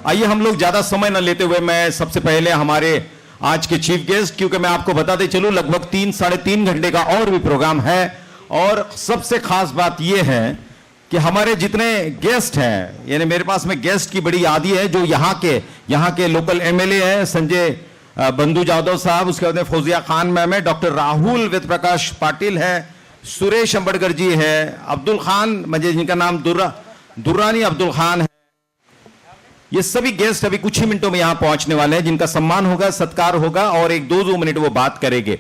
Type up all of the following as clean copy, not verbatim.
आइए हम लोग ज्यादा समय न लेते हुए मैं सबसे पहले हमारे आज के चीफ गेस्ट, क्योंकि मैं आपको बताते चलूं लगभग 3-3.5 घंटे का और भी प्रोग्राम है, और सबसे खास बात यह है कि हमारे जितने गेस्ट हैं, यानी मेरे पास में गेस्ट की बड़ी यादी है, जो यहाँ के लोकल एमएलए हैं संजय बंधु जाधव साहब, उसके बाद फौजिया खान मैम है, डॉक्टर राहुल वेद प्रकाश पाटिल है, सुरेश अंबड़कर जी है, अब्दुल खान, मुझे जिनका नाम दुर्रानी अब्दुल खान है। ये सभी गेस्ट अभी कुछ ही मिनटों में यहां पहुंचने वाले हैं, जिनका सम्मान होगा, सत्कार होगा और एक 2 मिनट वो बात करेंगे।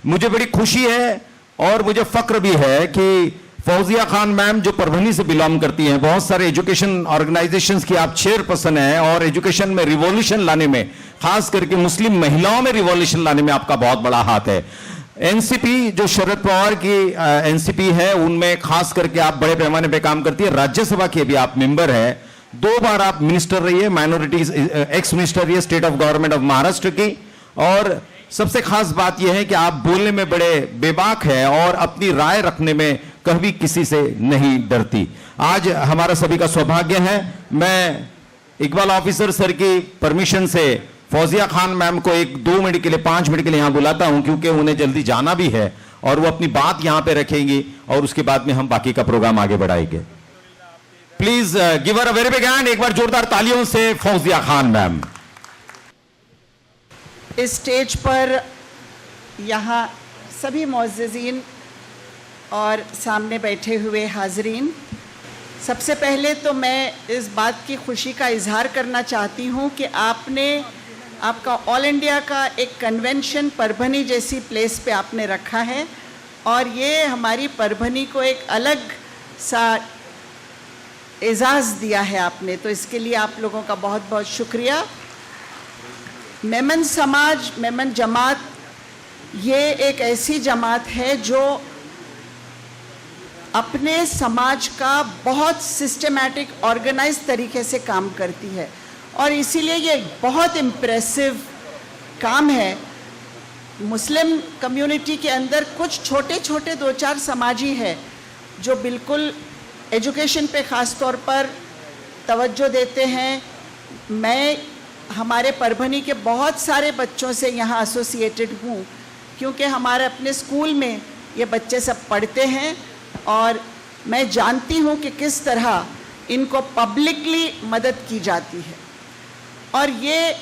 मुझे बड़ी खुशी है और मुझे फक्र भी है कि फौजिया खान मैम जो परभनी से बिलोंग करती हैं, बहुत सारे एजुकेशन ऑर्गेनाइजेशंस की आप चेयरपर्सन हैं और एजुकेशन में रिवॉल्यूशन लाने में, खास करके मुस्लिम महिलाओं में रिवॉल्यूशन लाने में आपका बहुत बड़ा हाथ है। एनसीपी जो शरद पवार की एनसीपी है, उनमें खास करके आप बड़े पैमाने पे काम करती है। राज्यसभा के भी आप मेंबर हैं, 2 बार आप मिनिस्टर रही है, माइनॉरिटीज एक्स मिनिस्टर रही है state of government of Maharashtra की, और सबसे खास बात यह है कि आप बोलने में बड़े बेबाक हैं और अपनी राय रखने में कभी किसी से नहीं डरती। आज हमारा सभी का सौभाग्य है, मैं इकबाल ऑफिसर सर की परमिशन से फौजिया खान मैम को 2 मिनट के लिए 5 मिनट के लिए यहां बुलाता हूं, क्योंकि उन्हें जल्दी जाना भी है और वो अपनी बात यहां पे रखेंगी और उसके बाद में हम बाकी का प्रोग्राम आगे बढ़ाएंगे। Please give her a very big hand, एक बार जोरदार तालियों से फौजिया खान मैम। इस स्टेज पर यहाँ सभी मुअज़्ज़िज़ीन और सामने बैठे हुए हाज़रीन, सबसे पहले तो मैं इस बात की खुशी का इजहार करना चाहती हूँ कि आपका ऑल इंडिया का एक कन्वेंशन परभनी जैसी प्लेस पे आपने रखा है और ये हमारी परभनी को एक अलग सा एजाज़ दिया है आपने, तो इसके लिए आप लोगों का बहुत बहुत शुक्रिया। मेमन समाज, मेमन जमात, ये एक ऐसी जमात है जो अपने समाज का बहुत सिस्टमैटिक ऑर्गेनाइज तरीके से काम करती है और इसीलिए ये बहुत इम्प्रेसिव काम है। मुस्लिम कम्युनिटी के अंदर कुछ छोटे छोटे 2-4 समाज ही है जो बिल्कुल एजुकेशन पे ख़ास तौर पर तवज्जो देते हैं। मैं हमारे परभनी के बहुत सारे बच्चों से यहाँ एसोसिएटेड हूँ, क्योंकि हमारे अपने स्कूल में ये बच्चे सब पढ़ते हैं और मैं जानती हूँ कि किस तरह इनको पब्लिकली मदद की जाती है। और ये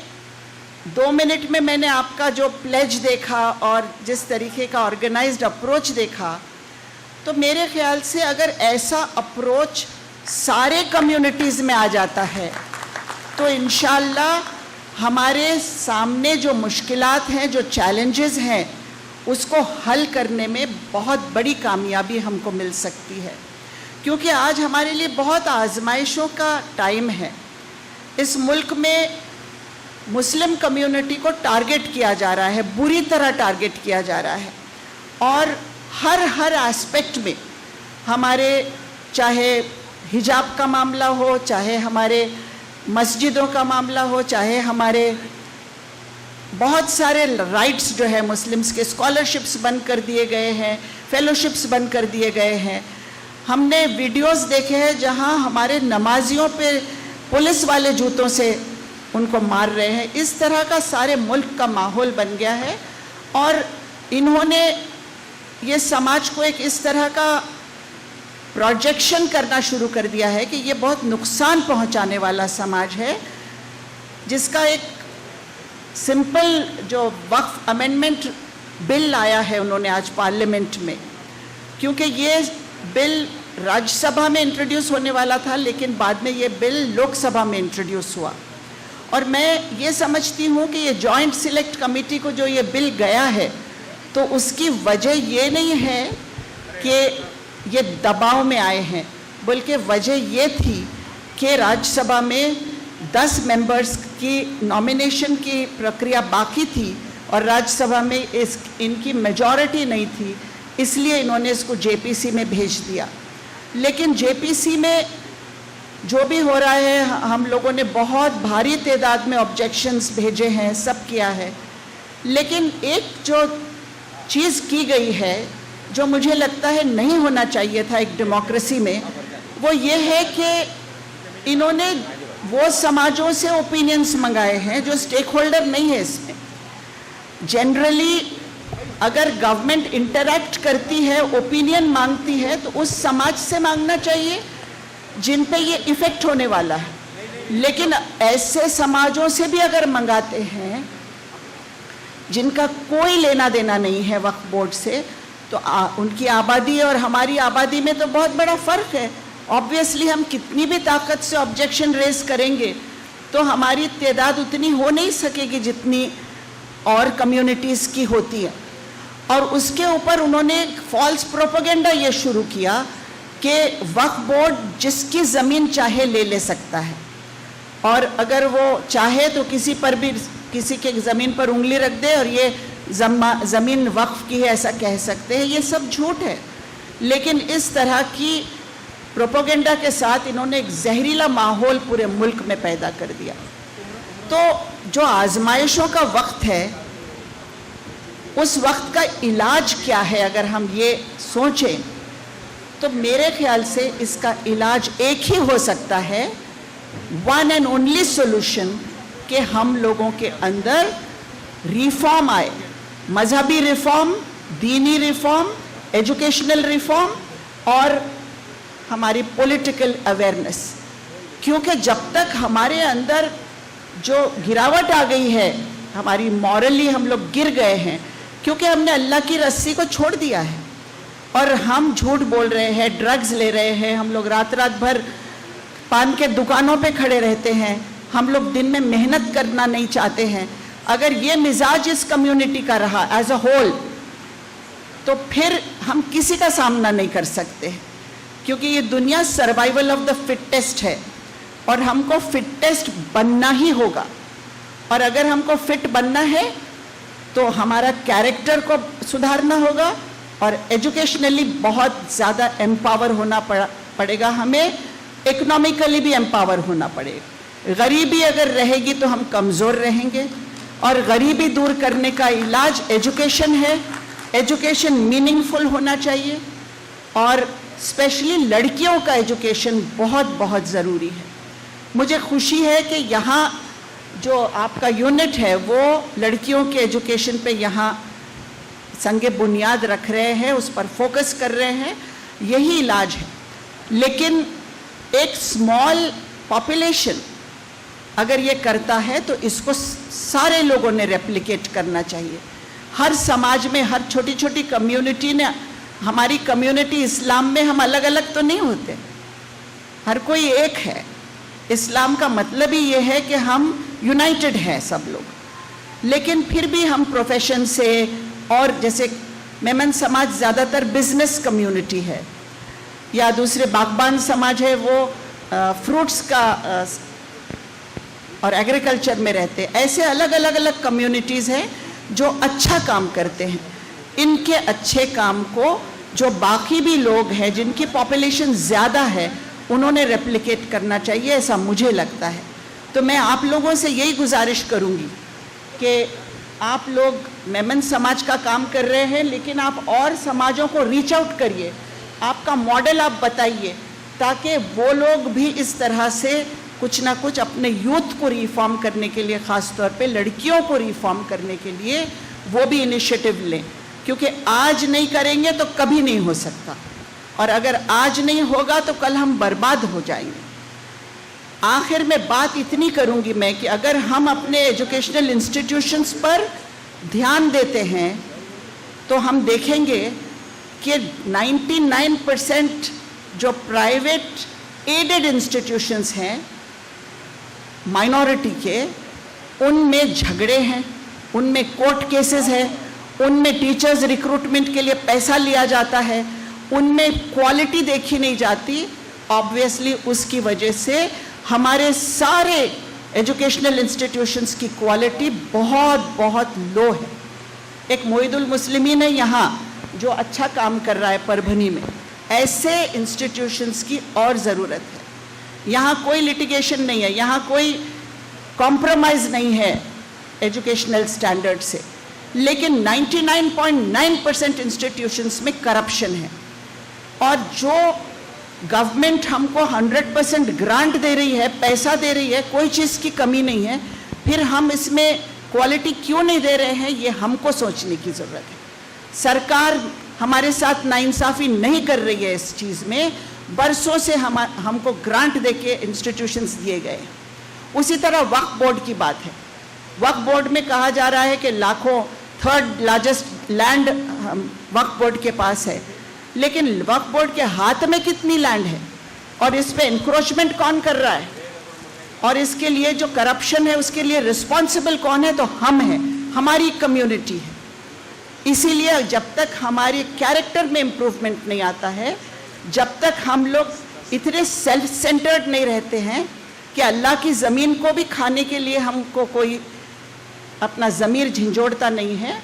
2 मिनट में मैंने आपका जो प्लेज देखा और जिस तरीके का ऑर्गेनाइज्ड अप्रोच देखा, तो मेरे ख्याल से अगर ऐसा अप्रोच सारे कम्युनिटीज़ में आ जाता है तो इंशाअल्लाह हमारे सामने जो मुश्किलात हैं, जो चैलेंजेस हैं, उसको हल करने में बहुत बड़ी कामयाबी हमको मिल सकती है। क्योंकि आज हमारे लिए बहुत आजमाइशों का टाइम है। इस मुल्क में मुस्लिम कम्युनिटी को टारगेट किया जा रहा है, बुरी तरह टारगेट किया जा रहा है और हर एस्पेक्ट में, हमारे चाहे हिजाब का मामला हो, चाहे हमारे मस्जिदों का मामला हो, चाहे हमारे बहुत सारे राइट्स जो है मुस्लिम्स के, स्कॉलरशिप्स बंद कर दिए गए हैं, फेलोशिप्स बंद कर दिए गए हैं। हमने वीडियोस देखे हैं जहां हमारे नमाजियों पे पुलिस वाले जूतों से उनको मार रहे हैं। इस तरह का सारे मुल्क का माहौल बन गया है और इन्होंने ये समाज को एक इस तरह का प्रोजेक्शन करना शुरू कर दिया है कि ये बहुत नुकसान पहुंचाने वाला समाज है, जिसका एक सिंपल जो वक्फ अमेंडमेंट बिल आया है उन्होंने आज पार्लियामेंट में, क्योंकि ये बिल राज्यसभा में इंट्रोड्यूस होने वाला था लेकिन बाद में ये बिल लोकसभा में इंट्रोड्यूस हुआ। और मैं ये समझती हूँ कि ये जॉइंट सिलेक्ट कमेटी को जो ये बिल गया है, तो उसकी वजह ये नहीं है कि ये दबाव में आए हैं, बल्कि वजह ये थी कि राज्यसभा में 10 मेंबर्स की नॉमिनेशन की प्रक्रिया बाकी थी और राज्यसभा में इनकी मेजॉरिटी नहीं थी, इसलिए इन्होंने इसको जेपीसी में भेज दिया। लेकिन जेपीसी में जो भी हो रहा है, हम लोगों ने बहुत भारी तादाद में ऑब्जेक्शंस भेजे हैं, सब किया है, लेकिन एक जो चीज़ की गई है जो मुझे लगता है नहीं होना चाहिए था एक डेमोक्रेसी में, वो ये है कि इन्होंने वो समाजों से ओपिनियंस मंगाए हैं जो स्टेक होल्डर नहीं है इसमें। जनरली अगर गवर्नमेंट इंटरैक्ट करती है, ओपिनियन मांगती है, तो उस समाज से मांगना चाहिए जिन पे ये इफेक्ट होने वाला है। लेकिन ऐसे समाजों से भी अगर मंगाते हैं जिनका कोई लेना देना नहीं है वक्फ बोर्ड से, तो उनकी आबादी और हमारी आबादी में तो बहुत बड़ा फ़र्क है। ऑब्वियसली हम कितनी भी ताकत से ऑब्जेक्शन रेज करेंगे तो हमारी तादाद उतनी हो नहीं सकेगी जितनी और कम्युनिटीज़ की होती है। और उसके ऊपर उन्होंने फॉल्स प्रोपेगेंडा ये शुरू किया कि वक्फ बोर्ड जिसकी ज़मीन चाहे ले सकता है, और अगर वो चाहे तो किसी पर भी, किसी के ज़मीन पर उंगली रख दे और ये ज़मीन वक्फ की है ऐसा कह सकते हैं। ये सब झूठ है। लेकिन इस तरह की प्रोपेगेंडा के साथ इन्होंने एक जहरीला माहौल पूरे मुल्क में पैदा कर दिया। तो जो आजमाइशों का वक्त है, उस वक्त का इलाज क्या है अगर हम ये सोचें, तो मेरे ख्याल से इसका इलाज एक ही हो सकता है, वन एंड ओनली सॉल्यूशन, कि हम लोगों के अंदर रिफॉर्म आए, मजहबी रिफॉर्म, दीनी रिफॉर्म, एजुकेशनल रिफॉर्म और हमारी पॉलिटिकल अवेयरनेस। क्योंकि जब तक हमारे अंदर जो गिरावट आ गई है, हमारी मॉरली हम लोग गिर गए हैं, क्योंकि हमने अल्लाह की रस्सी को छोड़ दिया है और हम झूठ बोल रहे हैं, ड्रग्स ले रहे हैं, हम लोग रात रात भर पान के दुकानों पे खड़े रहते हैं, हम लोग दिन में मेहनत करना नहीं चाहते हैं। अगर ये मिजाज इस कम्युनिटी का रहा एज अ होल, तो फिर हम किसी का सामना नहीं कर सकते, क्योंकि ये दुनिया सर्वाइवल ऑफ द फिटेस्ट है और हमको फिटेस्ट बनना ही होगा। और अगर हमको फिट बनना है तो हमारा कैरेक्टर को सुधारना होगा और एजुकेशनली बहुत ज़्यादा एम्पावर होना पड़ेगा, हमें इकोनॉमिकली भी एम्पावर होना पड़ेगा। गरीबी अगर रहेगी तो हम कमज़ोर रहेंगे, और गरीबी दूर करने का इलाज एजुकेशन है। एजुकेशन मीनिंगफुल होना चाहिए और स्पेशली लड़कियों का एजुकेशन बहुत बहुत ज़रूरी है। मुझे खुशी है कि यहाँ जो आपका यूनिट है वो लड़कियों के एजुकेशन पे यहाँ संगे बुनियाद रख रहे हैं, उस पर फोकस कर रहे हैं, यही इलाज है। लेकिन एक स्मॉल पॉपुलेशन अगर ये करता है तो इसको सारे लोगों ने रेप्लिकेट करना चाहिए। हर समाज में, हर छोटी छोटी कम्युनिटी ने, हमारी कम्युनिटी इस्लाम में हम अलग अलग तो नहीं होते, हर कोई एक है। इस्लाम का मतलब ही ये है कि हम यूनाइटेड हैं सब लोग। लेकिन फिर भी हम प्रोफेशन से, और जैसे मेमन समाज ज़्यादातर बिजनेस कम्युनिटी है, या दूसरे बागबान समाज है वो फ्रूट्स का और एग्रीकल्चर में रहते हैं। ऐसे अलग अलग कम्युनिटीज़ हैं जो अच्छा काम करते हैं। इनके अच्छे काम को जो बाकी भी लोग हैं जिनकी पॉपुलेशन ज़्यादा है उन्होंने रेप्लिकेट करना चाहिए, ऐसा मुझे लगता है। तो मैं आप लोगों से यही गुजारिश करूंगी कि आप लोग मेमन समाज का काम कर रहे हैं, लेकिन आप और समाजों को रीच आउट करिए, आपका मॉडल आप बताइए, ताकि वो लोग भी इस तरह से कुछ ना कुछ अपने यूथ को रिफॉर्म करने के लिए, ख़ास तौर पे लड़कियों को रिफॉर्म करने के लिए वो भी इनिशिएटिव लें। क्योंकि आज नहीं करेंगे तो कभी नहीं हो सकता, और अगर आज नहीं होगा तो कल हम बर्बाद हो जाएंगे। आखिर में बात इतनी करूंगी मैं कि अगर हम अपने एजुकेशनल इंस्टीट्यूशंस पर ध्यान देते हैं तो हम देखेंगे कि 99% जो प्राइवेट एडेड इंस्टीट्यूशंस हैं माइनॉरिटी के, उनमें झगड़े हैं, उनमें कोर्ट केसेस हैं, उनमें टीचर्स रिक्रूटमेंट के लिए पैसा लिया जाता है, उनमें क्वालिटी देखी नहीं जाती। ऑब्वियसली उसकी वजह से हमारे सारे एजुकेशनल इंस्टीट्यूशंस की क्वालिटी बहुत बहुत लो है। एक मोइदुल मुस्लिमीन है यहाँ जो अच्छा काम कर रहा है परभनी में, ऐसे इंस्टीट्यूशंस की और ज़रूरत है। यहाँ कोई लिटिगेशन नहीं है, यहाँ कोई कॉम्प्रोमाइज़ नहीं है एजुकेशनल स्टैंडर्ड से, लेकिन 99.9% इंस्टीट्यूशंस में करप्शन है। और जो गवर्नमेंट हमको 100% ग्रांट दे रही है, पैसा दे रही है, कोई चीज़ की कमी नहीं है, फिर हम इसमें क्वालिटी क्यों नहीं दे रहे हैं, ये हमको सोचने की ज़रूरत है। सरकार हमारे साथ नाइंसाफ़ी नहीं कर रही है इस चीज़ में। बरसों से हमको ग्रांट देके इंस्टीट्यूशंस दिए गए। उसी तरह वक्फ बोर्ड की बात है। वक्फ बोर्ड में कहा जा रहा है कि लाखों, 3rd लार्जेस्ट लैंड वक्फ बोर्ड के पास है, लेकिन वक्फ बोर्ड के हाथ में कितनी लैंड है और इस पे इंक्रोचमेंट कौन कर रहा है, और इसके लिए जो करप्शन है उसके लिए रिस्पॉन्सिबल कौन है, तो हम हैं, हमारी कम्युनिटी है। इसीलिए जब तक हमारे कैरेक्टर में इम्प्रूवमेंट नहीं आता है, जब तक हम लोग इतने सेल्फ सेंटर्ड नहीं रहते हैं कि अल्लाह की ज़मीन को भी खाने के लिए हमको कोई अपना ज़मीर झंझोड़ता नहीं है,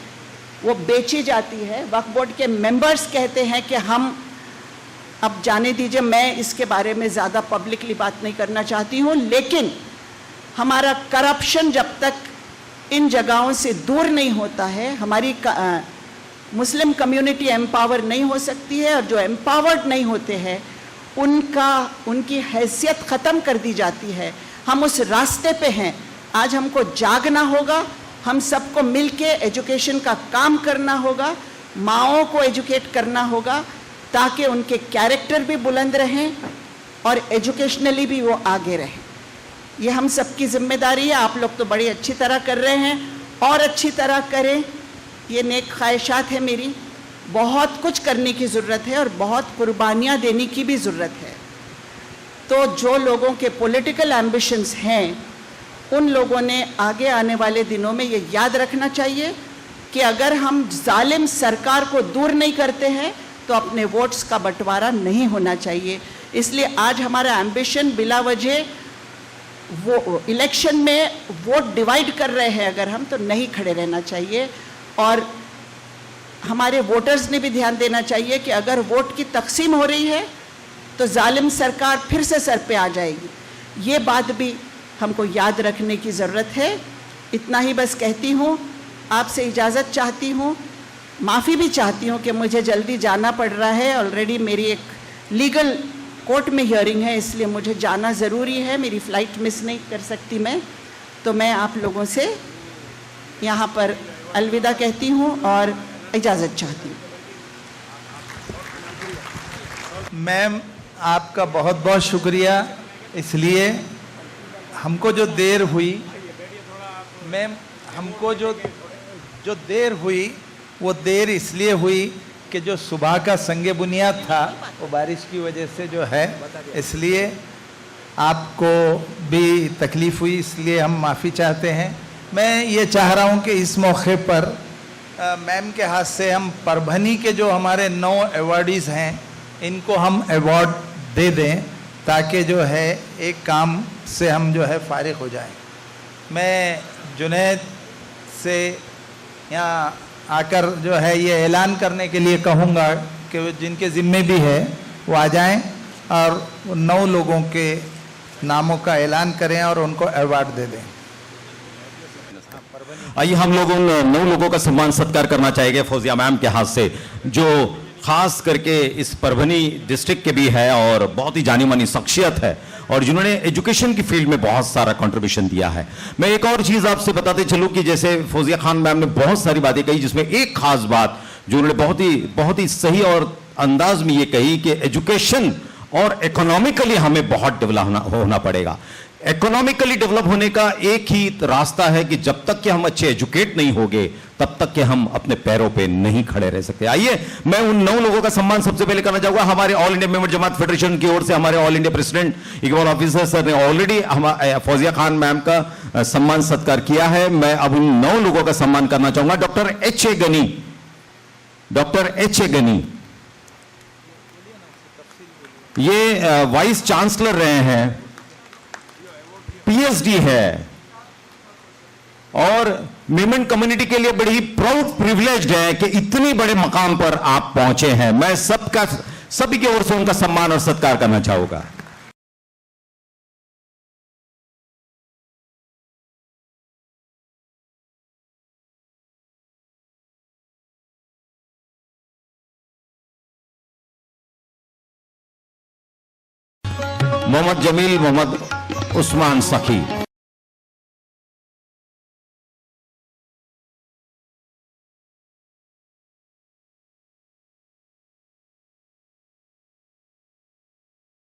वो बेची जाती है। वक्फ बोर्ड के मेंबर्स कहते हैं कि हम, अब जाने दीजिए, मैं इसके बारे में ज़्यादा पब्लिकली बात नहीं करना चाहती हूँ, लेकिन हमारा करप्शन जब तक इन जगहों से दूर नहीं होता है, हमारी मुस्लिम कम्युनिटी एम्पावर नहीं हो सकती है, और जो एम्पावर्ड नहीं होते हैं उनकी हैसियत ख़त्म कर दी जाती है। हम उस रास्ते पे हैं। आज हमको जागना होगा, हम सबको मिलके एजुकेशन का काम करना होगा, माओं को एजुकेट करना होगा ताकि उनके कैरेक्टर भी बुलंद रहें और एजुकेशनली भी वो आगे रहें। ये हम सबकी जिम्मेदारी है। आप लोग तो बड़ी अच्छी तरह कर रहे हैं, और अच्छी तरह करें, ये नेक ख्वाहिशात है मेरी। बहुत कुछ करने की ज़रूरत है और बहुत कुर्बानियाँ देने की भी ज़रूरत है। तो जो लोगों के पॉलिटिकल एम्बिशंस हैं, उन लोगों ने आगे आने वाले दिनों में ये याद रखना चाहिए कि अगर हम जालिम सरकार को दूर नहीं करते हैं तो अपने वोट्स का बंटवारा नहीं होना चाहिए। इसलिए आज हमारा एम्बिशन बिला वजह वो इलेक्शन में वोट डिवाइड कर रहे हैं अगर हम, तो नहीं खड़े रहना चाहिए। और हमारे वोटर्स ने भी ध्यान देना चाहिए कि अगर वोट की तकसीम हो रही है तो जालिम सरकार फिर से सर पे आ जाएगी। ये बात भी हमको याद रखने की ज़रूरत है। इतना ही बस कहती हूँ, आपसे इजाज़त चाहती हूँ, माफ़ी भी चाहती हूँ कि मुझे जल्दी जाना पड़ रहा है। ऑलरेडी मेरी एक लीगल कोर्ट में हियरिंग है, इसलिए मुझे जाना ज़रूरी है, मेरी फ़्लाइट मिस नहीं कर सकती मैं। तो मैं आप लोगों से यहाँ पर अलविदा कहती हूँ और इजाज़त चाहती हूँ। मैम, आपका बहुत बहुत शुक्रिया। इसलिए हमको जो देर हुई, मैम, हमको जो देर हुई वो देर इसलिए हुई कि जो सुबह का संगे बुनियाद था वो बारिश की वजह से जो है, इसलिए आपको भी तकलीफ़ हुई, इसलिए हम माफ़ी चाहते हैं। मैं ये चाह रहा हूँ कि इस मौके पर मैम के हाथ से हम परभनी के जो हमारे 9 अवॉर्डीज़ हैं इनको हम अवार्ड दे दें, ताकि जो है एक काम से हम जो है फारिग हो जाएं। मैं जुनैद से यहाँ आकर जो है ये ऐलान करने के लिए कहूँगा कि वो जिनके ज़िम्मे भी है वो आ जाएं और 9 लोगों के नामों का ऐलान करें और उनको अवार्ड दे दें। आइए हम लोग उन 9 लोगों का सम्मान सत्कार करना चाहेंगे फौजिया मैम के हाथ से, जो खास करके इस परभनी डिस्ट्रिक्ट के भी है और बहुत ही जानी मानी शख्सियत है और जिन्होंने एजुकेशन की फील्ड में बहुत सारा कंट्रीब्यूशन दिया है। मैं एक और चीज़ आपसे बताते चलूं कि जैसे फौजिया खान मैम ने बहुत सारी बातें कही, जिसमें एक खास बात जो उन्होंने बहुत ही सही और अंदाज में ये कही कि एजुकेशन और इकोनॉमिकली हमें बहुत डेवलप होना पड़ेगा। इकोनॉमिकली डेवलप होने का एक ही रास्ता है कि जब तक कि हम अच्छे एजुकेट नहीं होंगे तब तक कि हम अपने पैरों पे नहीं खड़े रह सकते। आइए मैं उन 9 लोगों का सम्मान सबसे पहले करना चाहूंगा। हमारे ऑल इंडिया मेंबर जमात फेडरेशन की ओर से हमारे all India president Iqbal officer sir ने ऑलरेडी फौजिया खान मैम का सम्मान सत्कार किया है। मैं अब उन 9 लोगों का सम्मान करना चाहूंगा। डॉक्टर एच ए गनी, ये वाइस चांसलर रहे हैं, पीएचडी है और मेमन कम्युनिटी के लिए बड़ी प्राउड प्रिविलेज्ड है कि इतनी बड़े मकाम पर आप पहुंचे हैं। मैं सभी की ओर से उनका सम्मान और सत्कार करना चाहूंगा। मोहम्मद जमील मोहम्मद उस्मान सखी।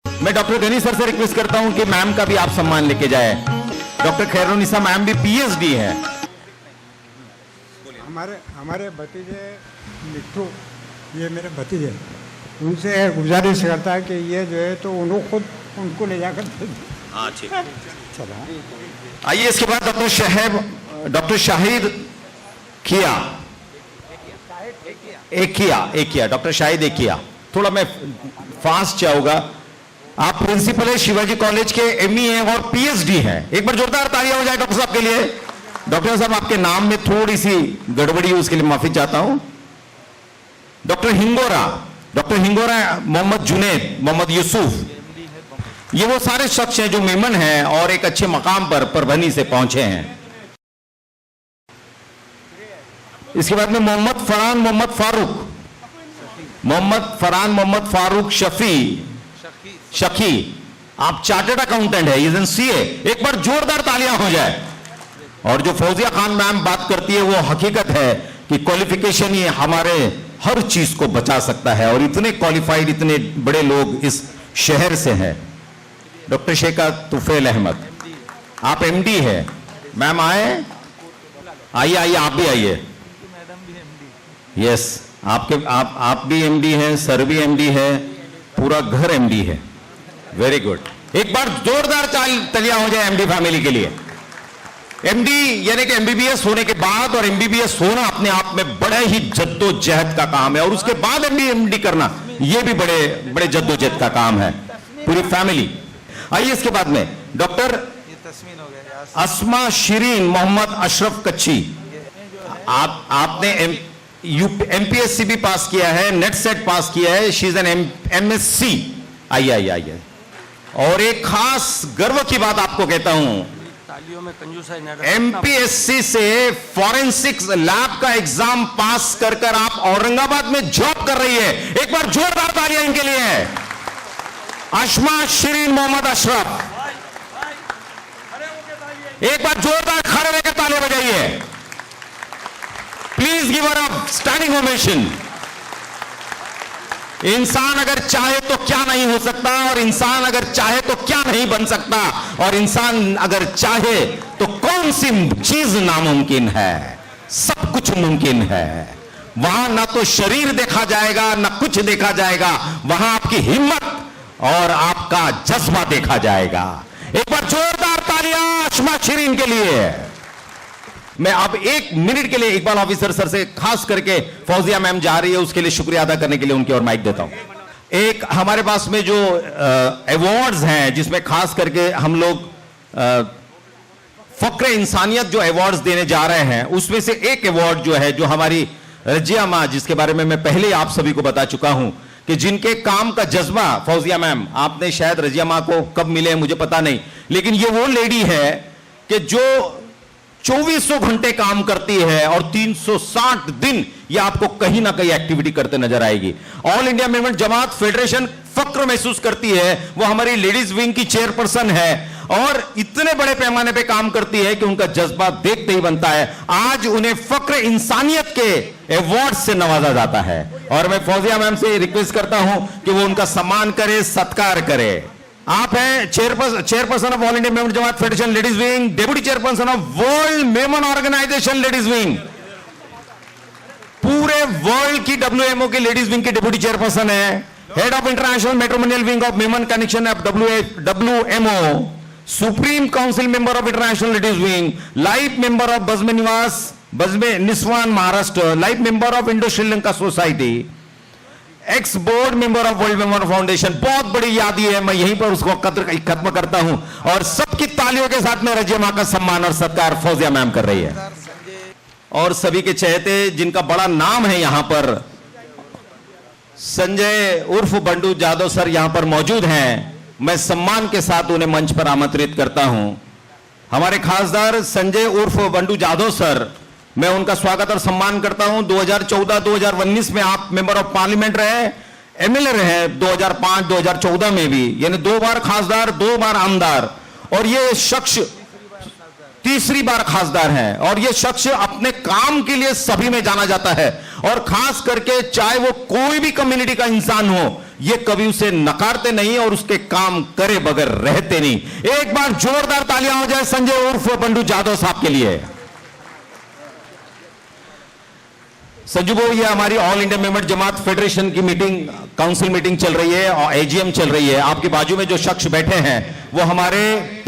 मैं डॉक्टर गनी सर से रिक्वेस्ट करता हूं कि मैम का भी आप सम्मान लेके जाए। डॉक्टर खैरुनिसा मैम भी पीएचडी है। हमारे भतीजे मिट्टू, ये मेरे भतीजे, उनसे गुजारिश करता है कि ये जो है तो उनको ले जाकर हाँ ठीक। चला। आइए इसके बाद डॉक्टर शाहिद किया एकिया डॉक्टर शाहिद एकिया। थोड़ा मैं फास्ट चाहूंगा। आप प्रिंसिपल है शिवाजी कॉलेज के, एमई और पीएचडी हैं। एक बार जोरदार तालियां हो जाए डॉक्टर साहब के लिए। डॉक्टर साहब आपके नाम में थोड़ी सी गड़बड़ी है, उसके लिए माफी चाहता हूं। डॉक्टर हिंगोरा मोहम्मद जुनेद मोहम्मद यूसुफ, ये वो सारे शख्स हैं जो मेमन हैं और एक अच्छे मकाम पर परभनी से पहुंचे हैं। इसके बाद में मोहम्मद फरहान मोहम्मद फारूक शकी, आप चार्टर्ड अकाउंटेंट है, इज एन सीए। एक बार जोरदार तालियां हो जाए। और जो फौजिया खान मैम बात करती है वो हकीकत है कि क्वालिफिकेशन ही हमारे हर चीज को बचा सकता है, और इतने क्वालिफाइड इतने बड़े लोग इस शहर से हैं। डॉक्टर शेखा तुफैल अहमद, आप एमडी है। मैम आइए आप भी आइए। यस, आप भी एमडी हैं, सर भी एमडी है, पूरा घर एमडी है। Very good. एक बार जोरदार तालियां हो जाए एमडी फैमिली के लिए। एमडी यानी कि एमबीबीएस होने के बाद, और एमबीबीएस होना अपने आप में बड़े ही जद्दोजहद का काम है, और उसके बाद एमडी करना यह भी बड़े जद्दोजहद का काम है, पूरी फैमिली। आइए इसके बाद में डॉक्टर अस्मा शिरीन मोहम्मद अशरफ कच्ची, आपने एमपीएससी भी पास किया है, नेट सेट पास किया है, शी इज एन एमएससी। आइए। और एक खास गर्व की बात आपको कहता हूं, एमपीएससी से फॉरेंसिक्स लैब का एग्जाम पास कर आप औरंगाबाद में जॉब कर रही है। एक बार जोरदार तालियां इनके लिए है। अस्मा शिरीन मोहम्मद अशरफ, एक बार जोरदार खड़े रहकर तालियां बजाइए। Please give a standing ovation. इंसान अगर चाहे तो क्या नहीं हो सकता, और इंसान अगर चाहे तो क्या नहीं बन सकता, और इंसान अगर चाहे तो कौन सी चीज नामुमकिन है। सब कुछ मुमकिन है। वहां ना तो शरीर देखा जाएगा ना कुछ देखा जाएगा, वहां आपकी हिम्मत और आपका जज्बा देखा जाएगा। एक बार जोरदार तालियां अस्मा शिरीन के लिए। मैं अब 1 मिनट के लिए इकबाल ऑफिसर सर से, खास करके फौजिया मैम जा रही है, उसके लिए शुक्रिया अदा करने के लिए उनकी ओर माइक देता हूं। एक हमारे पास में जो अवार्ड्स हैं, जिसमें खास करके हम लोग फक्र इंसानियत जो अवार्ड्स देने जा रहे हैं, उसमें से एक अवार्ड जो है, जो हमारी रजिया मां, जिसके बारे में मैं पहले आप सभी को बता चुका हूं कि जिनके काम का जज्बा, फौजिया मैम आपने शायद रजिया मां को कब मिले मुझे पता नहीं, लेकिन ये वो लेडी है कि जो 2400 घंटे काम करती है और 360 दिन ये आपको कहीं ना कहीं एक्टिविटी करते नजर आएगी। All India Memon Jamat federation फक्र महसूस करती है, वो हमारी लेडीज विंग की चेयरपर्सन है, और इतने बड़े पैमाने पे काम करती है कि उनका जज्बा देखते ही बनता है। आज उन्हें फक्र इंसानियत के अवार्ड से नवाजा जाता है, और मैं फौजिया मैम से रिक्वेस्ट करता हूं कि वो उनका सम्मान करे, सत्कार करे। आप हैं chairperson of all India Memon Jamat federation ladies wing, deputy chairperson of world Memon organization ladies wing, पूरे वर्ल्ड की डब्ल्यूएमओ की लेडीज विंग की डेप्यूटी चेयरपर्सन है, head of international matrimonial wing of Memon connection of WMO, supreme council member of international ladies wing, life member of Bazme Niswan Maharashtra, life member of Indo Sri Lanka society, ex board member of world Memon foundation. बहुत बड़ी यादी है, मैं यहीं पर उसको खत्म करता हूं, और सबकी तालियों के साथ में रजिया मां का सम्मान और सत्कार फौजिया मैम कर रही है। और सभी के चहेते, जिनका बड़ा नाम है यहां पर, संजय उर्फ बंडू जादव सर यहां पर मौजूद हैं। मैं सम्मान के साथ उन्हें मंच पर आमंत्रित करता हूं। हमारे खासदार संजय उर्फ बंडू जादव सर, मैं उनका स्वागत और सम्मान करता हूं। 2014-2019 में आप मेंबर ऑफ पार्लियामेंट रहे, एमएलए रहे 2005 2014 में भी, यानी 2 बार खासदार 2 बार आमदार, और ये शख्स तीसरी बार खासदार हैं। और ये शख्स अपने काम के लिए सभी में जाना जाता है, और खास करके चाहे वो कोई भी कम्युनिटी का इंसान हो, ये कभी उसे नकारते नहीं और उसके काम करे बगैर रहते नहीं। एक बार जोरदार तालियां हो जाए संजय उर्फ बंडू जादव साहब के लिए। संजू भाई, ये हमारी ऑल इंडिया मेंबर जमात फेडरेशन की मीटिंग, काउंसिल मीटिंग चल रही है और एजीएम चल रही है। आपके बाजू में जो शख्स बैठे हैं वो हमारे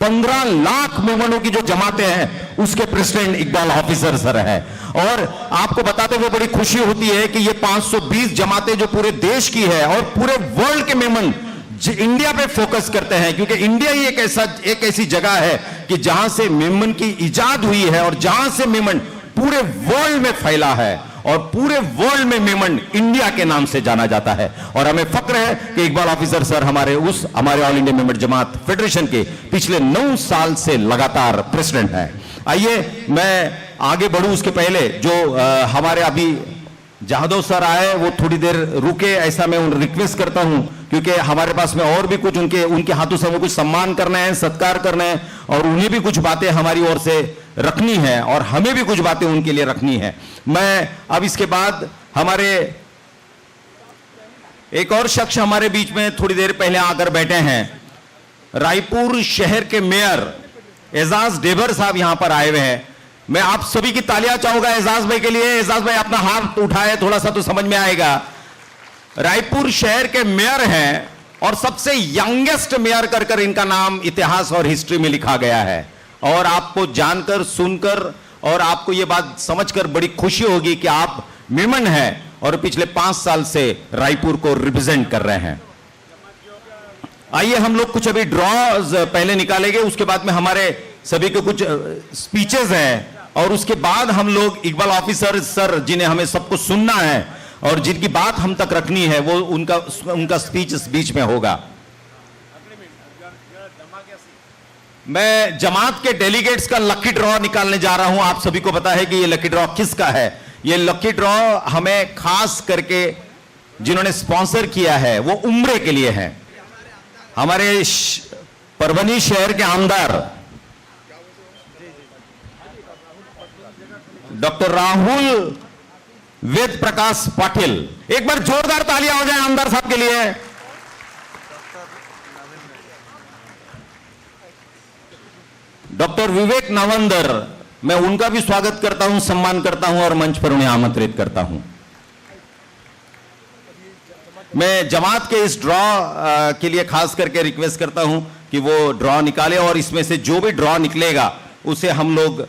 15 लाख मेंबरों की जो जमातें हैं उसके प्रेसिडेंट इकबाल ऑफिसर सर है। और आपको बताते हुए बड़ी खुशी होती है कि ये 520 जमातें जो पूरे देश की है और पूरे वर्ल्ड के मेंबर इंडिया पे फोकस करते हैं, क्योंकि इंडिया ही एक ऐसी जगह है कि जहां से मेमन की इजाद हुई है और जहां से मेमन पूरे वर्ल्ड में फैला है, और पूरे वर्ल्ड में मेमन इंडिया के नाम से जाना जाता है। और हमें फक्र है कि इकबाल ऑफिसर सर हमारे ऑल इंडिया मेंबर जमात फेडरेशन के पिछले 9 साल से लगातार प्रेसिडेंट हैं। आइए मैं आगे बढ़ूं, उसके पहले जो हमारे अभी जादव सर आए वो थोड़ी देर रुके, ऐसा मैं उन रिक्वेस्ट करता हूं, क्योंकि हमारे पास में और भी कुछ उनके हाथों से हमें कुछ सम्मान करना है, सत्कार करना है, और उन्हें भी कुछ बातें हमारी ओर से रखनी है और हमें भी कुछ बातें उनके लिए रखनी है। मैं अब इसके बाद हमारे एक और शख्स हमारे बीच में थोड़ी देर पहले आकर बैठे हैं, रायपुर शहर के मेयर एजाज डेबर साहब यहां पर आए हुए हैं। मैं आप सभी की तालियां चाहूंगा एजाज भाई के लिए। एजाज भाई अपना हाथ उठाए, थोड़ा सा तो समझ में आएगा। रायपुर शहर के मेयर हैं और सबसे यंगेस्ट मेयर कर इनका नाम इतिहास और हिस्ट्री में लिखा गया है। और आपको जानकर, सुनकर और आपको यह बात समझकर बड़ी खुशी होगी कि आप मेमन हैं और पिछले 5 साल से रायपुर को रिप्रेजेंट कर रहे हैं। आइए हम लोग कुछ अभी ड्रॉज पहले निकालेंगे, उसके बाद में हमारे सभी के कुछ स्पीचेस हैं, और उसके बाद हम लोग इकबाल ऑफिसर सर जिन्हें हमें सबको सुनना है और जिनकी बात हम तक रखनी है वो उनका स्पीच इस बीच में होगा। मैं जमात के डेलीगेट्स का लकी ड्रॉ निकालने जा रहा हूं। आप सभी को पता है कि ये लकी ड्रॉ किसका है। ये लकी ड्रॉ हमें खास करके जिन्होंने स्पॉन्सर किया है वो उम्रे के लिए है। हमारे परभनी शहर के आमदार डॉक्टर राहुल वेद प्रकाश पाटिल, एक बार जोरदार तालियां हो जाए आमदार साहब के लिए। डॉक्टर विवेक नावंदर, मैं उनका भी स्वागत करता हूं, सम्मान करता हूं और मंच पर उन्हें आमंत्रित करता हूं। मैं जमात के इस ड्रॉ के लिए खास करके रिक्वेस्ट करता हूं कि वो ड्रॉ निकाले, और इसमें से जो भी ड्रॉ निकलेगा उसे हम लोग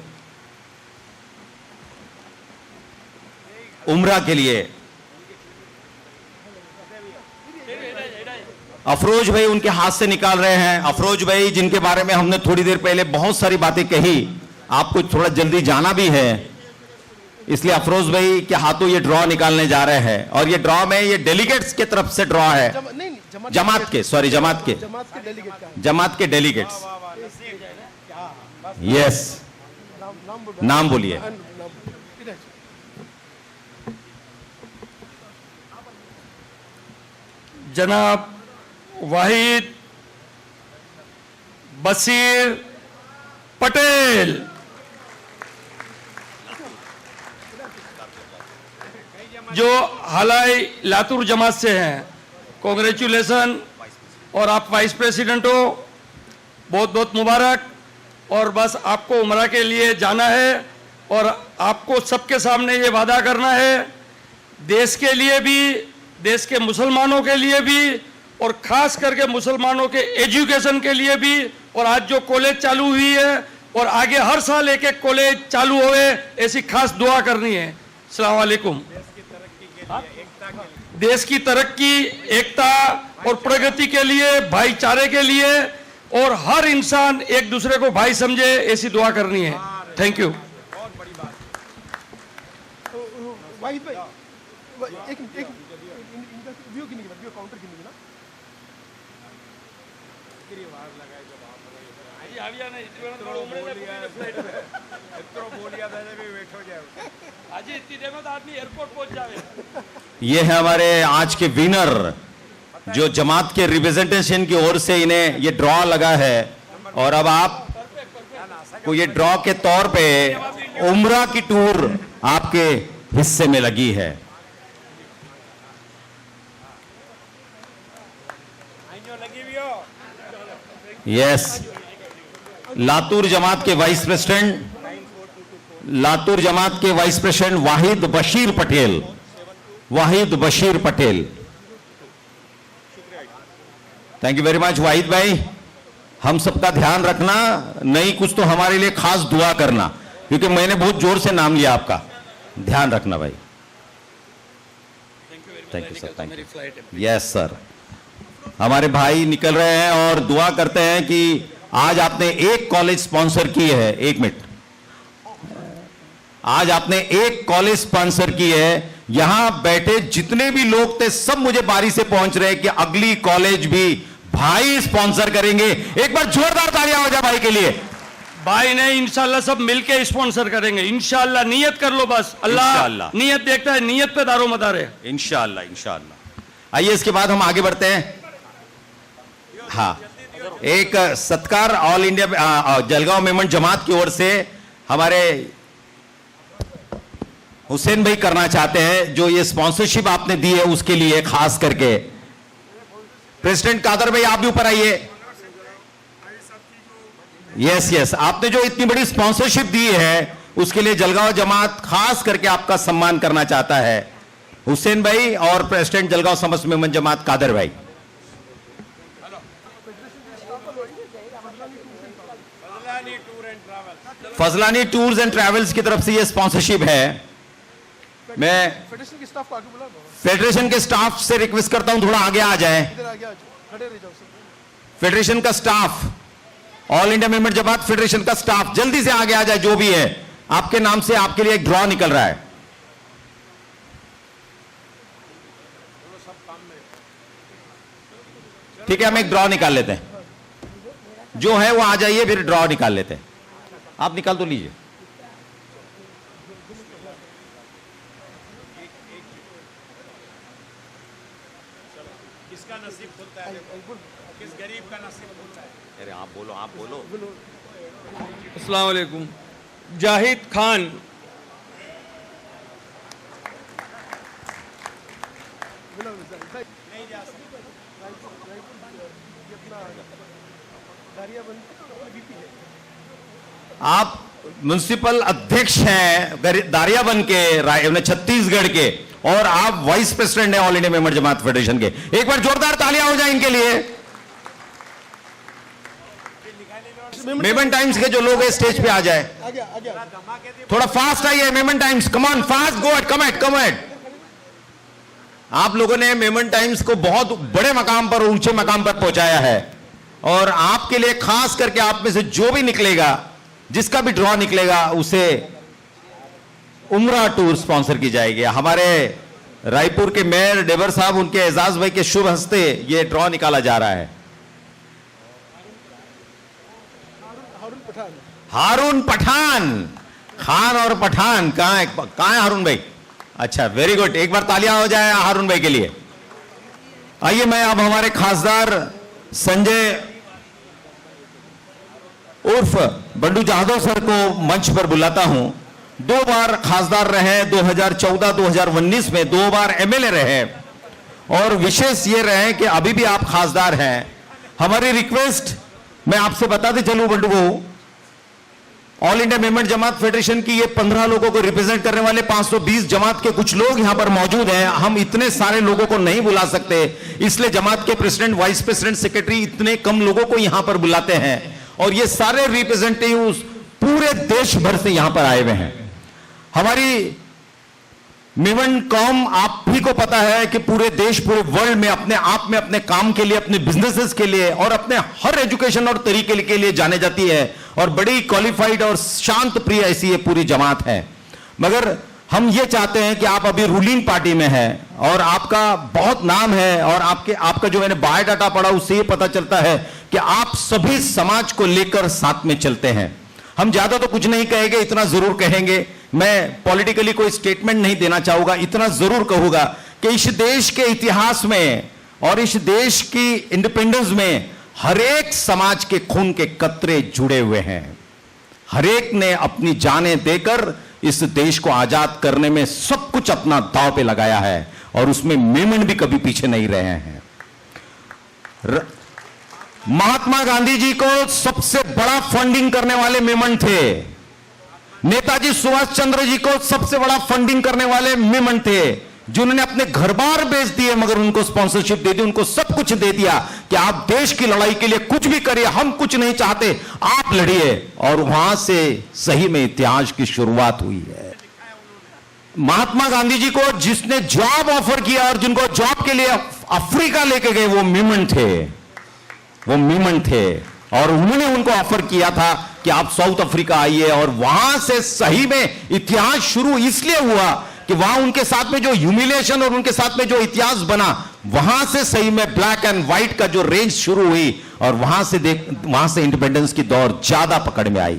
उम्रा के लिए अफरोज भाई उनके हाथ से निकाल रहे हैं। अफरोज भाई जिनके बारे में हमने थोड़ी देर पहले बहुत सारी बातें कही, आपको थोड़ा जल्दी जाना भी है, इसलिए अफरोज भाई के हाथों ये ड्रॉ निकालने जा रहे हैं। और ये ड्रॉ में ये डेलीगेट्स की तरफ से ड्रॉ है, जमात के डेलीगेट्स। यस, नाम बोलिए। जनाब वाहिद बशीर पटेल, जो हलाई लातूर जमात से हैं, कॉन्ग्रेचुलेसन। और आप वाइस प्रेसिडेंट हो, बहुत बहुत मुबारक। और बस आपको उम्रा के लिए जाना है और आपको सबके सामने ये वादा करना है, देश के लिए भी, देश के मुसलमानों के लिए भी, और खास करके मुसलमानों के एजुकेशन के लिए भी। और आज जो कॉलेज चालू हुई है और आगे हर साल एक एक कॉलेज चालू होए, ऐसी खास दुआ करनी है। अस्सलाम वालेकुम। देश की तरक्की, एकता और प्रगति के लिए, भाईचारे के लिए, और हर इंसान एक दूसरे को भाई समझे, ऐसी दुआ करनी है। Thank you. હજી આવ્યા નહીં એટલી વાર થોડું ઉમરે ફ્લાઇટ હજી इतनी देर में तो आदमी एयरपोर्ट पहुंच जावे। ये है हमारे आज के विनर जो जमात के रिप्रेजेंटेशन की ओर से इन्हें ये ड्रॉ लगा है और अब आप को ये ड्रॉ के तौर पे उम्रा की टूर आपके हिस्से में लगी है। यस, लातूर जमात के vice president Wahid Bashir Patel, thank you very much Wahid bhai. हम सबका ध्यान रखना, नहीं कुछ तो हमारे लिए खास दुआ करना, क्योंकि मैंने बहुत जोर से नाम लिया आपका, ध्यान रखना भाई। Thank you sir, thank you. Yes sir, हमारे भाई निकल रहे हैं और दुआ करते हैं कि आज आपने एक कॉलेज स्पॉन्सर की है, एक मिनट, आज आपने एक कॉलेज स्पॉन्सर की है। यहां बैठे जितने भी लोग थे सब मुझे बारी से पहुंच रहे हैं कि अगली कॉलेज भी भाई स्पॉन्सर करेंगे। एक बार जोरदार तालियां हो जाए भाई के लिए। भाई ने इंशाल्लाह सब मिलके स्पॉन्सर करेंगे इंशाल्लाह। नियत कर लो बस, इंशाल्लाह। अल्लाह नियत देखता है, नियत पे दारो मदार है इंशाअल्लाह इंशाअल्लाह। आइए इसके बाद हम आगे बढ़ते हैं। हाँ, एक सत्कार ऑल इंडिया जलगांव मेमन जमात की ओर से हमारे हुसैन भाई करना चाहते हैं, जो ये स्पॉन्सरशिप आपने दी है उसके लिए खास करके। प्रेसिडेंट कादर भाई आप भी ऊपर आइए। यस यस, आपने जो इतनी बड़ी स्पॉन्सरशिप दी है उसके लिए जलगांव जमात खास करके आपका सम्मान करना चाहता है। हुसैन भाई और प्रेसिडेंट जलगांव समस्त मेमन जमात कादर भाई। फजलानी टूर्स एंड ट्रैवल्स की तरफ से ये स्पॉन्सरशिप है। मैं फेडरेशन के स्टाफ से रिक्वेस्ट करता हूं थोड़ा आगे आ जाए। फेडरेशन का स्टाफ, ऑल इंडिया मेंबर जमात फेडरेशन का स्टाफ जल्दी से आगे आ जाए, जो भी है आपके नाम से आपके लिए एक ड्रॉ निकल रहा है। ठीक है, हम एक ड्रॉ निकाल लेते हैं, जो है वो आ जाइए, फिर ड्रॉ निकाल लेते हैं। आप निकाल तो लीजिए। किसका नसीब खुलता है, किस गरीब का नसीब खुलता है। अरे आप बोलो, आप बोलो। अस्सलाम वालेकुम। जाहिद खान, आप म्युनिसिपल अध्यक्ष हैं दारियाबंद के छत्तीसगढ़ के, और आप वाइस प्रेसिडेंट हैं ऑल इंडिया मेंबर जमात फेडरेशन के। एक बार जोरदार तालियां हो जाए इनके लिए। मेमन टाइम्स के जो लोग हैं स्टेज पे आ जाए, थोड़ा फास्ट आइए। मेमन times, come on fast, go at, come at. आप लोगों ने मेमन टाइम्स को बहुत बड़े मकाम पर, ऊंचे मकाम पर पहुंचाया है, और आपके लिए खास करके आप में से जो भी निकलेगा, जिसका भी ड्रॉ निकलेगा, उसे उम्रा टूर स्पॉन्सर की जाएगी। हमारे रायपुर के मेयर डेबर साहब, उनके एजाज भाई के शुभ हस्ते ये ड्रॉ निकाला जा रहा है। हारून पठान, खान और पठान कहां है हारून भाई? अच्छा, वेरी गुड, एक बार तालियां हो जाए हारून भाई के लिए। आइए, मैं अब हमारे खासदार संजय उर्फ बंडू जाधव सर को मंच पर बुलाता हूं। 2 बार खासदार रहे, 2014-2019 में 2 बार एमएलए रहे, और विशेष ये रहे कि अभी भी आप खासदार हैं। हमारी रिक्वेस्ट मैं आपसे बताते चलूं बंडू को, ऑल इंडिया मेंबर जमात फेडरेशन की ये 15 लोगों को रिप्रेजेंट करने वाले 520 जमात के कुछ लोग यहां पर मौजूद हैं। हम इतने सारे लोगों को नहीं बुला सकते, इसलिए जमात के प्रेसिडेंट, वाइस प्रेसिडेंट, सेक्रेटरी इतने कम लोगों को यहां पर बुलाते हैं, और ये सारे रिप्रेजेंटेटिव पूरे देश भर से यहां पर आए हुए हैं। हमारी मेमन कौम, आप भी को पता है कि पूरे देश, पूरे वर्ल्ड में अपने आप में, अपने काम के लिए, अपने बिजनेसेस के लिए, और अपने हर एजुकेशन और तरीके के लिए जाने जाती है, और बड़ी क्वालिफाइड और शांत प्रिय ऐसी ये पूरी जमात है। मगर हम ये चाहते हैं कि आप अभी रूलिंग पार्टी में हैं और आपका बहुत नाम है, और आपका जो मैंने बायोडाटा पढ़ा उससे ये पता चलता है कि आप सभी समाज को लेकर साथ में चलते हैं। हम ज्यादा तो कुछ नहीं कहेंगे, इतना जरूर कहेंगे, मैं पॉलिटिकली कोई स्टेटमेंट नहीं देना चाहूंगा, इतना जरूर कहूंगा कि इस देश के इतिहास में और इस देश की इंडिपेंडेंस में हर एक समाज के खून के कतरे जुड़े हुए हैं। हर एक ने अपनी जानें देकर इस देश को आजाद करने में सब कुछ अपना दांव पे लगाया है और उसमें मेमन भी कभी पीछे नहीं रहे हैं। महात्मा गांधी जी को सबसे बड़ा फंडिंग करने वाले मेमन थे। नेताजी सुभाष चंद्र जी को सबसे बड़ा फंडिंग करने वाले मेमन थे, जिन्होंने अपने घर बार बेच दिए मगर उनको स्पॉन्सरशिप दे दी, उनको सब कुछ दे दिया कि आप देश की लड़ाई के लिए कुछ भी करिए, हम कुछ नहीं चाहते, आप लड़िए। और वहां से सही में इतिहास की शुरुआत हुई है। महात्मा गांधी जी को जिसने जॉब ऑफर किया और जिनको जॉब के लिए अफ्रीका लेके गए वो मेमन थे, वो मेमन थे। और उन्होंने उनको ऑफर किया था कि आप साउथ अफ्रीका आइए, और वहां से सही में इतिहास शुरू इसलिए हुआ कि वहां उनके साथ में जो ह्यूमिलिएशन और उनके साथ में जो इतिहास बना, वहां से सही में ब्लैक एंड व्हाइट का जो रेंज शुरू हुई और वहां से इंडिपेंडेंस की दौर ज्यादा पकड़ में आई।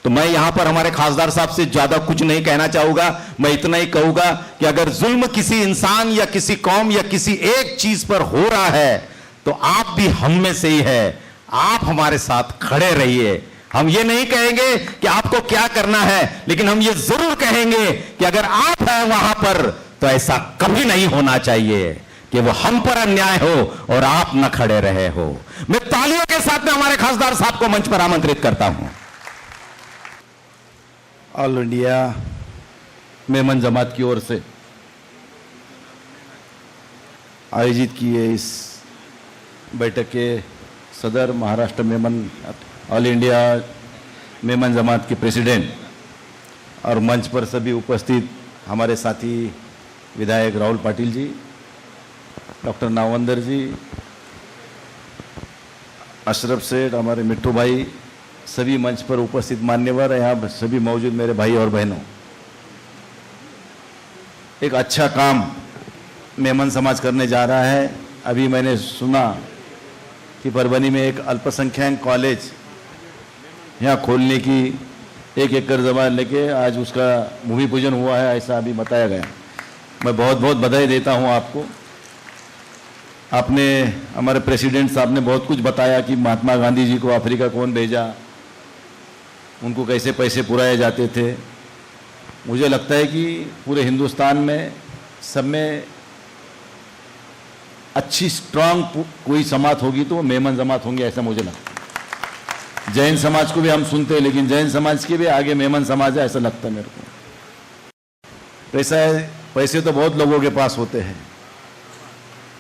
तो मैं यहां पर हमारे खासदार साहब से ज्यादा कुछ नहीं कहना चाहूंगा, मैं इतना ही कहूंगा कि अगर जुल्म किसी इंसान या किसी कौम या किसी एक चीज पर हो रहा है तो आप भी हम में से ही है, आप हमारे साथ खड़े रहिए। हम ये नहीं कहेंगे कि आपको क्या करना है, लेकिन हम ये जरूर कहेंगे कि अगर आप हैं वहां पर तो ऐसा कभी नहीं होना चाहिए कि वो हम पर अन्याय हो और आप न खड़े रहे हो। मैं तालियों के साथ में हमारे खासदार साहब को मंच पर आमंत्रित करता हूं। ऑल इंडिया मेमन जमात की ओर से आयोजित किए इस बैठक के सदर, महाराष्ट्र मेमन ऑल इंडिया मेमन जमात के प्रेसिडेंट और मंच पर सभी उपस्थित हमारे साथी विधायक राहुल पाटिल जी, डॉक्टर नावंदर जी, अशरफ सेठ, हमारे मिट्टू भाई, सभी मंच पर उपस्थित मान्यवर, यहाँ सभी मौजूद मेरे भाई और बहनों, एक अच्छा काम मेमन समाज करने जा रहा है। अभी मैंने सुना कि परभनी में एक अल्पसंख्यक कॉलेज यहाँ खोलने की 1 एकड़ जमीन लेके आज उसका भूमि पूजन हुआ है, ऐसा अभी बताया गया। मैं बहुत बहुत बधाई देता हूँ आपको। आपने, हमारे प्रेसिडेंट साहब ने बहुत कुछ बताया कि महात्मा गांधी जी को अफ्रीका कौन भेजा, उनको कैसे पैसे पुराए जाते थे। मुझे लगता है कि पूरे हिंदुस्तान में सब में अच्छी स्ट्रांग कोई जमात होगी तो वो मेमन जमात होंगे, ऐसा मुझे लगता है। जैन समाज को भी हम सुनते हैं, लेकिन जैन समाज के भी आगे मेमन समाज है, ऐसा लगता है मेरे को। पैसे तो बहुत लोगों के पास होते हैं,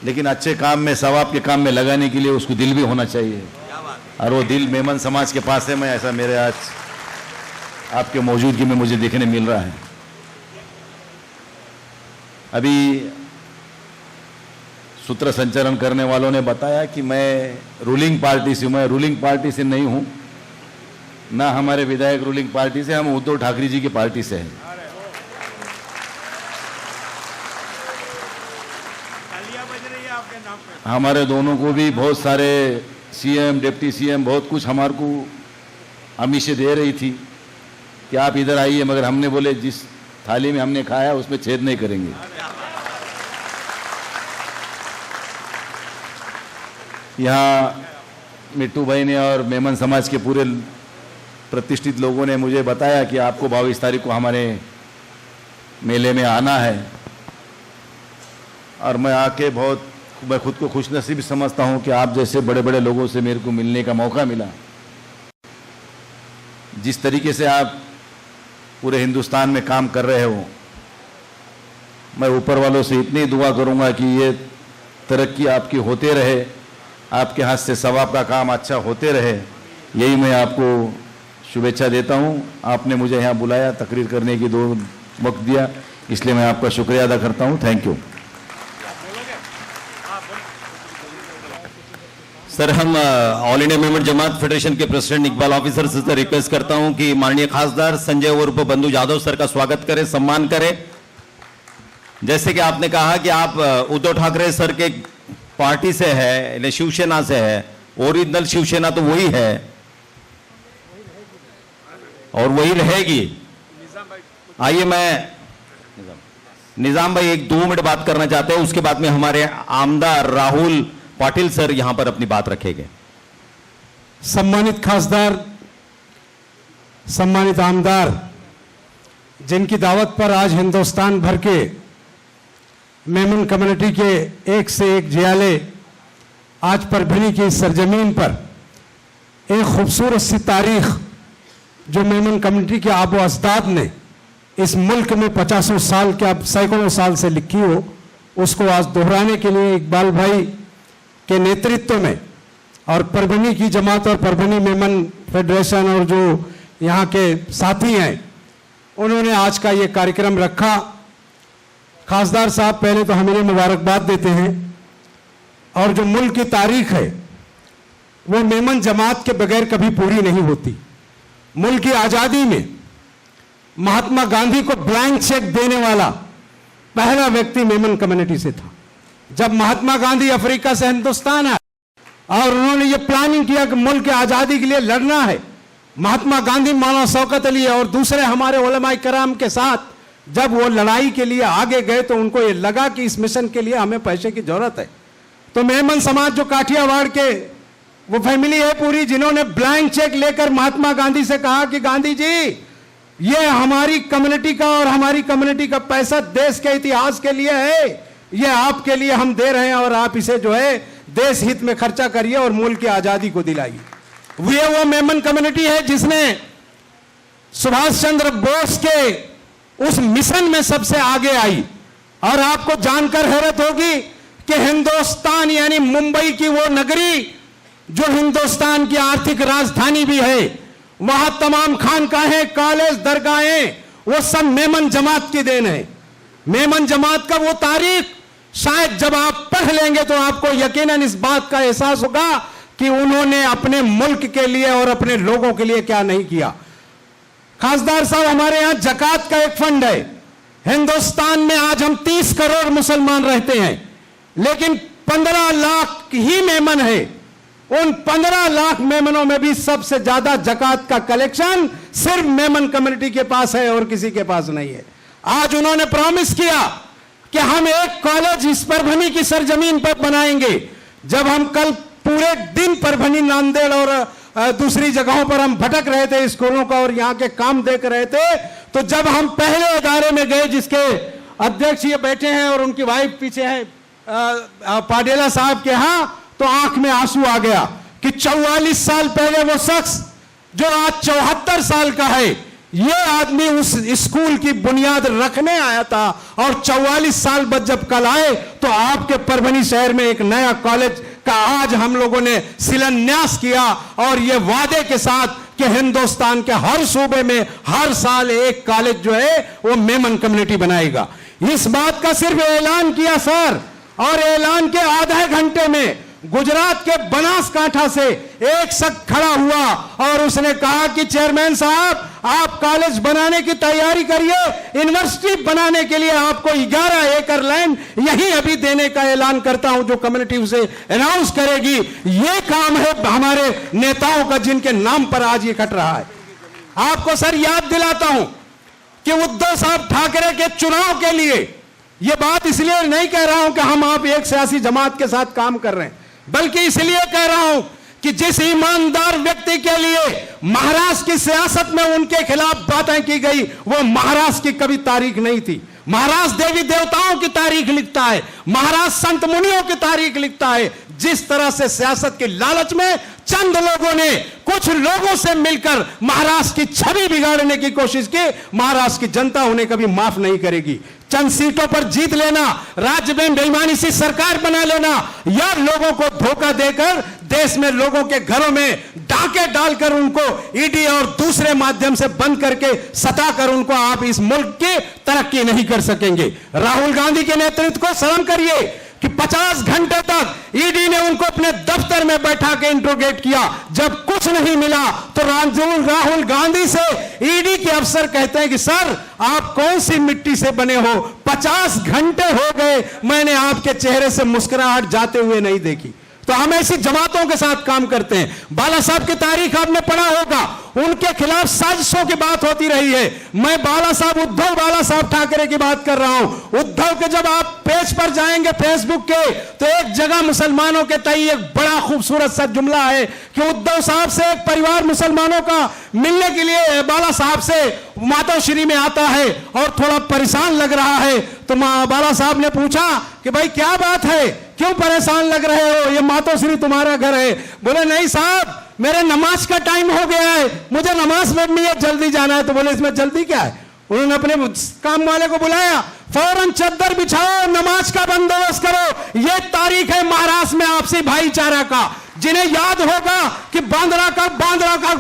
लेकिन अच्छे काम में, सवाब के काम में लगाने के लिए उसको दिल भी होना चाहिए, और वो दिल मेमन समाज के पास है। मैं ऐसा मेरे आज आपके मौजूदगी में मुझे देखने मिल रहा है। अभी सूत्र संचालन करने वालों ने बताया कि मैं रूलिंग पार्टी से हूं। मैं रूलिंग पार्टी से नहीं हूं, ना हमारे विधायक रूलिंग पार्टी से, हम उद्धव ठाकरे जी की पार्टी से हैं। हमारे दोनों को भी बहुत सारे सीएम, डिप्टी सीएम बहुत कुछ हमारे को हमेशा दे रही थी कि आप इधर आइए, मगर हमने बोले जिस थाली में हमने खाया उसमें छेद नहीं करेंगे। यहाँ मिट्टू भाई ने और मेमन समाज के पूरे प्रतिष्ठित लोगों ने मुझे बताया कि आपको 22 तारीख को हमारे मेले में आना है, और मैं आके मैं खुद को खुशनसीब समझता हूँ कि आप जैसे बड़े बड़े लोगों से मेरे को मिलने का मौका मिला। जिस तरीके से आप पूरे हिंदुस्तान में काम कर रहे हो, मैं ऊपर वालों से इतनी दुआ करूँगा कि ये तरक्की आपकी होते रहे, आपके हाथ से सवाब का काम अच्छा होते रहे, यही मैं आपको शुभेच्छा देता हूं। आपने मुझे यहाँ बुलाया, तकरीर करने की 2 वक्त दिया, इसलिए मैं आपका शुक्रिया अदा करता हूं। Thank you. सर, हम all India Memon Jamat federation के प्रेसिडेंट इकबाल ऑफिसर से रिक्वेस्ट करता हूं कि माननीय खासदार संजय उर्फ बंधु जाधव सर का स्वागत करें, सम्मान करें। जैसे कि आपने कहा कि आप उद्धव ठाकरे सर के पार्टी से है, शिवसेना से है, ओरिजिनल शिवसेना तो वही है और वही रहेगी। आइए, मैं निजाम भाई 1-2 मिनट बात करना चाहते हैं, उसके बाद में हमारे आमदार राहुल पाटिल सर यहां पर अपनी बात रखेंगे। सम्मानित खासदार, सम्मानित आमदार, जिनकी दावत पर आज हिंदुस्तान भर के मेमन कम्युनिटी के एक से एक जियाले आज परभनी की सरजमीन पर एक खूबसूरत सी तारीख जो मेमन कम्युनिटी के आबो अजदाद ने इस मुल्क में 50 साल के, अब सैकड़ों साल से लिखी हो, उसको आज दोहराने के लिए इकबाल भाई के नेतृत्व में और परभनी की जमात और परभनी मेमन फेडरेशन और जो यहाँ के साथी हैं, उन्होंने आज का ये कार्यक्रम रखा। खासदार साहब पहले तो हमें मुबारकबाद देते हैं, और जो मुल्क की तारीख है वो मेमन जमात के बगैर कभी पूरी नहीं होती। मुल्क की आज़ादी में महात्मा गांधी को ब्लैंक चेक देने वाला पहला व्यक्ति मेमन कम्युनिटी से था। जब महात्मा गांधी अफ्रीका से हिंदुस्तान आए और उन्होंने ये प्लानिंग किया कि मुल्क की आज़ादी के लिए लड़ना है, महात्मा गांधी, मौलाना शौकत अली और दूसरे हमारे उलमाए कराम के साथ जब वो लड़ाई के लिए आगे गए तो उनको ये लगा कि इस मिशन के लिए हमें पैसे की जरूरत है। तो मेमन समाज जो काठियावाड़ के वो फैमिली है पूरी, जिन्होंने ब्लैंक चेक लेकर महात्मा गांधी से कहा कि गांधी जी, ये हमारी कम्युनिटी का और हमारी कम्युनिटी का पैसा देश के इतिहास के लिए है, ये आपके लिए हम दे रहे हैं और आप इसे जो है देश हित में खर्चा करिए और मुल्क की आजादी को दिलाइए। ये वो मेमन कम्युनिटी है जिसने सुभाष चंद्र बोस के उस मिशन में सबसे आगे आई। और आपको जानकर हैरत होगी कि हिंदुस्तान यानी मुंबई की वो नगरी जो हिंदुस्तान की आर्थिक राजधानी भी है, वहां तमाम खानकाहें, कॉलेज, दरगाहें, वो सब मेमन जमात की देन है। मेमन जमात का वो तारीख शायद जब आप पढ़ लेंगे तो आपको यकीनन इस बात का एहसास होगा कि उन्होंने अपने मुल्क के लिए और अपने लोगों के लिए क्या नहीं किया। खासदार साहब, हमारे यहां जकात का एक फंड है। हिंदुस्तान में आज हम 30 करोड़ मुसलमान रहते हैं, लेकिन 15 लाख ही मेमन है। उन 15 लाख मेमनों में भी सबसे ज्यादा जकात का कलेक्शन सिर्फ मेमन कम्युनिटी के पास है और किसी के पास नहीं है। आज उन्होंने प्रॉमिस किया कि हम एक कॉलेज इस परभनी की सरजमीन पर बनाएंगे। जब हम कल पूरे दिन परभनी, नांदेड़ और दूसरी जगहों पर हम भटक रहे थे स्कूलों का और यहाँ के काम देख रहे थे, तो जब हम पहले इदारे में गए जिसके अध्यक्ष ये बैठे हैं और उनकी वाइफ पीछे है पाडेला साहब के यहाँ, तो आंख में आंसू आ गया कि 44 साल पहले वो शख्स जो आज 74 साल का है, ये आदमी उस स्कूल की बुनियाद रखने आया था और 44 साल बाद जब कल आए तो आपके परभनी शहर में एक नया कॉलेज का आज हम लोगों ने शिलान्यास किया और ये वादे के साथ कि हिंदुस्तान के हर सूबे में हर साल एक कॉलेज जो है वो मेमन कम्युनिटी बनाएगा। इस बात का सिर्फ ऐलान किया सर, और ऐलान के आधे घंटे में गुजरात के बनासकांठा से एक शख्स खड़ा हुआ और उसने कहा कि चेयरमैन साहब, आप कॉलेज बनाने की तैयारी करिए, यूनिवर्सिटी बनाने के लिए आपको 11 एकड़ लैंड यही अभी देने का ऐलान करता हूं, जो कम्युनिटी उसे अनाउंस करेगी। ये काम है हमारे नेताओं का जिनके नाम पर आज ये कट रहा है। आपको सर याद दिलाता हूं कि उद्धव साहब ठाकरे के चुनाव के लिए ये बात इसलिए नहीं कह रहा हूं कि हम आप एक सियासी जमात के साथ काम कर रहे हैं, बल्कि इसलिए कह रहा हूं कि जिस ईमानदार व्यक्ति के लिए महाराष्ट्र की सियासत में उनके खिलाफ बातें की गई, वो महाराष्ट्र की कभी तारीख नहीं थी। महाराष्ट्र देवी देवताओं की तारीख लिखता है, महाराष्ट्र संत मुनियों की तारीख लिखता है। जिस तरह से सियासत के लालच में चंद लोगों ने कुछ लोगों से मिलकर महाराष्ट्र की छवि बिगाड़ने की कोशिश की, महाराष्ट्र की जनता उन्हें कभी माफ नहीं करेगी। चंद सीटों पर जीत लेना, राज्य में बेईमानी से सरकार बना लेना, या लोगों को धोखा देकर देश में लोगों के घरों में डाके डालकर उनको ईडी और दूसरे माध्यम से बंद करके सताकर उनको आप इस मुल्क की तरक्की नहीं कर सकेंगे। राहुल गांधी के नेतृत्व को सलाम करिए कि 50 घंटे तक ईडी ने उनको अपने दफ्तर में बैठा के इंट्रोगेट किया। जब कुछ नहीं मिला तो राहुल गांधी से ईडी के अफसर कहते हैं कि सर, आप कौन सी मिट्टी से बने हो? 50 घंटे हो गए, मैंने आपके चेहरे से मुस्कुराहट जाते हुए नहीं देखी। तो हम ऐसी जमातों के साथ काम करते हैं। बाला साहब की तारीख आपने पढ़ा होगा, उनके खिलाफ साजिशों की बात होती रही है। मैं बाला साहब, उद्धव बाला साहब ठाकरे की बात कर रहा हूं। उद्धव के जब आप पेज पर जाएंगे फेसबुक के, तो एक जगह मुसलमानों के तई एक बड़ा खूबसूरत सा जुमला है कि उद्धव साहब से एक परिवार मुसलमानों का मिलने के लिए बाला साहब से मातोश्री में आता है और थोड़ा परेशान लग रहा है। तो बाला साहब ने पूछा कि भाई क्या बात है, क्यों परेशान लग रहे हो, ये मातोश्री तुम्हारा घर है। बोले नहीं साहब, मेरे नमाज का टाइम हो गया है, मुझे नमाज पढ़नी है, जल्दी जाना है। तो बोले इसमें जल्दी क्या है। उन्होंने अपने काम वाले को बुलाया, फौरन चद्दर बिछाओ, नमाज का बंदोबस्त करो। ये तारीख है महाराष्ट्र में आपसी भाईचारा का। जिन्हें याद होगा कि बांद्रा का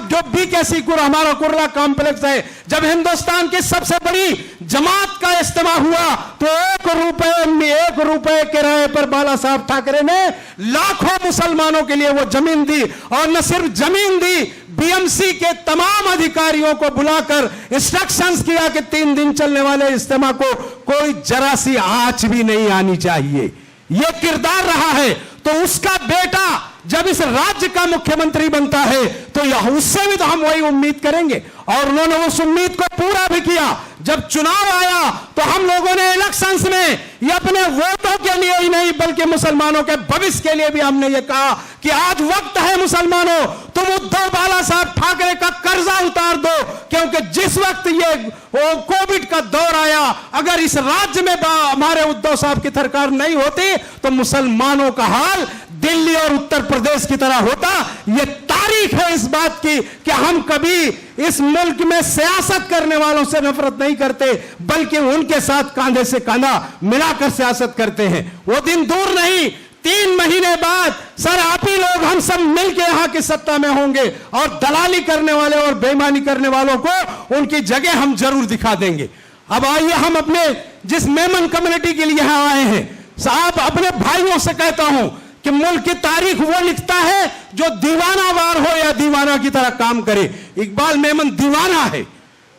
जो BKC हमारा कुर्ला कॉम्प्लेक्स है, जब हिंदुस्तान की सबसे बड़ी जमात का इस्तेमाल हुआ तो 1 रुपए किराए पर बाला साहब ठाकरे ने लाखों मुसलमानों के लिए वो जमीन दी। और न सिर्फ जमीन दी, BMC के तमाम अधिकारियों को बुलाकर इंस्ट्रक्शंस किया कि 3 दिन चलने वाले इज्तिमा को कोई जरा सी आंच भी नहीं आनी चाहिए। यह किरदार रहा है। तो उसका बेटा जब इस राज्य का मुख्यमंत्री बनता है तो यह उससे भी तो हम वही उम्मीद करेंगे, और उन्होंने उस उम्मीद को पूरा भी किया। जब चुनाव आया तो हम लोगों ने इलेक्शंस में ये अपने वोटों के लिए ही नहीं बल्कि मुसलमानों के भविष्य के लिए भी हमने ये कहा कि आज वक्त है मुसलमानों, तुम उद्धव बाला साहब ठाकरे का कर्जा उतार दो, क्योंकि जिस वक्त ये कोविड का दौर आया, अगर इस राज्य में हमारे उद्धव साहब की सरकार नहीं होती तो मुसलमानों का हाल दिल्ली और उत्तर प्रदेश की तरह होता। यह तारीख है इस बात की कि हम कभी इस मुल्क में सियासत करने वालों से नफरत नहीं करते, बल्कि उनके साथ कांधे से कांधा मिलाकर सियासत करते हैं। वो दिन दूर नहीं, 3 महीने बाद सर आप ही लोग हम सब मिलकर यहां की सत्ता में होंगे और दलाली करने वाले और बेईमानी करने वालों को उनकी जगह हम जरूर दिखा देंगे। अब आइए हम अपने जिस मेमन कम्युनिटी के लिए यहां आए हैं, साहब अपने भाइयों से कहता हूं कि मुल्क की तारीख वो लिखता है जो दीवाना वार हो या दीवाना की तरह काम करे। इकबाल मेमन दीवाना है।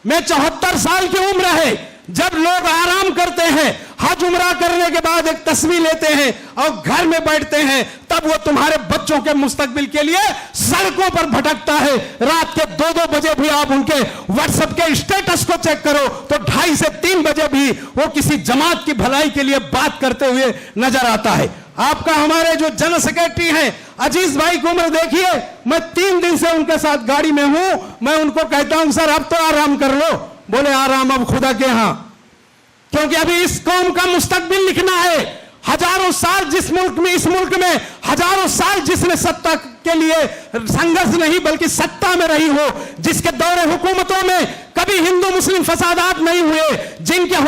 मैं 74 साल की उम्र है, जब लोग आराम करते हैं, हज उम्रा करने के बाद एक तस्वीर लेते हैं और घर में बैठते हैं, तब वो तुम्हारे बच्चों के मुस्तकबिल के लिए सड़कों पर भटकता है। रात के 2-2 बजे भी आप उनके व्हाट्सएप के स्टेटस को चेक करो तो 2:30 से 3 बजे भी वो किसी जमात की भलाई के लिए बात करते हुए नजर आता है। आपका हमारे जो जनरल सेक्रेटरी हैं अजीज भाई की उम्र देखिए, मैं 3 दिन से उनके साथ गाड़ी में हूं। मैं उनको कहता हूं सर अब तो आराम कर लो। बोले आराम अब खुदा के यहां, क्योंकि अभी इस कौम का मुस्तकबिल लिखना है। हजारों साल जिस मुल्क में, इस मुल्क में हजारों साल जिसने सत्ता के लिए संघर्ष नहीं बल्कि सत्ता में रही हो, जिसके दौरे हुकूमतों में कभी हिंदू मुस्लिम फसादात नहीं हुए, जिनके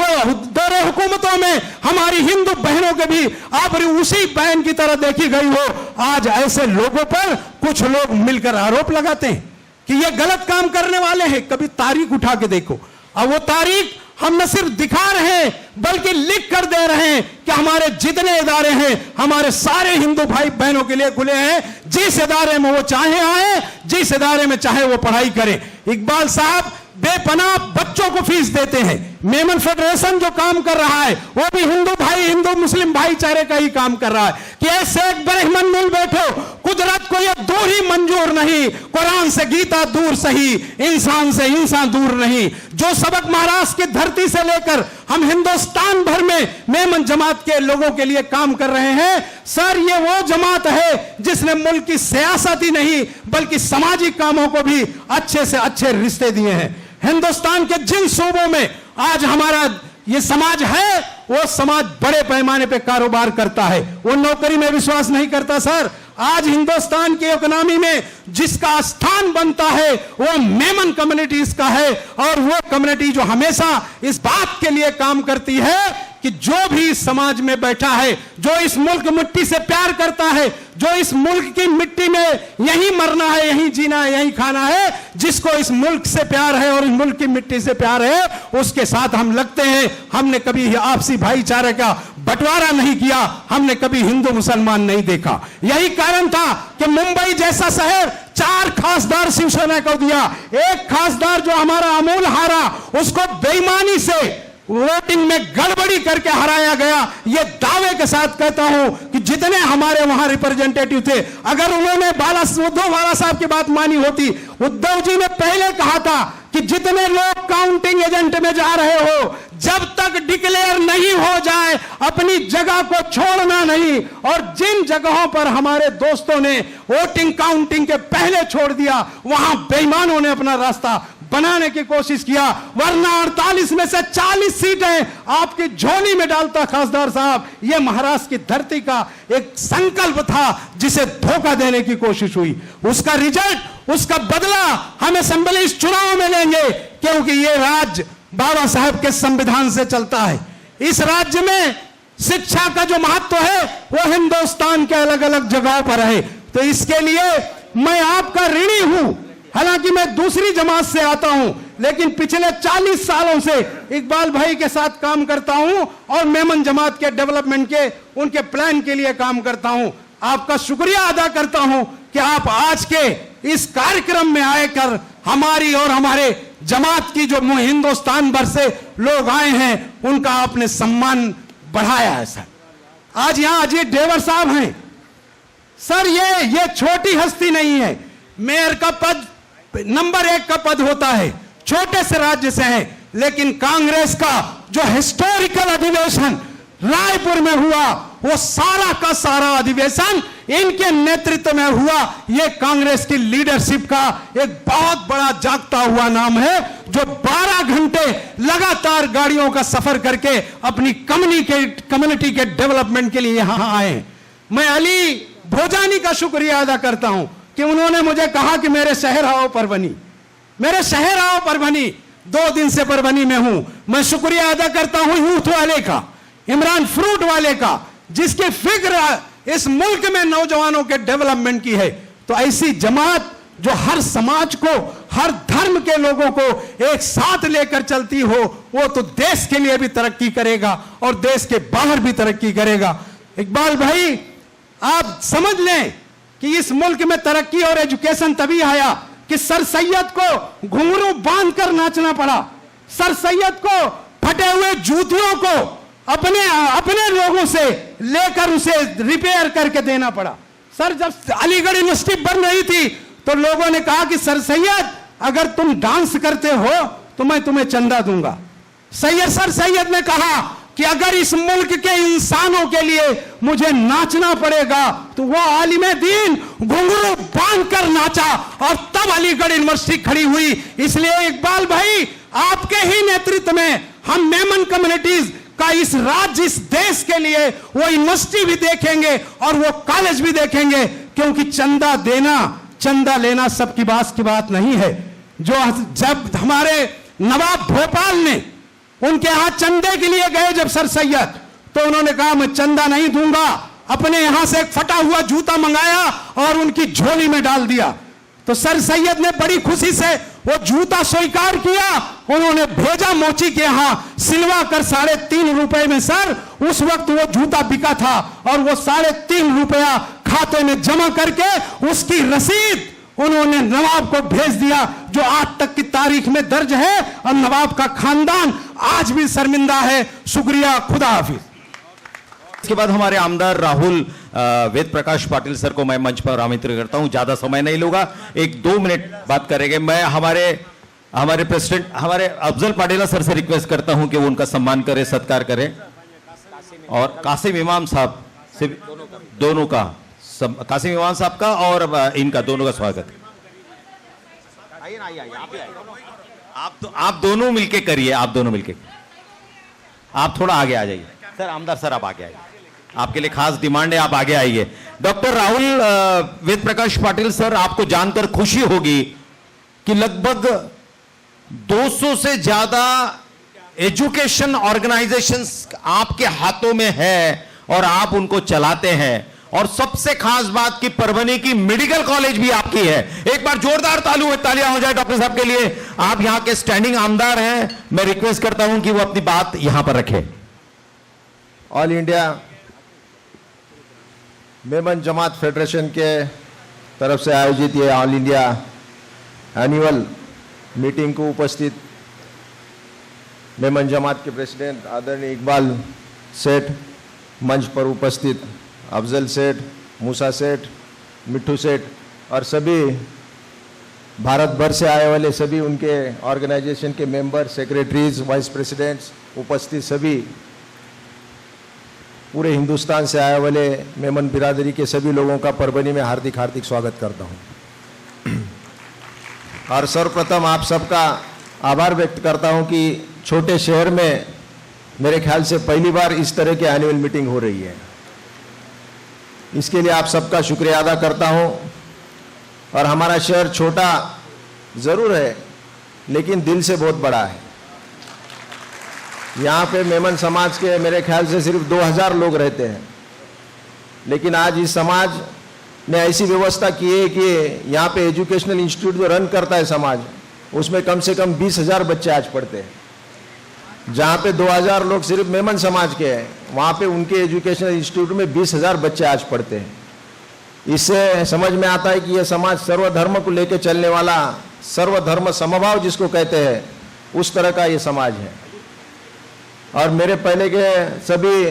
दौरे हुकूमतों में हमारी हिंदू बहनों के भी आबरू उसी बहन की तरह देखी गई हो, आज ऐसे लोगों पर कुछ लोग मिलकर आरोप लगाते हैं कि ये गलत काम करने वाले हैं। कभी तारीख उठा के देखो। अब वो तारीख हम न सिर्फ दिखा रहे हैं बल्कि लिख कर दे रहे हैं कि हमारे जितने इदारे हैं हमारे सारे हिंदू भाई बहनों के लिए खुले हैं। जिस इदारे में वो चाहे आए, जिस इदारे में चाहे वो पढ़ाई करें। इकबाल साहब बेपनाह बच्चों को फीस देते हैं। मेमन फेडरेशन जो काम कर रहा है वो भी हिंदू भाई, हिंदू मुस्लिम भाईचारे का ही काम कर रहा है कि ऐसे एक ब्रह्मन मिल बैठो, कुदरत को ये दूरी मंजूर नहीं, कुरान से गीता दूर सही, इंसान से इंसान दूर नहीं। जो सबक महाराष्ट्र की धरती से लेकर हम हिंदुस्तान भर में मेमन जमात के लोगों के लिए काम कर रहे हैं। सर ये वो जमात है जिसने मुल्क की सियासत ही नहीं बल्कि सामाजिक कामों को भी अच्छे से अच्छे रिश्ते दिए हैं। हिंदुस्तान के जिन सूबों में आज हमारा ये समाज है, वो समाज बड़े पैमाने पे कारोबार करता है, वो नौकरी में विश्वास नहीं करता। सर आज हिंदुस्तान की इकोनॉमी में जिसका स्थान बनता है वो मेमन कम्युनिटीज का है, और वो कम्युनिटी जो हमेशा इस बात के लिए काम करती है कि जो भी इस समाज में बैठा है, जो इस मुल्क मिट्टी से प्यार करता है, जो इस मुल्क की मिट्टी में यहीं मरना है, यहीं जीना है, यहीं खाना है, जिसको इस मुल्क से प्यार है और इस मुल्क की मिट्टी से प्यार है, उसके साथ हम लगते हैं। हमने कभी आपसी भाईचारे का बंटवारा नहीं किया, हमने कभी हिंदू मुसलमान नहीं देखा। यही कारण था कि मुंबई जैसा शहर 4 खासदार शिवसेना को दिया, एक खासदार जो हमारा अमूल हारा उसको बेईमानी से वोटिंग में गड़बड़ी करके हराया गया। यह दावे के साथ कहता हूं कि जितने हमारे वहां रिप्रेजेंटेटिव थे, अगर उन्होंने उद्धव बाला साहब की बात मानी होती, उद्धव जी ने पहले कहा था कि जितने लोग काउंटिंग एजेंट में जा रहे हो, जब तक डिक्लेयर नहीं हो जाए अपनी जगह को छोड़ना नहीं। और जिन जगहों पर हमारे दोस्तों ने वोटिंग काउंटिंग के पहले छोड़ दिया, वहां बेईमानों ने अपना रास्ता बनाने की कोशिश किया, वरना 48 में से 40 सीटें आपकी झोली में डालता खासदार साहब। यह महाराष्ट्र की धरती का एक संकल्प था जिसे धोखा देने की कोशिश हुई। उसका रिजल्ट, उसका बदला हम असेंबली इस चुनाव में लेंगे, क्योंकि यह राज्य बाबा साहब के संविधान से चलता है। इस राज्य में शिक्षा का जो महत्व है वो हिंदुस्तान के अलग अलग जगहों पर है। तो इसके लिए मैं आपका ऋणी हूं। हालांकि मैं दूसरी जमात से आता हूं, लेकिन पिछले 40 सालों से इकबाल भाई के साथ काम करता हूं और मेमन जमात के डेवलपमेंट के, उनके प्लान के लिए काम करता हूं। आपका शुक्रिया अदा करता हूं कि आप आज के इस कार्यक्रम में आकर हमारी और हमारे जमात की जो हिंदुस्तान भर से लोग आए हैं उनका आपने सम्मान बढ़ाया है। सर, आज यहां अजय देवर साहब हैं। सर, ये छोटी हस्ती नहीं है। मेयर का पद नंबर 1 का पद होता है, छोटे से राज्य से है, लेकिन कांग्रेस का जो हिस्टोरिकल अधिवेशन रायपुर में हुआ, वो सारा का सारा अधिवेशन इनके नेतृत्व में हुआ। ये कांग्रेस की लीडरशिप का एक बहुत बड़ा जागता हुआ नाम है, जो 12 घंटे लगातार गाड़ियों का सफर करके अपनी कम्युनिटी के डेवलपमेंट के लिए यहां आए। मैं अली भोजानी का शुक्रिया अदा करता हूं कि उन्होंने मुझे कहा कि मेरे शहर आओ परभनी, मेरे शहर आओ परभनी। 2 दिन से परभनी में हूं। मैं शुक्रिया अदा करता हूं यूथ वाले का, इमरान फ्रूट वाले का, जिसकी फिक्र इस मुल्क में नौजवानों के डेवलपमेंट की है। तो ऐसी जमात जो हर समाज को, हर धर्म के लोगों को एक साथ लेकर चलती हो, वो तो देश के लिए भी तरक्की करेगा और देश के बाहर भी तरक्की करेगा। इकबाल भाई, आप समझ लें कि इस मुल्क में तरक्की और एजुकेशन तभी आया कि सर सैयद को घुंघरू बांधकर नाचना पड़ा, सर सैयद को फटे हुए जूतियों को अपने लोगों से लेकर उसे रिपेयर करके देना पड़ा। सर, जब अलीगढ़ यूनिवर्सिटी बन रही थी तो लोगों ने कहा कि सर सैयद, अगर तुम डांस करते हो तो मैं तुम्हें चंदा दूंगा। सर सैयद ने कहा कि अगर इस मुल्क के इंसानों के लिए मुझे नाचना पड़ेगा तो वो आलिमे दीन घुंघरू बांधकर नाचा और तब अलीगढ़ यूनिवर्सिटी खड़ी हुई। इसलिए इकबाल भाई, आपके ही नेतृत्व में हम मेमन कम्युनिटीज का इस राज्य, इस देश के लिए वो यूनिवर्सिटी भी देखेंगे और वो कॉलेज भी देखेंगे, क्योंकि चंदा देना, चंदा लेना सबकी बात की बात नहीं है। जब हमारे नवाब भोपाल ने उनके यहां चंदे के लिए गए जब सर सैयद, तो उन्होंने कहा मैं चंदा नहीं दूंगा, अपने यहां से एक फटा हुआ जूता मंगाया और उनकी झोली में डाल दिया। तो सर सैयद ने बड़ी खुशी से वो जूता स्वीकार किया, उन्होंने भेजा मोची के यहां, सिलवा कर 3.5 रुपए में सर उस वक्त वो जूता बिका था, और वो 3.5 रुपया खाते में जमा करके उसकी रसीद उन्होंने नवाब को भेज दिया, जो आज तक की तारीख में दर्ज है, और नवाब का खानदान आज भी शर्मिंदा है। शुक्रिया, खुदा हाफिज। इसके बाद हमारे आमदार राहुल वेद प्रकाश पाटिल सर को मैं मंच पर आमंत्रित करता हूं। ज्यादा समय नहीं लूंगा, 1-2 मिनट बात करेंगे। मैं हमारे प्रेसिडेंट, हमारे अफजल पाटिला सर से रिक्वेस्ट करता हूं कि वो उनका सम्मान करें, सत्कार करें, और कासिम इमाम साहब से दोनों का, कासिम इमाम साहब का और इनका दोनों का स्वागत। आप दोनों मिलके करिए, आप दोनों मिलके। आप थोड़ा आगे आ जाइए सर, आमदार सर आप आगे आइए, आपके लिए खास डिमांड है, आप आगे आइए। डॉक्टर राहुल वेद प्रकाश पाटिल सर, आपको जानकर खुशी होगी कि लगभग 200 से ज्यादा एजुकेशन ऑर्गेनाइजेशंस आपके हाथों में है और आप उनको चलाते हैं, और सबसे खास बात कि परभनी की मेडिकल कॉलेज भी आपकी है। एक बार जोरदार तालियां हो जाए डॉक्टर साहब के लिए। आप यहां के स्टैंडिंग आमदार हैं, मैं रिक्वेस्ट करता हूं कि वो अपनी बात यहां पर रखें। All India Memon Jamat federation के तरफ से आयोजित ये ऑल इंडिया एनुअल मीटिंग को उपस्थित मेमन जमात के प्रेसिडेंट आदरणीय इकबाल सेठ, मंच पर उपस्थित अफजल सेठ, मूसा सेठ, मिट्ठू सेठ और सभी भारत भर से आए वाले सभी उनके ऑर्गेनाइजेशन के मेंबर, सेक्रेटरीज, वाइस प्रेसिडेंट्स, उपस्थित सभी पूरे हिंदुस्तान से आए वाले मेमन बिरादरी के सभी लोगों का परभनी में हार्दिक हार्दिक स्वागत करता हूं। और सर्वप्रथम आप सबका आभार व्यक्त करता हूं कि छोटे शहर में मेरे ख्याल से पहली बार इस तरह की एनुअल मीटिंग हो रही है। इसके लिए आप सबका शुक्रिया अदा करता हूं। और हमारा शहर छोटा ज़रूर है लेकिन दिल से बहुत बड़ा है। यहाँ पे मेमन समाज के मेरे ख्याल से सिर्फ 2000 लोग रहते हैं, लेकिन आज इस समाज ने ऐसी व्यवस्था की है कि यहाँ पे एजुकेशनल इंस्टीट्यूट जो रन करता है समाज, उसमें कम से कम 20,000 बच्चे आज पढ़ते हैं। जहाँ पे 2000 लोग सिर्फ मेमन समाज के हैं, वहाँ पे उनके एजुकेशनल इंस्टीट्यूट में 20,000 बच्चे आज पढ़ते हैं। इससे समझ में आता है कि यह समाज सर्वधर्म को लेकर चलने वाला, सर्वधर्म समभाव जिसको कहते हैं, उस तरह का ये समाज है। और मेरे पहले के सभी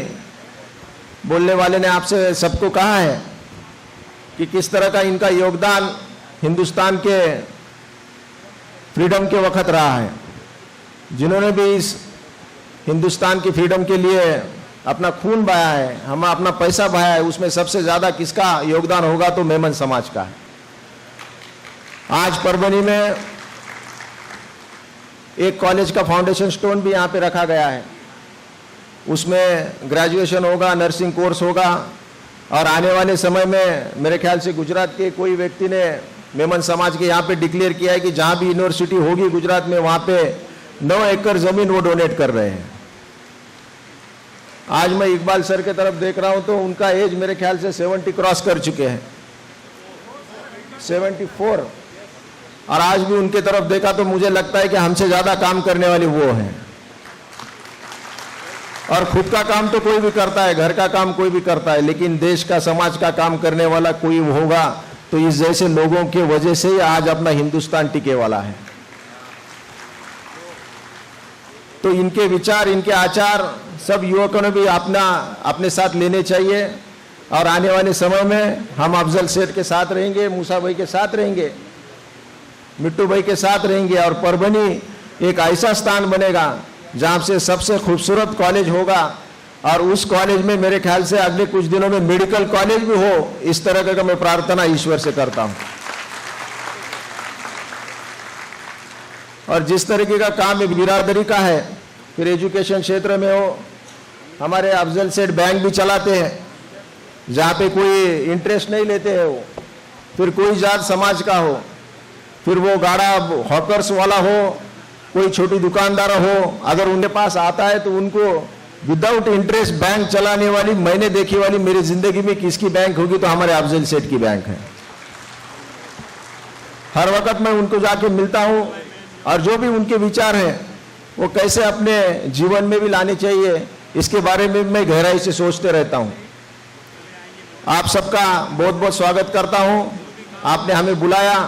बोलने वाले ने आपसे सबको कहा है कि किस तरह का इनका योगदान हिंदुस्तान के फ्रीडम के वक्त रहा है। जिन्होंने भी इस हिंदुस्तान की फ्रीडम के लिए अपना खून बहाया है, हम अपना पैसा बहाया है, उसमें सबसे ज़्यादा किसका योगदान होगा तो मेमन समाज का है। आज परभनी में एक कॉलेज का फाउंडेशन स्टोन भी यहाँ पे रखा गया है। उसमें ग्रेजुएशन होगा, नर्सिंग कोर्स होगा और आने वाले समय में मेरे ख्याल से गुजरात के कोई व्यक्ति ने मेमन समाज के यहाँ पे डिक्लेयर किया है कि जहाँ भी यूनिवर्सिटी होगी गुजरात में, वहाँ पे 9 एकड़ ज़मीन वो डोनेट कर रहे हैं। आज मैं इकबाल सर के तरफ देख रहा हूँ तो उनका एज मेरे ख्याल से 70 क्रॉस कर चुके हैं, 74। और आज भी उनके तरफ देखा तो मुझे लगता है कि हमसे ज़्यादा काम करने वाले वो हैं। और खुद का काम तो कोई भी करता है, घर का काम कोई भी करता है, लेकिन देश का, समाज का काम करने वाला कोई होगा तो इस जैसे लोगों के वजह से ही आज अपना हिंदुस्तान टिके वाला है। तो इनके विचार, इनके आचार सब युवकों ने भी अपने साथ लेने चाहिए। और आने वाले समय में हम अफजल सेठ के साथ रहेंगे, मूसा भाई के साथ रहेंगे, मिट्टू भाई के साथ रहेंगे और परभनी एक ऐसा स्थान बनेगा जहाँ से सबसे खूबसूरत कॉलेज होगा। और उस कॉलेज में मेरे ख्याल से अगले कुछ दिनों में मेडिकल कॉलेज भी हो, इस तरह का मैं प्रार्थना ईश्वर से करता हूँ। और जिस तरीके का काम एक बिरादरी का है, फिर एजुकेशन क्षेत्र में हो, हमारे अफजल सेठ बैंक भी चलाते हैं जहाँ पे कोई इंटरेस्ट नहीं लेते हैं वो, फिर कोई जात समाज का हो, फिर वो गाड़ा हॉकर्स वाला हो, कोई छोटी दुकानदार हो, अगर उनके पास आता है तो उनको विदाउट इंटरेस्ट बैंक चलाने वाली, मैंने देखी वाली मेरी जिंदगी में किसकी बैंक होगी तो हमारे अफजल सेठ की बैंक है। हर वक्त मैं उनको जाके मिलता हूँ और जो भी उनके विचार हैं वो कैसे अपने जीवन में भी लाने चाहिए, इसके बारे में मैं गहराई से सोचते रहता हूँ। आप सबका बहुत बहुत स्वागत करता हूँ। आपने हमें बुलाया,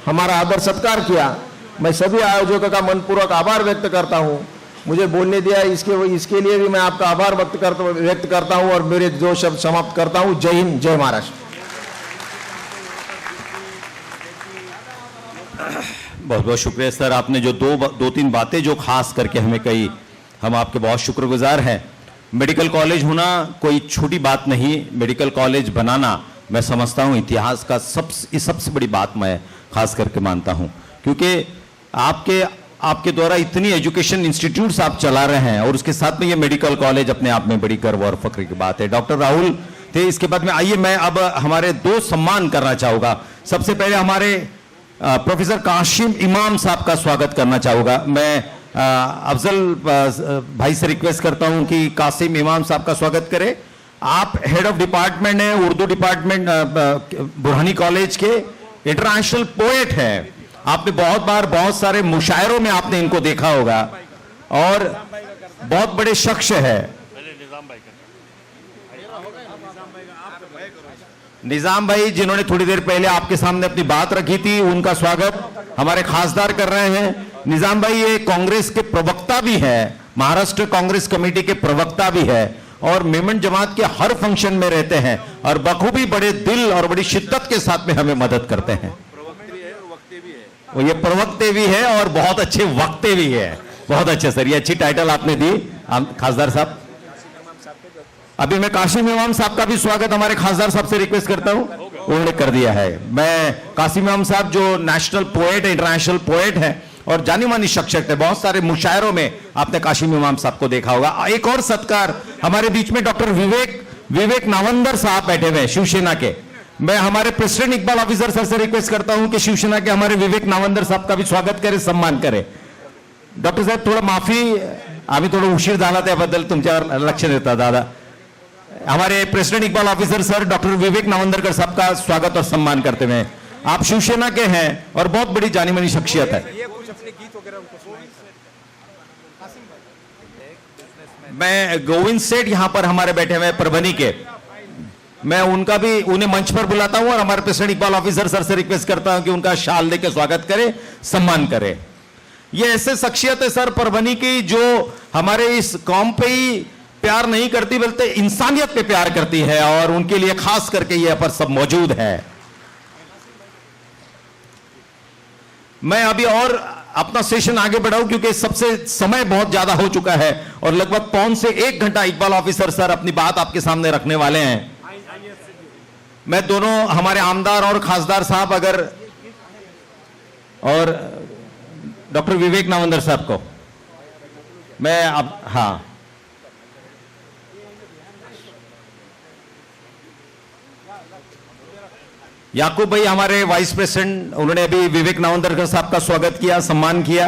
हमारा आदर सत्कार किया, मैं सभी आयोजकों का मनपूर्वक आभार व्यक्त करता हूँ। मुझे बोलने दिया इसके लिए भी मैं आपका आभार व्यक्त करता हूँ और मेरे 2 शब्द समाप्त करता हूँ। जय हिंद, जय महाराष्ट्र। बहुत बहुत शुक्रिया सर, आपने जो दो तीन बातें जो खास करके हमें कही, हम आपके बहुत शुक्रगुजार हैं। मेडिकल कॉलेज होना कोई छोटी बात नहीं, मेडिकल कॉलेज बनाना मैं समझता हूँ इतिहास का सबसे बड़ी बात मैं खास करके मानता हूँ, क्योंकि आपके द्वारा इतनी एजुकेशन इंस्टीट्यूट्स आप चला रहे हैं और उसके साथ में ये मेडिकल कॉलेज अपने आप में बड़ी गर्व और फक्र की बात है। डॉक्टर राहुल थे, इसके बाद में आइए मैं अब हमारे 2 सम्मान करना चाहूँगा। सबसे पहले हमारे प्रोफेसर कासिम इमाम साहब का स्वागत करना चाहूँगा। मैं अफजल भाई से रिक्वेस्ट करता हूँ कि कासिम इमाम साहब का स्वागत करें। आप हेड ऑफ डिपार्टमेंट हैं उर्दू डिपार्टमेंट बुरहानी कॉलेज के, इंटरनेशनल पोएट हैं। आपने बहुत बार बहुत सारे मुशायरों में आपने इनको देखा होगा और बहुत बड़े शख्स है। निजाम भाई जिन्होंने थोड़ी देर पहले आपके सामने अपनी बात रखी थी, उनका स्वागत हमारे खासदार कर रहे हैं। निजाम भाई ये कांग्रेस के प्रवक्ता भी है, महाराष्ट्र कांग्रेस कमेटी के प्रवक्ता भी है और मेमन जमात के हर फंक्शन में रहते हैं और बखूबी बड़े दिल और बड़ी शिद्दत के साथ में हमें मदद करते हैं। वो ये प्रवक्ते भी है और बहुत अच्छे वक्ते भी है। बहुत अच्छे सर, ये अच्छी टाइटल आपने दी खासदार साहब। अभी मैं कासिम इमाम साहब का भी स्वागत हमारे खासदार साहब से रिक्वेस्ट करता हूं, उन्होंने कर दिया है। मैं कासिम इमाम साहब जो नेशनल पोएट है, इंटरनेशनल पोएट है और जानी मानी शख्सियत है, बहुत सारे मुशायरों में आपने कासिम इमाम साहब को देखा होगा। एक और सत्कार, हमारे बीच में डॉक्टर विवेक नावंदर साहब बैठे हुए हैं शिवसेना के। मैं हमारे प्रेसिडेंट इकबाल ऑफिसर सर से रिक्वेस्ट करता हूं कि शिवसेना के हमारे विवेक नावंदर साहब का भी स्वागत करें, सम्मान करें। डॉक्टर साहेब थोडं माफी, आम्ही थोडं उशीर झाला त्याबद्दल तुमच्यावर लक्ष देता दादा। हमारे president Iqbal officer sir doctor Vivek Navandarkar sahab का स्वागत और सम्मान करते हुए। आप शिवसेना के हैं और बहुत बड़ी जानी मानी शख्सियत है। मैं गोविंद सेठ यहां पर हमारे बैठे हुए परभनी के, मैं उनका भी उन्हें मंच पर बुलाता हूं और हमारे प्रेसिडेंट इकबाल ऑफिसर सर से रिक्वेस्ट करता हूं कि उनका शाल देकर स्वागत करें, सम्मान करें। ये ऐसे शख्सियत है सर परभनी की जो हमारे इस कौम पे ही प्यार नहीं करती बल्कि इंसानियत पे प्यार करती है और उनके लिए खास करके ये पर सब मौजूद है। मैं अभी और अपना सेशन आगे बढ़ाऊं क्योंकि सबसे समय बहुत ज्यादा हो चुका है और लगभग 1 से 1 घंटा इकबाल ऑफिसर सर अपनी बात आपके सामने रखने वाले हैं। मैं दोनों हमारे आमदार और खासदार साहब अगर और डॉक्टर विवेक नावंदर साहब को मैं अब हाँ याकूब भाई हमारे वाइस प्रेसिडेंट, उन्होंने अभी विवेक नावंदरकर साहब का स्वागत किया, सम्मान किया।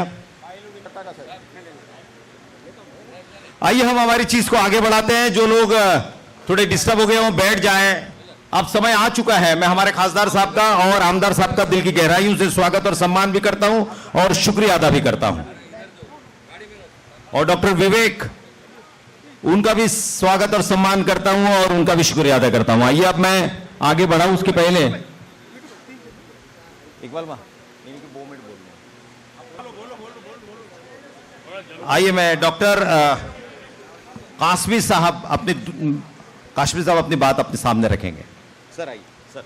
आइए हम हमारी चीज को आगे बढ़ाते हैं। जो लोग थोड़े डिस्टर्ब हो गए वो बैठ जाएं। अब समय आ चुका है। मैं हमारे खासदार साहब का और आमदार साहब का दिल की गहराइयों से स्वागत और सम्मान भी करता हूं और शुक्रिया अदा भी करता हूं। और डॉक्टर विवेक, उनका भी स्वागत और सम्मान करता हूं और उनका भी शुक्रिया अदा करता हूं। आइए अब मैं आगे बढ़ाऊं उसके पहले इकबाल मां 2 मिनट बोल। आइए मैं डॉक्टर कासमी साहब अपनी बात अपने सामने रखेंगे। सर आइए सर।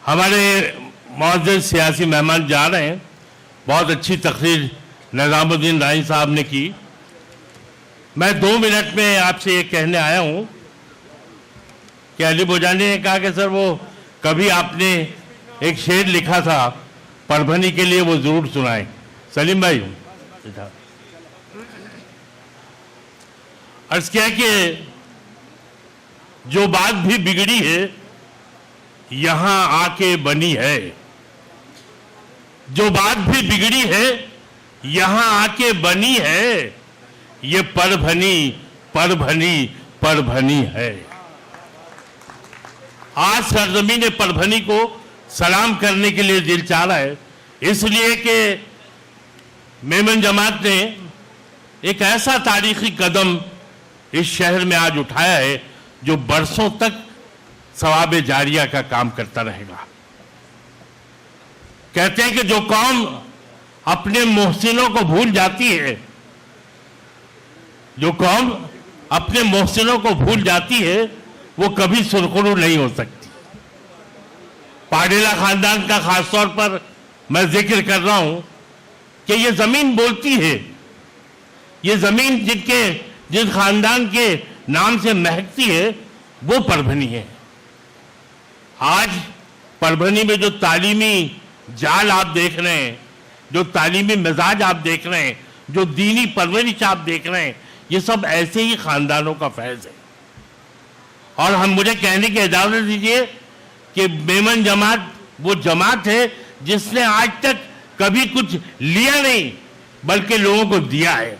हमारे मौजूद सियासी मेहमान जा रहे हैं। बहुत अच्छी तकरीर निजामुद्दीन राही साहब ने की। मैं 2 मिनट में आपसे ये कहने आया हूं कि अली बोजानी ने कहा कि सर वो कभी आपने एक शेर लिखा था परभनी के लिए, वो जरूर सुनाएं। सलीम भाई अर्ज किया कि जो बात भी बिगड़ी है यहां आके बनी है, जो बात भी बिगड़ी है यहां आके बनी है, ये परभनी परभनी परभनी है। आज सरजमीन परभनी को सलाम करने के लिए दिल चाह रहा है, इसलिए कि मेमन जमात ने एक ऐसा तारीखी कदम इस शहर में आज उठाया है जो बरसों तक सवाब जारिया का काम करता रहेगा। कहते हैं कि जो कौम अपने मोहसिनों को भूल जाती है, जो कौम अपने मोहसिनों को भूल जाती है वो कभी सुरखरू नहीं हो सकती। पाडेला खानदान का खासतौर पर मैं जिक्र कर रहा हूं कि ये जमीन बोलती है। ये जमीन जिस खानदान के नाम से महकती है वो परभनी है। आज परभनी में जो तालीमी जाल आप देख रहे हैं, जो तालीमी मिजाज आप देख रहे हैं, जो दीनी परवरिश आप देख रहे हैं, ये सब ऐसे ही खानदानों का फैज है। और हम मुझे कहने की इजाजत दीजिए कि मेमन जमात वो जमात है जिसने आज तक कभी कुछ लिया नहीं बल्कि लोगों को दिया है।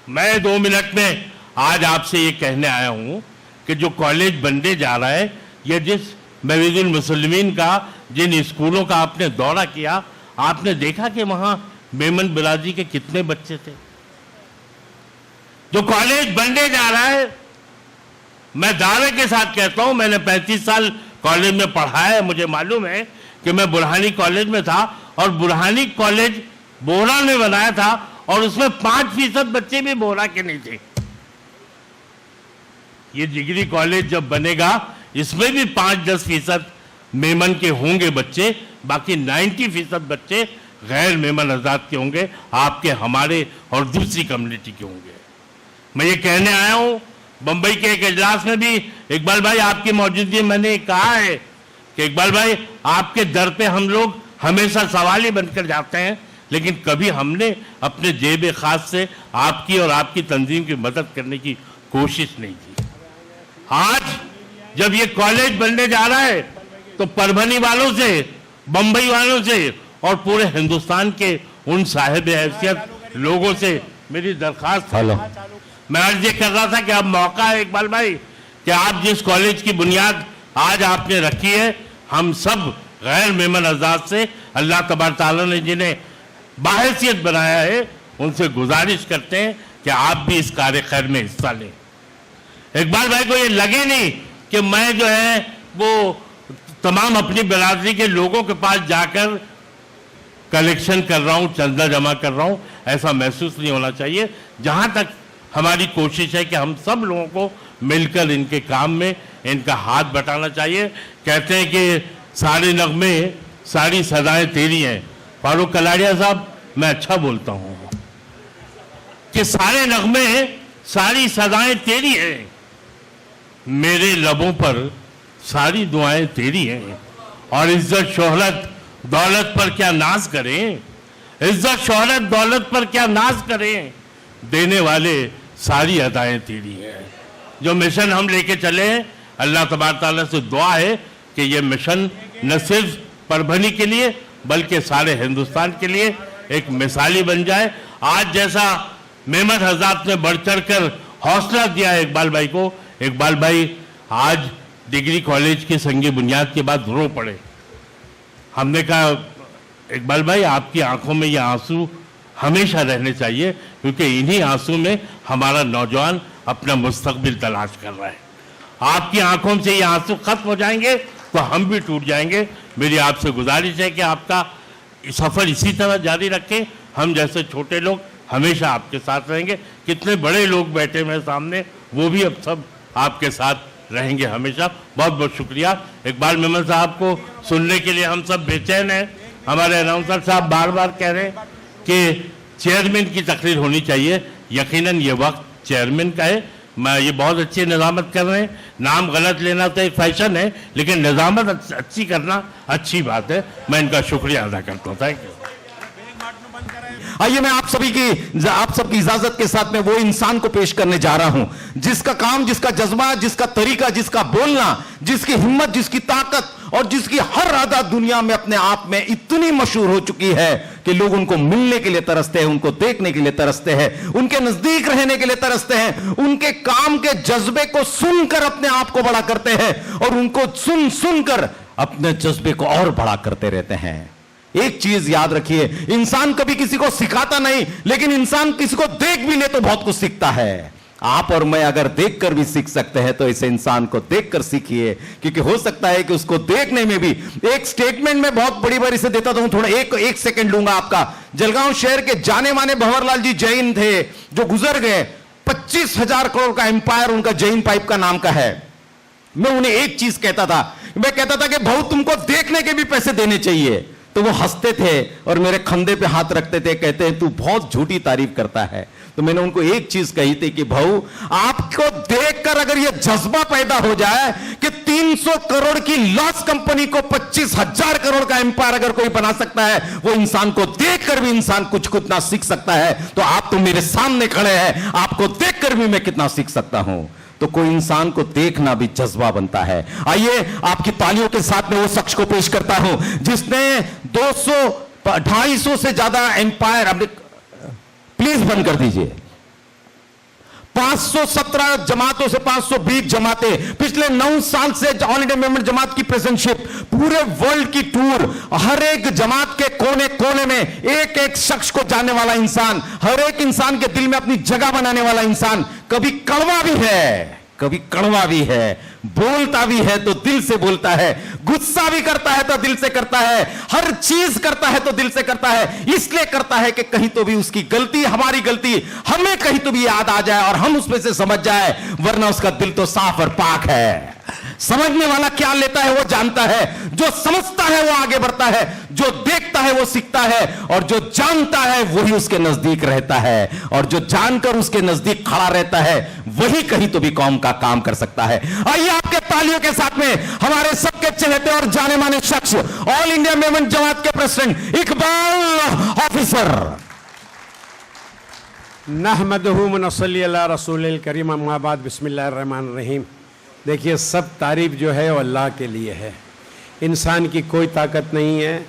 मैं 2 मिनट में आज आपसे ये कहने आया हूं कि जो कॉलेज बनने जा रहा है, या जिस मवीजुल मुसलिमीन का जिन स्कूलों का आपने दौरा किया, आपने देखा कि वहां मेमन बिरादरी के कितने बच्चे थे। जो कॉलेज बनने जा रहा है, मैं दावे के साथ कहता हूं, मैंने 35 साल कॉलेज में पढ़ा है, मुझे मालूम है कि मैं बुरहानी कॉलेज में था और बुरहानी कॉलेज बोहरा ने बनाया था और उसमें 5% बच्चे भी बोहरा के नहीं थे। ये डिग्री कॉलेज जब बनेगा इसमें भी 5-10% मेमन के होंगे बच्चे, बाकी 90% बच्चे गैर मेमन आजाद के होंगे, आपके, हमारे और दूसरी कम्युनिटी के होंगे। मैं ये कहने आया हूँ, बंबई के एक इजलास में भी इकबाल भाई आपकी मौजूदगी में मैंने कहा है कि इकबाल भाई आपके दर पे हम लोग हमेशा सवाल ही बनकर जाते हैं, लेकिन कभी हमने अपने जेब खास से आपकी और आपकी तंजीम की मदद करने की कोशिश नहीं की। आज जब ये कॉलेज बनने जा रहा है तो परभनी वालों से, बंबई वालों से और पूरे हिंदुस्तान के उन साहिब हैसियत लोगों से मेरी दरखास्त है, मैं अर्ज ये कर रहा था कि अब मौका है इकबाल भाई कि आप जिस कॉलेज की बुनियाद आज आपने रखी है, हम सब गैर मेमन आजाद से अल्लाह तबारक तआला ने जिन्हें बाहैसियत बनाया है उनसे गुजारिश करते हैं कि आप भी इस कार्य खैर में हिस्सा लें। इकबाल भाई को ये लगे नहीं कि मैं जो है वो तमाम अपनी बिरादरी के लोगों के पास जाकर कलेक्शन कर रहा हूँ, चंदा जमा कर रहा हूँ, ऐसा महसूस नहीं होना चाहिए। जहाँ तक हमारी कोशिश है कि हम सब लोगों को मिलकर इनके काम में इनका हाथ बटाना चाहिए। कहते हैं कि सारे नगमे सारी सदाएं तेरी हैं। फारूक कलाड़िया साहब, मैं अच्छा बोलता हूँ कि सारे नगमे सारी सदाएं तेरी हैं, मेरे लबों पर सारी दुआएं तेरी हैं, और इज्जत शोहरत दौलत पर क्या नाज करें, इज्जत शोहरत दौलत पर क्या नाज करें, देने वाले सारी अदाएं तेरी हैं। जो मिशन हम लेके चले हैं, अल्लाह तबारक तआला से दुआ है कि ये मिशन न सिर्फ परभनी के लिए बल्कि सारे हिंदुस्तान के लिए एक मिसाली बन जाए। आज जैसा मेमन हज़रात ने बढ़ चढ़ कर हौसला दिया है इकबाल भाई को, इकबाल भाई आज डिग्री कॉलेज की संगी बुनियाद के बाद रो पड़े। हमने कहा इकबाल भाई आपकी आंखों में ये आंसू हमेशा रहने चाहिए, क्योंकि इन्हीं आंसू में हमारा नौजवान अपना मुस्तकबिल तलाश कर रहा है। आपकी आंखों से ये आंसू खत्म हो जाएंगे तो हम भी टूट जाएंगे। मेरी आपसे गुजारिश है कि आपका सफ़र इसी तरह जारी रखें। हम जैसे छोटे लोग हमेशा आपके साथ रहेंगे। कितने बड़े लोग बैठे हुए सामने, वो भी अब सब आपके साथ रहेंगे हमेशा। बहुत बहुत शुक्रिया। इकबाल मेमन साहब को सुनने के लिए हम सब बेचैन हैं। हमारे अनाउंसर साहब बार बार कह रहे हैं कि चेयरमैन की तकरीर होनी चाहिए। यकीनन ये वक्त चेयरमैन का है। मैं ये बहुत अच्छी निज़ामत कर रहे हैं। नाम गलत लेना तो एक फैशन है, लेकिन निज़ामत अच्छी करना अच्छी बात है। मैं इनका शुक्रिया अदा करता हूँ। Thank you. आइए मैं आप सबकी इजाजत के साथ में वो इंसान को पेश करने जा रहा हूं जिसका काम, जिसका जज्बा, जिसका तरीका, जिसका बोलना, जिसकी हिम्मत, जिसकी ताकत और जिसकी हर अदा दुनिया में अपने आप में इतनी मशहूर हो चुकी है कि लोग उनको मिलने के लिए तरसते हैं, उनको देखने के लिए तरसते हैं, उनके नजदीक रहने के लिए तरसते हैं, उनके काम के जज्बे को सुनकर अपने आप को बड़ा करते हैं और उनको सुन सुनकर अपने जज्बे को और बड़ा करते रहते हैं। एक चीज याद रखिए, इंसान कभी किसी को सिखाता नहीं, लेकिन इंसान किसी को देख भी ले तो बहुत कुछ सीखता है। आप और मैं अगर देखकर भी सीख सकते हैं तो इसे इंसान को देखकर सीखिए, क्योंकि हो सकता है कि उसको देखने में भी एक स्टेटमेंट में बहुत बड़ी बारी से देता हूं, थोड़ा एक सेकंड लूंगा आपका। जलगांव शहर के जाने माने भंवरलाल जी जैन थे जो गुजर गए। 25,000 करोड़ का एम्पायर उनका जैन पाइप का नाम का है। मैं उन्हें एक चीज कहता था, मैं कहता था कि भाऊ तुमको देखने के भी पैसे देने चाहिए। तो वो हंसते थे और मेरे कंधे पे हाथ रखते थे, कहते हैं तू बहुत झूठी तारीफ करता है। तो मैंने उनको एक चीज कही थी कि भाऊ आपको देखकर अगर ये जज्बा पैदा हो जाए कि 300 करोड़ की लॉस कंपनी को 25,000 करोड़ का एम्पायर अगर कोई बना सकता है, वो इंसान को देखकर भी इंसान कुछ ना सीख सकता है। तो आप तो मेरे सामने खड़े हैं, आपको देखकर भी मैं कितना सीख सकता हूं। तो कोई इंसान को देखना भी जज्बा बनता है। आइए आपकी तालियों के साथ में वो शख्स को पेश करता हूं जिसने 250 से ज्यादा एम्पायर, प्लीज बंद कर दीजिए, 517 जमातों से 520 जमातें, पिछले 9 साल से ऑल इंडिया मेंबर जमात की प्रेजेंटशिप, पूरे वर्ल्ड की टूर, हर एक जमात के कोने कोने में एक एक शख्स को जानने वाला इंसान, हर एक इंसान के दिल में अपनी जगह बनाने वाला इंसान, कभी कड़वा भी है, कभी कड़वा भी है, बोलता भी है तो दिल से बोलता है, गुस्सा भी करता है तो दिल से करता है, हर चीज करता है तो दिल से करता है। इसलिए करता है कि कहीं तो भी उसकी गलती, हमारी गलती हमें कहीं तो भी याद आ जाए और हम उसमें से समझ जाए, वरना उसका दिल तो साफ और पाक है। समझने वाला क्या लेता है वो जानता है, जो समझता है वो आगे बढ़ता है, जो देखता है वो सीखता है, और जो जानता है वही उसके नजदीक रहता है, और जो जानकर उसके नजदीक खड़ा रहता है वही कहीं तो भी कौम का काम कर सकता है। आइए आपके तालियों के साथ में हमारे सबके चहेते और जाने माने शख्स, ऑल इंडिया मेमन जमात के प्रेसिडेंट इकबाल ऑफिसर। नहमदहु व नसल्ली अला रसूलिल करीम, अम्मा बाद, बिस्मिल्लाहिर रहमानिर रहीम। देखिए, सब तारीफ जो है वो अल्लाह के लिए है, इंसान की कोई ताकत नहीं है,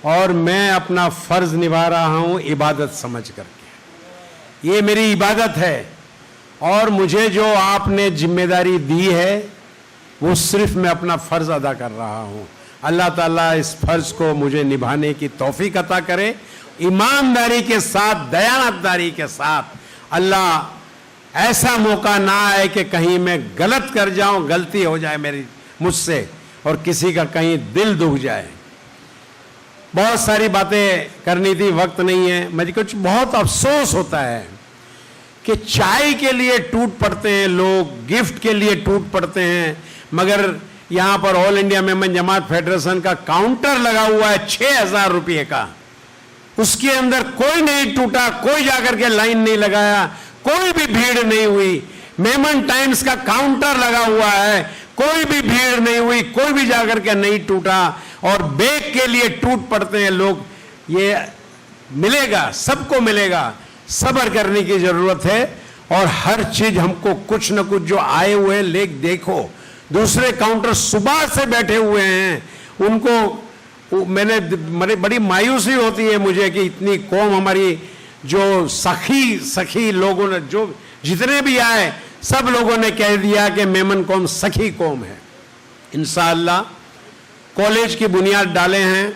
और मैं अपना फ़र्ज़ निभा रहा हूँ इबादत समझ करके। ये मेरी इबादत है, और मुझे जो आपने जिम्मेदारी दी है वो सिर्फ मैं अपना फ़र्ज़ अदा कर रहा हूँ। अल्लाह ताला इस फ़र्ज़ को मुझे निभाने की तौफीक अता करे, ईमानदारी के साथ, दयानतदारी के साथ। अल्लाह ऐसा मौका ना आए कि कहीं मैं गलत कर जाऊं, गलती हो जाए मेरी मुझसे, और किसी का कहीं दिल दुख जाए। बहुत सारी बातें करनी थी, वक्त नहीं है। मुझे कुछ बहुत अफसोस होता है कि चाय के लिए टूट पड़ते हैं लोग, गिफ्ट के लिए टूट पड़ते हैं, मगर यहाँ पर all India Memon Jamat federation का काउंटर लगा हुआ है 6,000 रुपये का, उसके अंदर कोई नहीं टूटा, कोई जाकर के लाइन नहीं लगाया, कोई भी भीड़ नहीं हुई। मेमन टाइम्स का काउंटर लगा हुआ है, कोई भी भीड़ नहीं हुई, कोई भी जाकर के नहीं टूटा, और बैग के लिए टूट पड़ते हैं लोग। ये मिलेगा, सबको मिलेगा, सब्र करने की जरूरत है, और हर चीज हमको कुछ न कुछ जो आए हुए लेख देखो। दूसरे काउंटर सुबह से बैठे हुए हैं, उनको मैंने बड़ी मायूसी होती है मुझे कि इतनी कौम हमारी जो सखी लोगों ने, जो जितने भी आए सब लोगों ने कह दिया कि मेमन कौम सखी कौम है। इंशाअल्लाह कॉलेज की बुनियाद डाले हैं,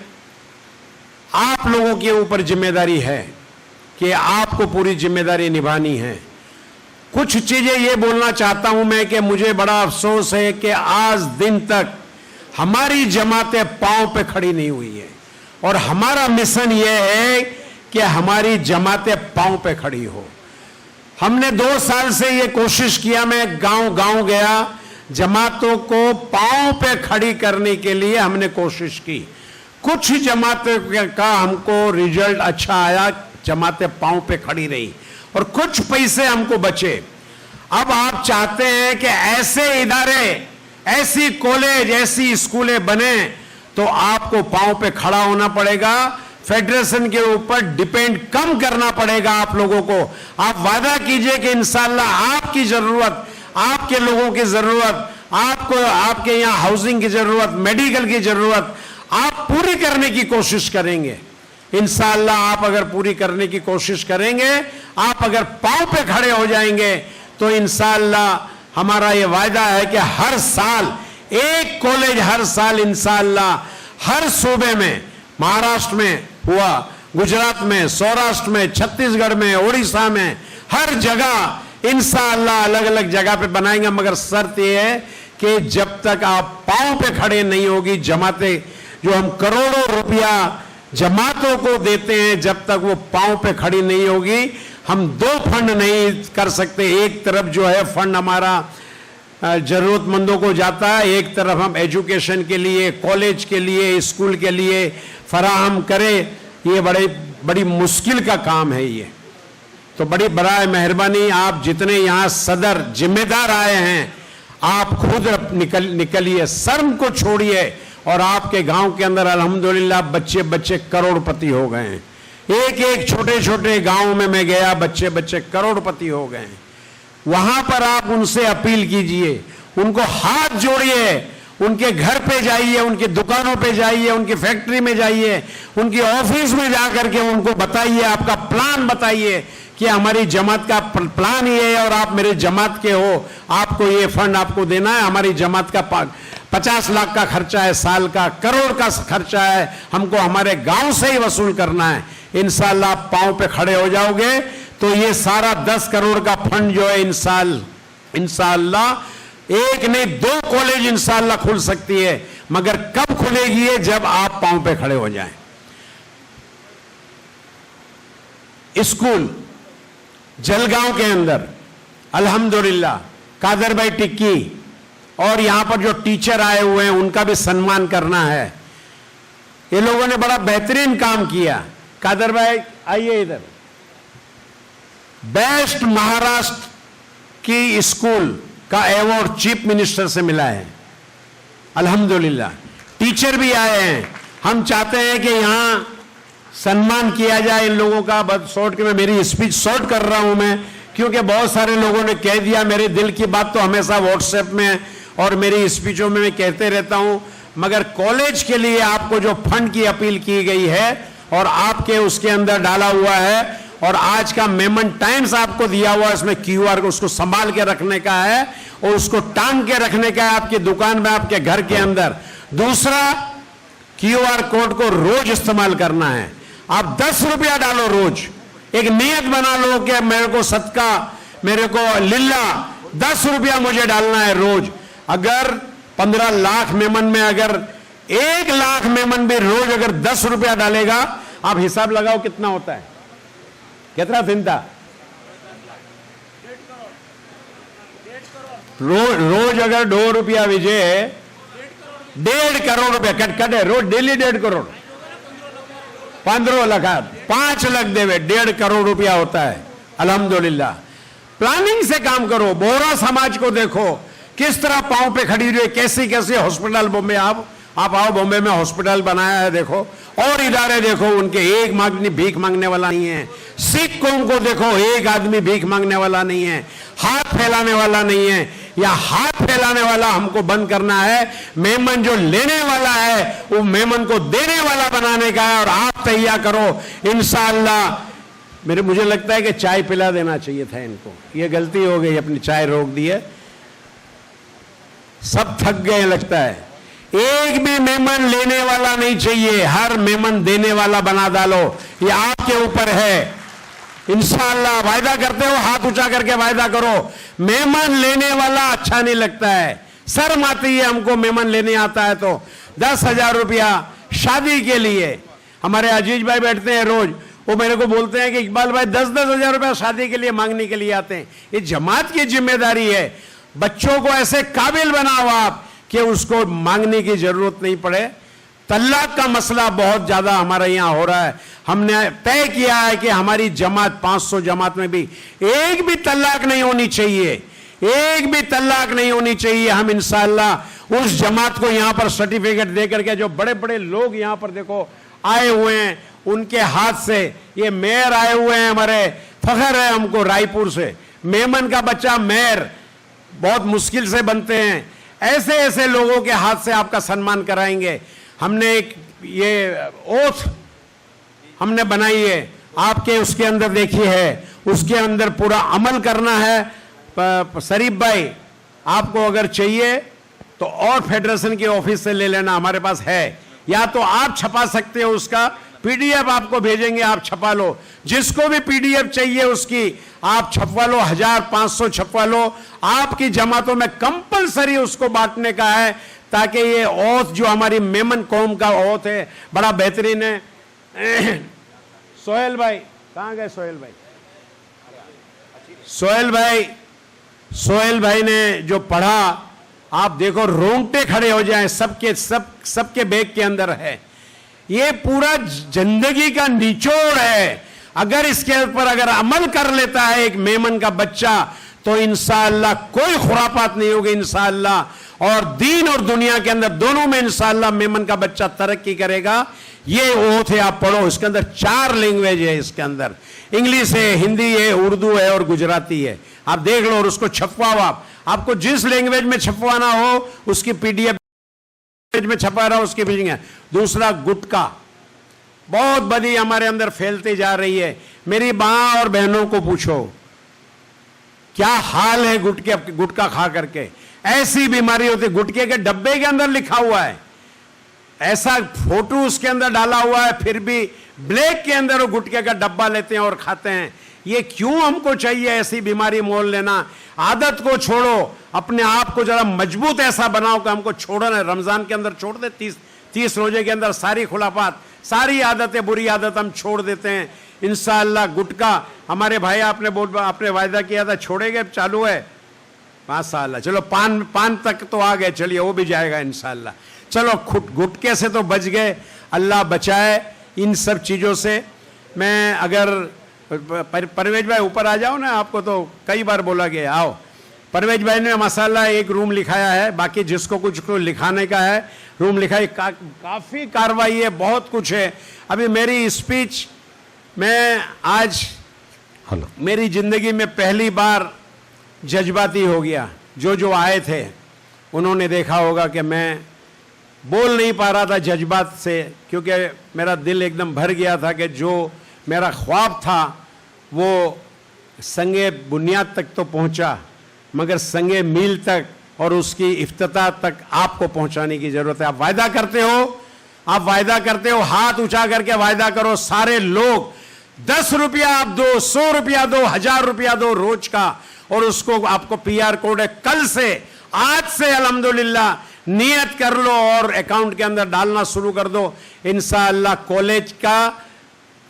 आप लोगों के ऊपर जिम्मेदारी है कि आपको पूरी जिम्मेदारी निभानी है। कुछ चीजें ये बोलना चाहता हूं मैं कि मुझे बड़ा अफसोस है कि आज दिन तक हमारी जमातें पांव पे खड़ी नहीं हुई है, और हमारा मिशन ये है कि हमारी जमातें पांव पे खड़ी हो। हमने 2 साल से ये कोशिश किया, मैं गांव गया, जमातों को पांव पे खड़ी करने के लिए हमने कोशिश की। कुछ जमातों का हमको रिजल्ट अच्छा आया, जमातें पांव पे खड़ी रही, और कुछ पैसे हमको बचे। अब आप चाहते हैं कि ऐसे इदारे, ऐसी कॉलेज, ऐसी स्कूलें बने, तो आपको पांव पे खड़ा होना पड़ेगा, फेडरेशन के ऊपर डिपेंड कम करना पड़ेगा आप लोगों को। आप वादा कीजिए कि इंशाअल्लाह आपकी जरूरत, आपके लोगों की जरूरत, आपको आपके यहाँ हाउसिंग की जरूरत, मेडिकल की जरूरत आप पूरी करने की कोशिश करेंगे। इंशाअल्लाह आप अगर पूरी करने की कोशिश करेंगे, आप अगर पांव पे खड़े हो जाएंगे, तो इंशाअल्लाह हमारा ये वायदा है कि हर साल एक कॉलेज, हर साल इंशाअल्लाह हर सूबे में, महाराष्ट्र में हुआ, गुजरात में, सौराष्ट्र में, छत्तीसगढ़ में, उड़ीसा में, हर जगह इंशाअल्लाह अलग अलग जगह पे बनाएंगे। मगर शर्त यह है कि जब तक आप पांव पे खड़े नहीं होगी जमातें, जो हम करोड़ों रुपया जमातों को देते हैं, जब तक वो पांव पे खड़ी नहीं होगी, हम 2 फंड नहीं कर सकते। एक तरफ जो है फंड हमारा जरूरतमंदों को जाता है, एक तरफ हम एजुकेशन के लिए, कॉलेज के लिए, स्कूल के लिए फराहम करें। ये बड़ी मुश्किल का काम है ये। तो बड़ी बराए मेहरबानी, आप जितने यहाँ सदर जिम्मेदार आए हैं, आप खुद निकलिए, शर्म को छोड़िए, और आपके गांव के अंदर अल्हम्दुलिल्लाह बच्चे करोड़पति हो गए हैं। एक छोटे गांव में मैं गया, बच्चे करोड़पति हो गए हैं। वहां पर आप उनसे अपील कीजिए, उनको हाथ जोड़िए, उनके घर पे जाइए, उनकी दुकानों पे जाइए, उनकी फैक्ट्री में जाइए, उनकी ऑफिस में जाकर के उनको बताइए, आपका प्लान बताइए कि हमारी जमात का प्लान ये है और आप मेरे जमात के हो, आपको ये फंड आपको देना है। हमारी जमात का 50 लाख का खर्चा है, साल का करोड़ का खर्चा है, हमको हमारे गांव से ही वसूल करना है। इंशाअल्लाह आप पांव पे खड़े हो जाओगे तो ये सारा 10 करोड़ का फंड जो है इंशाअल्लाह एक नहीं 2 कॉलेज इंशाअल्लाह खुल सकती है, मगर कब खुलेगी ये? जब आप पांव पे खड़े हो जाएं। स्कूल जलगांव के अंदर अल्हम्दुलिल्लाह कादर भाई टिक्की और यहां पर जो टीचर आए हुए हैं उनका भी सम्मान करना है। ये लोगों ने बड़ा बेहतरीन काम किया। कादर भाई आइए इधर। बेस्ट महाराष्ट्र की स्कूल का अवार्ड चीफ मिनिस्टर से मिला है, अल्हम्दुलिल्लाह। टीचर भी आए हैं। हम चाहते हैं कि यहां सम्मान किया जाए इन लोगों का। बस शॉर्ट में मेरी स्पीच शॉर्ट कर रहा हूं मैं, क्योंकि बहुत सारे लोगों ने कह दिया। मेरे दिल की बात तो हमेशा व्हाट्सएप में और मेरी स्पीचों में मैं कहते रहता हूं, मगर कॉलेज के लिए आपको जो फंड की अपील की गई है और आपके उसके अंदर डाला हुआ है, और आज का मेमन टाइम्स आपको दिया हुआ है, इसमें QR को उसको संभाल के रखने का है और उसको टांग के रखने का है आपकी दुकान में, आपके घर के अंदर। दूसरा, QR कोड को रोज इस्तेमाल करना है। आप 10 रुपया डालो रोज, एक नियत बना लो कि मेरे को सदका, मेरे को लिल्ला 10 रुपया मुझे डालना है रोज। अगर 15 लाख मेमन में अगर 1 लाख मेमन भी रोज अगर 10 रुपया डालेगा, आप हिसाब लगाओ कितना होता है, कितना थिनता रोज अगर 2 रुपया विजय 1.5 करोड़ रुपया कट है रोज, डेली 1.5 करोड़ 15 लाख 5 लाख देवे 1.5 करोड़ रुपया होता है। अल्हम्दुलिल्लाह प्लानिंग से काम करो। बोहरा समाज को देखो किस तरह पांव पे खड़ी हुई है, कैसी कैसी हॉस्पिटल बॉम्बे आप आओ, बॉम्बे में हॉस्पिटल बनाया है देखो, और इदारे देखो उनके एक मांगनी भीख मांगने वाला नहीं है। सिख कौम को देखो, एक आदमी भीख मांगने वाला नहीं है, हाथ फैलाने वाला नहीं है। या हाथ फैलाने वाला हमको बंद करना है। मेमन जो लेने वाला है वो मेमन को देने वाला बनाने का है, और आप तैयार करो इंशाअल्लाह। मुझे लगता है कि चाय पिला देना चाहिए था इनको, ये गलती हो गई, अपनी चाय रोक दी है। सब थक गए लगता है। एक भी मेमन लेने वाला नहीं चाहिए, हर मेमन देने वाला बना डालो। ये आपके ऊपर है। इंशाअल्लाह वायदा करते हो, हाथ ऊंचा करके वायदा करो। मेमन लेने वाला अच्छा नहीं लगता है, शर्म आती है हमको मेमन लेने आता है तो। 10,000 रुपया शादी के लिए, हमारे अजीज भाई बैठते हैं रोज, वो मेरे को बोलते हैं कि इकबाल भाई 10-10 हजार रुपया शादी के लिए मांगने के लिए आते हैं। ये जमात की जिम्मेदारी है। बच्चों को ऐसे काबिल बनाओ आप कि उसको मांगने की जरूरत नहीं पड़े। तलाक का मसला बहुत ज्यादा हमारे यहाँ हो रहा है। हमने तय किया है कि हमारी जमात 500 जमात में भी एक भी तलाक नहीं होनी चाहिए, एक भी तलाक नहीं होनी चाहिए। हम इंशाअल्लाह उस जमात को यहाँ पर सर्टिफिकेट दे करके, जो बड़े बड़े लोग यहाँ पर देखो आए हुए हैं, उनके हाथ से, ये मेयर आए हुए हैं, हमारे फखर है हमको रायपुर से। मेमन का बच्चा मेयर बहुत मुश्किल से बनते हैं। ऐसे ऐसे लोगों के हाथ से आपका सम्मान कराएंगे। हमने एक ये ओथ हमने बनाई है, आपके उसके अंदर देखी है, उसके अंदर पूरा अमल करना है। शरीफ भाई आपको अगर चाहिए तो और फेडरेशन के ऑफिस से ले लेना, हमारे पास है, या तो आप छपा सकते हो, उसका PDF आपको भेजेंगे, आप छपा लो। जिसको भी PDF चाहिए उसकी आप छपवा लो, 1500 छपवा लो। आपकी जमातों में कंपलसरी उसको बांटने का है, ताकि ये ओथ जो हमारी मेमन कौम का ओथ है बड़ा बेहतरीन है। सोहेल भाई कहाँ गए? सोहेल भाई ने जो पढ़ा, आप देखो रोंगटे खड़े हो जाएं, सबके बैग के अंदर है। ये पूरा जिंदगी का निचोड़ है। अगर इसके ऊपर अगर अमल कर लेता है एक मेमन का बच्चा, तो इंशाअल्लाह कोई खुरापात नहीं होगी इंशाअल्लाह। और दीन और दुनिया के अंदर दोनों में इंशाअल्लाह मेमन का बच्चा तरक्की करेगा। ये ओथ है, आप पढ़ो। इसके अंदर 4 लैंग्वेज है, इसके अंदर इंग्लिश है, हिंदी है, उर्दू है और गुजराती है। आप देख लो और उसको छपवाओ। आपको जिस लैंग्वेज में छपवाना हो उसकी PDF में छपा रहा, उसकी भेजेंगे। दूसरा, गुटखा बहुत बड़ी हमारे अंदर फैलती जा रही है। मेरी मां और बहनों को पूछो क्या हाल है गुटखा खा करके। ऐसी बीमारी होती, गुटखे के डब्बे के अंदर लिखा हुआ है, ऐसा फोटो उसके अंदर डाला हुआ है, फिर भी ब्लैक के अंदर वो गुटखे का डब्बा लेते हैं और खाते हैं। ये क्यों हमको चाहिए ऐसी बीमारी मोल लेना? आदत को छोड़ो, अपने आप को जरा मजबूत ऐसा बनाओ कि हमको छोड़ना है। रमजान के अंदर छोड़ दे, 30 रोजे के अंदर सारी खुलाफात, सारी आदतें, बुरी आदत हम छोड़ देते हैं इंशाअल्लाह। गुटखा हमारे भाई आपने वायदा किया था छोड़ेंगे, चालू है माशाअल्लाह। चलो पान तक तो आ गए, चलिए वो भी जाएगा इंशाअल्लाह। चलो गुटके से तो बच गए, अल्लाह बचाए इन सब चीज़ों से। मैं अगर परवेज भाई ऊपर आ जाओ ना, आपको तो कई बार बोला गया आओ। परवेज भाई ने माशाअल्लाह एक रूम लिखाया है, बाकी जिसको कुछ को लिखाने का है रूम लिखाई, काफ़ी कार्रवाई है, बहुत कुछ है। अभी मेरी स्पीच मैं आज मेरी ज़िंदगी में पहली बार जज्बाती हो गया। जो आए थे उन्होंने देखा होगा कि मैं बोल नहीं पा रहा था जज्बात से, क्योंकि मेरा दिल एकदम भर गया था कि जो मेरा ख्वाब था वो संगे बुनियाद तक तो पहुंचा, मगर संगे मील तक और उसकी इफ्तिताह तक आपको पहुंचाने की ज़रूरत है। आप वायदा करते हो, हाथ ऊंचा करके वायदा करो। सारे लोग 10 रुपया आप दो, 100 रुपया दो, 1000 रुपया दो रोज का, और उसको आपको PR कोड है। कल से, आज से अल्हम्दुलिल्लाह नियत कर लो और अकाउंट के अंदर डालना शुरू कर दो। इंशाअल्लाह कॉलेज का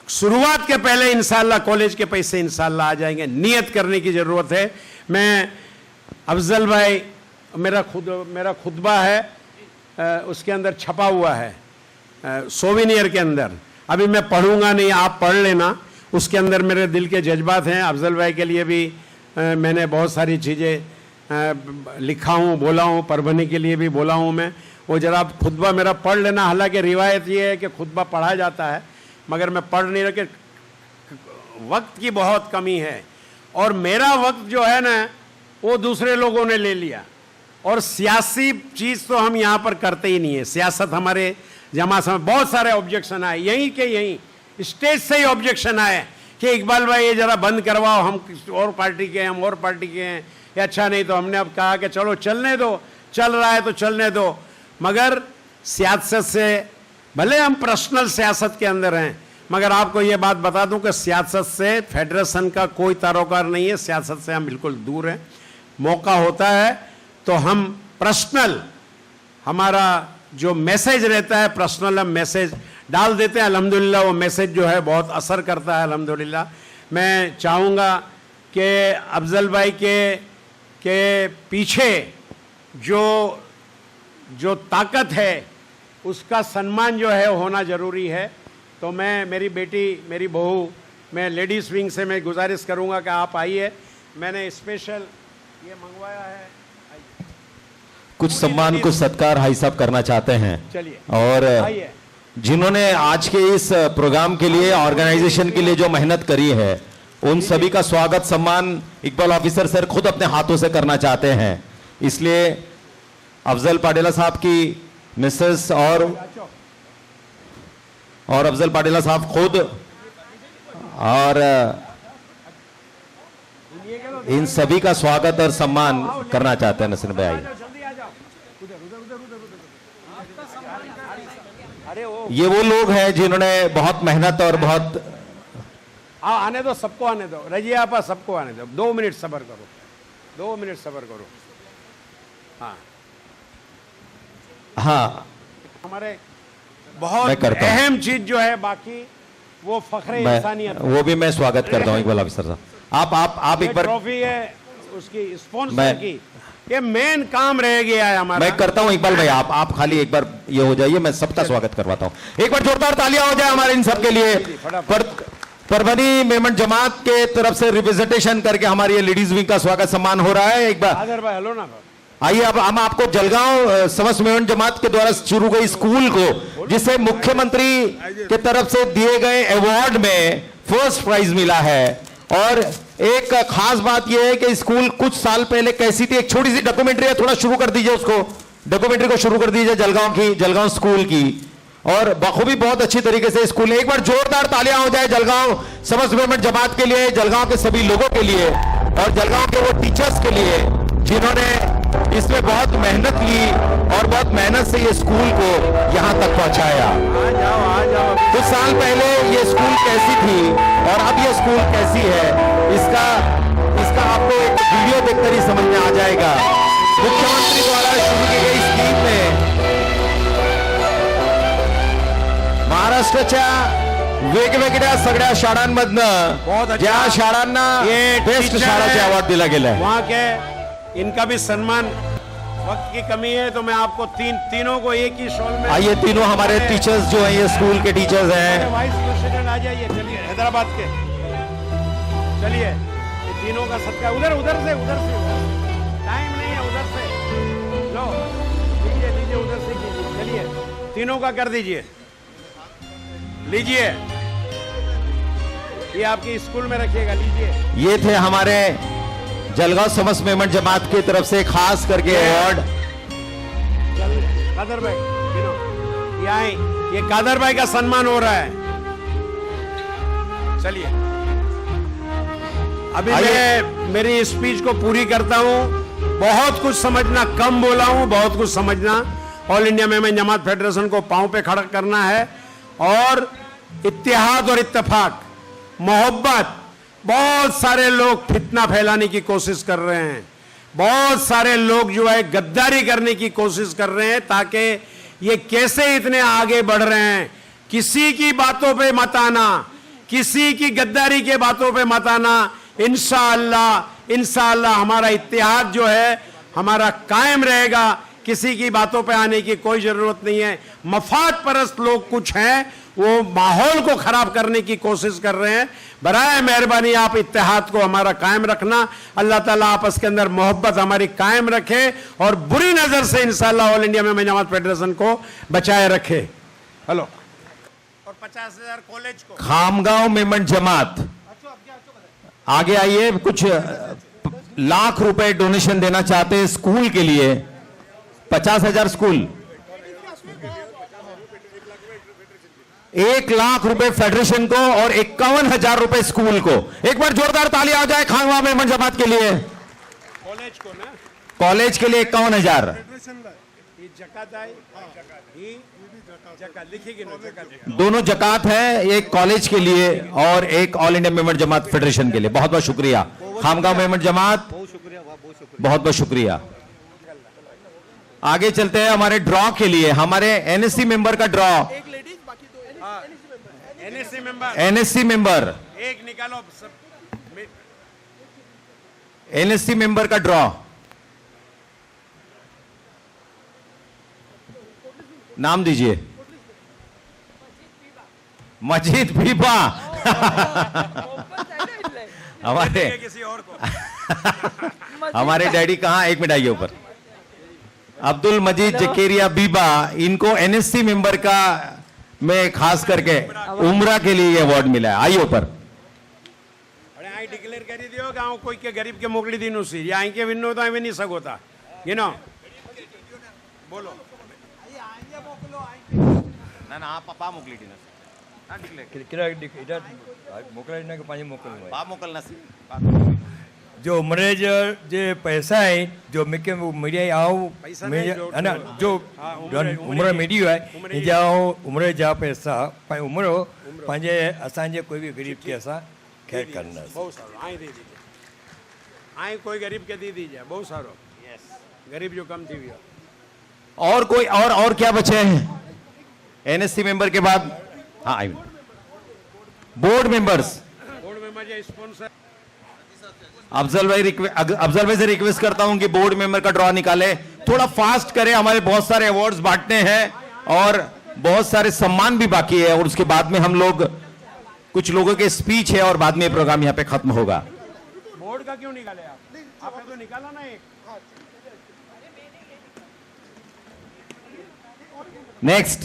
शुरुआत के पहले इंशाअल्लाह कॉलेज के पैसे इंशाअल्लाह आ जाएंगे। नियत करने की ज़रूरत है। मैं अफजल भाई, मेरा खुतबा है उसके अंदर छपा हुआ है सोविनियर के अंदर, अभी मैं पढ़ूंगा नहीं, आप पढ़ लेना। उसके अंदर मेरे दिल के जज्बात हैं। अफजल भाई के लिए भी मैंने बहुत सारी चीज़ें लिखा हूँ, बोला हूँ, परभनी के लिए भी बोला हूँ मैं। वो जरा आप खुतबा मेरा पढ़ लेना। हालांकि रिवायत ये है कि खुतबा पढ़ा जाता है, मगर मैं पढ़ नहीं रहा कि वक्त की बहुत कमी है, और मेरा वक्त जो है ना वो दूसरे लोगों ने ले लिया। और सियासी चीज़ तो हम यहाँ पर करते ही नहीं है। सियासत हमारे जमात में बहुत सारे ऑब्जेक्शन आए, यहीं स्टेज से ही ऑब्जेक्शन आए कि इकबाल भाई ये जरा बंद करवाओ, हम और पार्टी के हैं, हम और पार्टी के हैं, ये अच्छा नहीं। तो हमने अब कहा कि चलो चलने दो, चल रहा है तो चलने दो। मगर सियासत से, भले हम पर्सनल सियासत के अंदर हैं, मगर आपको ये बात बता दूं कि सियासत से फेडरेशन का कोई तारोकार नहीं है। सियासत से हम बिल्कुल दूर हैं। मौका होता है तो हम पर्सनल, हमारा जो मैसेज रहता है पर्सनल, हम मैसेज डाल देते हैं। अल्हम्दुलिल्लाह वो मैसेज जो है बहुत असर करता है अल्हम्दुलिल्लाह। मैं चाहूँगा कि अफजल भाई के पीछे जो ताकत है उसका सम्मान जो है होना ज़रूरी है। तो मैं, मेरी बेटी, मेरी बहू, मैं लेडीज़ विंग से मैं गुजारिश करूँगा कि आप आइए। मैंने स्पेशल ये मंगवाया है। कुछ सम्मान, कुछ सत्कार भाई साहब करना चाहते हैं। चलिए, और आइए। जिन्होंने आज के इस प्रोग्राम के लिए, ऑर्गेनाइजेशन के लिए जो मेहनत करी है, उन सभी का स्वागत सम्मान इकबाल ऑफिसर सर खुद अपने हाथों से करना चाहते हैं। इसलिए अफजल पाडेला साहब की मिसेस और अफजल पाडेला साहब खुद और इन सभी का स्वागत और सम्मान करना चाहते हैं। नसीर भाई, ये वो लोग हैं जिन्होंने बहुत मेहनत और बहुत, आने दो, सबको आने दो, रजिया आपा सबको आने दो। 2 मिनट सब्र करो, 2 मिनट सब्र करो। हाँ, हमारे बहुत अहम चीज जो है, बाकी वो फख्रे इंसानियत, वो भी मैं स्वागत करता हूँ इकबाल ऑफिसर साहब। आप एक बार, ट्रॉफी है उसकी स्पॉन्सर की, ये मेन काम रह गया है हमारा। मैं करता हूं इकबाल भाई, आप खाली एक बार ये हो जाइए, मैं सबका स्वागत करवाता हूं। एक बार जोरदार तालियां हो जाए हमारे इन सब के लिए। परभनी मेमन जमात के तरफ से रिप्रेजेंटेशन करके हमारी ये लेडीज विंग का स्वागत सम्मान हो रहा है। एक बार हेलो ना, आइए। अब हम आपको जलगांव समस्त मेमन जमात के द्वारा शुरू हुई स्कूल को, जिसे मुख्यमंत्री के तरफ से दिए गए अवार्ड में फर्स्ट प्राइज मिला है, और एक खास बात यह है कि स्कूल कुछ साल पहले कैसी थी। एक छोटी सी डॉक्यूमेंट्री है, थोड़ा शुरू कर दीजिए उसको, डॉक्यूमेंट्री को शुरू कर दीजिए जलगांव स्कूल की, और बखूबी बहुत अच्छी तरीके से स्कूल है। एक बार जोरदार तालियां हो जाए जलगांव समस्त मेमन जमात के लिए, जलगांव के सभी लोगों के लिए, और जलगांव के वो टीचर्स के लिए जिन्होंने इसमें बहुत मेहनत ली और बहुत मेहनत से ये स्कूल को यहाँ तक पहुंचाया। कुछ साल पहले ये स्कूल कैसी थी और अब ये स्कूल कैसी है, इसका आपको एक वीडियो देखकर ही समझ में आ जाएगा। मुख्यमंत्री द्वारा शुरू की गई स्कीम में महाराष्ट्राच्या वेगवेगळ्या सगळ्या शाळांमधनं ज्या शाळांना बेस्ट शाळाचे अवॉर्ड दिला गेलाय, वहाँ के इनका भी सम्मान, वक्त की कमी है तो मैं आपको तीनों को एक ही शॉल में। आइए, तीनों हमारे टीचर्स जो हैं, ये स्कूल के टीचर्स हैं। वाइस प्रेसिडेंट आ जाइए, चलिए हैदराबाद के, चलिए ये तीनों का सत्कार। उधर से टाइम नहीं है, उधर से लो, लीजिए उधर से कीजिए, चलिए तीनों का कर दीजिए, लीजिए ये आपकी स्कूल में रखिएगा, लीजिए। ये थे हमारे जलगांव समस्त मेमन जमात की तरफ से खास करके अवार्ड। कादर भाई, ये कादर भाई का सम्मान हो रहा है। चलिए अभी मैं मेरी स्पीच को पूरी करता हूं। बहुत कुछ समझना, कम बोला हूं, बहुत कुछ समझना। All India Memon Jamat federation को पांव पे खड़ा करना है और इत्तेहाद और इत्तेफाक, मोहब्बत। बहुत सारे लोग फितना फैलाने की कोशिश कर रहे हैं, बहुत सारे लोग जो है गद्दारी करने की कोशिश कर रहे हैं, ताकि ये कैसे इतने आगे बढ़ रहे हैं। किसी की बातों पे मत आना, किसी की गद्दारी के बातों पे मत आना। इंशाअल्लाह हमारा इत्तेहाद जो है हमारा कायम रहेगा। किसी की बातों पे आने की कोई जरूरत नहीं है। मफाद परस्त लोग कुछ हैं, वो माहौल को खराब करने की कोशिश कर रहे हैं। बराए मेहरबानी आप इत्तेहाद को हमारा कायम रखना। अल्लाह ताला आपस के अंदर मोहब्बत हमारी कायम रखे और बुरी नजर से इंशाअल्लाह all India Memon Jamat federation को बचाए रखे। हेलो, और 50,000 कॉलेज को। खामगांव मेमन जमात आगे आइए, कुछ लाख रुपए डोनेशन देना चाहते हैं स्कूल के लिए। 50,000 स्कूल, 1 लाख रुपए फेडरेशन को और 51,000 रुपए स्कूल को। एक बार जोरदार ताली आ जाए खामगांव मेमन जमात के लिए। कॉलेज को ना, कॉलेज के लिए 51,000। दोनों जकात है, एक कॉलेज के लिए और एक all India Memon Jamat federation के लिए। बहुत बहुत शुक्रिया खामगांव मेमन जमात, बहुत बहुत शुक्रिया। आगे चलते हैं हमारे ड्रॉ के लिए। हमारे एनएससी मेंबर का ड्रॉ, एनएससी मेंबर एक निकालो, एनएससी मेंबर का ड्रॉ। नाम दीजिए। मजीद बीबा। हमारे किसी और को। हमारे डैडी कहाँ, एक मिनट आइए ऊपर। अब्दुल मजीद जकेरिया बीबा, इनको एनएससी मेंबर का में खास करके उम्रा के लिए अवार्ड मिला है। आइए ऊपर। अरे आई डिक्लेयर करी दियो गांव कोई के गरीब के मोकली दिन उसी या आई के विनो तो आई नहीं सकोता, यू नो। बोलो ना आप पापा मोकली दिन मोकलना जो उमरे जे पैसा है जो मिके मीडिया आओ है ना, जो उम्र मीडियो है जाओ उम्र जा पैसा उम्रो पंहिंजे असांजे कोई भी गरीब के असां खैर करना। बहुत सारो आई दे दीजिए, आई कोई गरीब के दी दीजिए, बहुत सारो। यस, गरीब जो कम थी भी। और कोई और क्या बचे हैं एनएससी मेंबर के बाद? हाँ, आई बोर्ड मेंबर्स। बोर्ड मेंबर या स्पॉन्सर अफजल भाई से रिक्वेस्ट करता हूं कि बोर्ड मेंबर का ड्रॉ निकाले, थोड़ा फास्ट करें। हमारे बहुत सारे अवार्ड्स बांटने हैं और बहुत सारे सम्मान भी बाकी है, और उसके बाद में हम लोग कुछ लोगों के स्पीच है और बाद में प्रोग्राम यहां पे खत्म होगा। बोर्ड का क्यों निकाले आपने तो निकाला ना एक। नेक्स्ट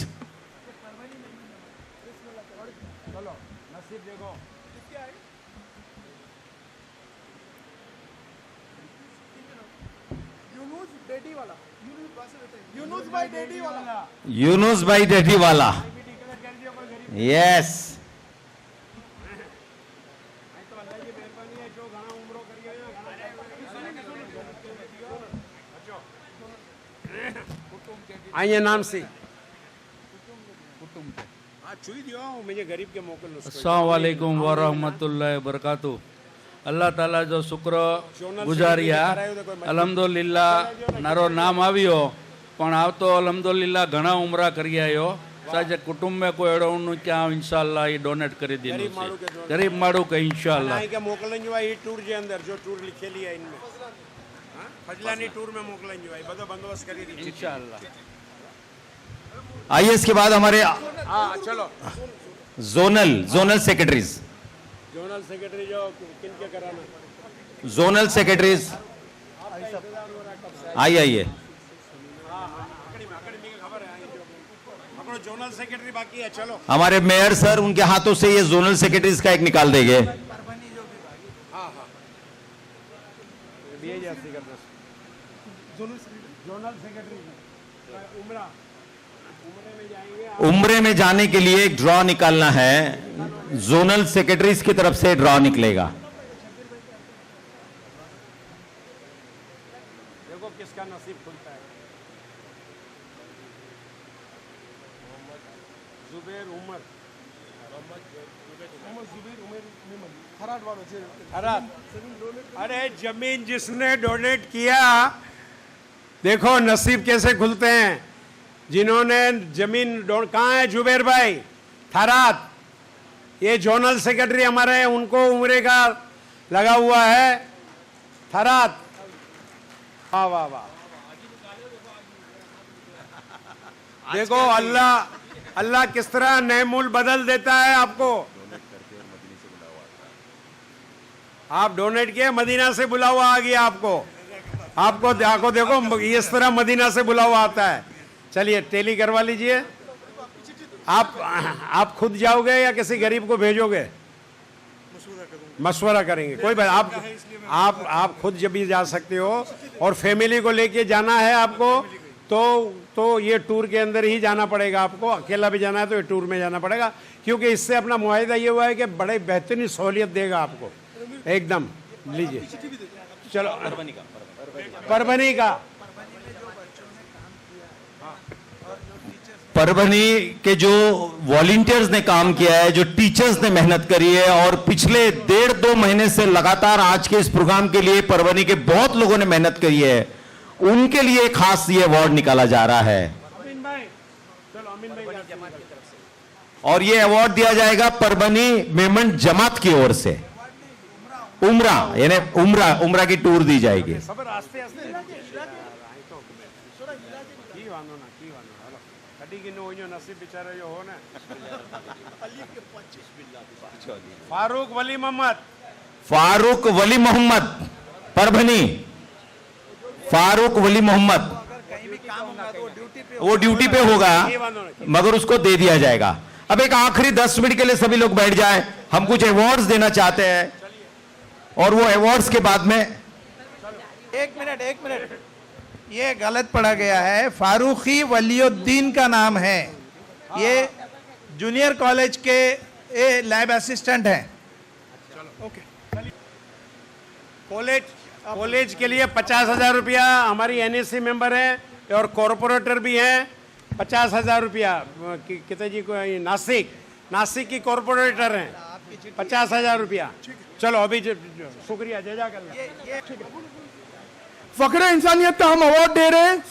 चलो नसीब देखो। यूनुस भाई डेडी वाला। यस, आइए नाम से छुई दियो मुझे गरीब के मोकल अस्सलाम वालेकुम वरहमतुल्लाहि वबरकातुहू अल्लाह ताला जो शुक्र गुजारिया अल्हम्दुलिल्लाह नारो नाम आवियो पण आवतो अल्हम्दुलिल्लाह घणा उमरा करी आयो साजे कुटुंब में कोई एड़ो क्या इंशाअल्लाह ये डोनेट कर दीनु गरीब माड़ू के इंशाअल्लाह के मोकलन जो ये टूर जे अंदर जो टूर लिखेली है इनमें फजलानी टूर में मोकलन जो है बदो बंदोबस्त करी दी इंशाअल्लाह। आइए इसके बाद हमारे हाँ चलो जोनल सेक्रेटरीज जोनल सेक्रेटरी जो किनके कराना जोनल सेक्रेटरीज आइए जोनल सेक्रेटरी बाकी है चलो। हमारे मेयर सर उनके हाथों से ये जोनल सेक्रेटरीज का एक निकाल देंगे। उम्रे में जाने के लिए एक ड्रॉ निकालना है, जोनल सेक्रेटरीज की तरफ से ड्रॉ निकलेगा। देखो किसका नसीब खुलता है। जुबेर उमर अरे जमीन जिसने डोनेट किया देखो नसीब कैसे खुलते हैं। जिन्होंने जमीन कहाँ है जुबेर भाई थरात, ये जोनल सेक्रेटरी हमारे हैं, उनको उम्रे का लगा हुआ है थरात। वाह वाह वाह देखो अल्लाह किस तरह नए मूल बदल देता है आपको। आप डोनेट किए मदीना से बुलावा आ गया आपको देखो इस तरह मदीना से बुलावा आता है। चलिए टेली करवा लीजिए। आप खुद जाओगे या किसी गरीब को भेजोगे? मशवरा करेंगे कोई बात। आप खुद जब भी जा सकते हो और फैमिली को लेके जाना है आपको तो ये टूर के अंदर ही जाना पड़ेगा आपको। अकेला भी जाना है तो ये टूर में जाना पड़ेगा, क्योंकि इससे अपना मुआहिदा ये हुआ है कि बड़े बेहतरीन सहूलियत देगा आपको एकदम। लीजिए चलो परभनी का परभनी के जो वॉलंटियर्स ने काम किया है, जो टीचर्स ने मेहनत करी है और पिछले 1.5-2 महीने से लगातार आज के इस प्रोग्राम के लिए परभनी के बहुत लोगों ने मेहनत करी है, उनके लिए खास ये अवार्ड निकाला जा रहा है। और ये अवार्ड दिया जाएगा परभनी मेमन जमात की ओर से। उमरा यानी उमरा की टूर दी जाएगी। फारूक वली मोहम्मद परभनी। फारूक वली मोहम्मद वो ड्यूटी पे होगा मगर उसको दे दिया जाएगा। अब एक आखिरी 10 मिनट के लिए सभी लोग बैठ जाएं, हम कुछ अवार्ड्स देना चाहते हैं और वो अवार्ड्स के बाद में एक मिनट ये गलत पढ़ा गया है। फारूकी वलीउद्दीन का नाम है, ये जूनियर कॉलेज के लैब असिस्टेंट हैं। कॉलेज के लिए 50,000 रुपया हमारी एनएससी मेंबर है और कॉरपोरेटर भी हैं। 50,000 रुपया कितने जी को नासिक की कॉरपोरेटर हैं। 50,000 रुपया। चलो अभी शुक्रिया जज़ाकल्लाह। फखरे इंसानियत का हम अवार्ड दे रहे हैं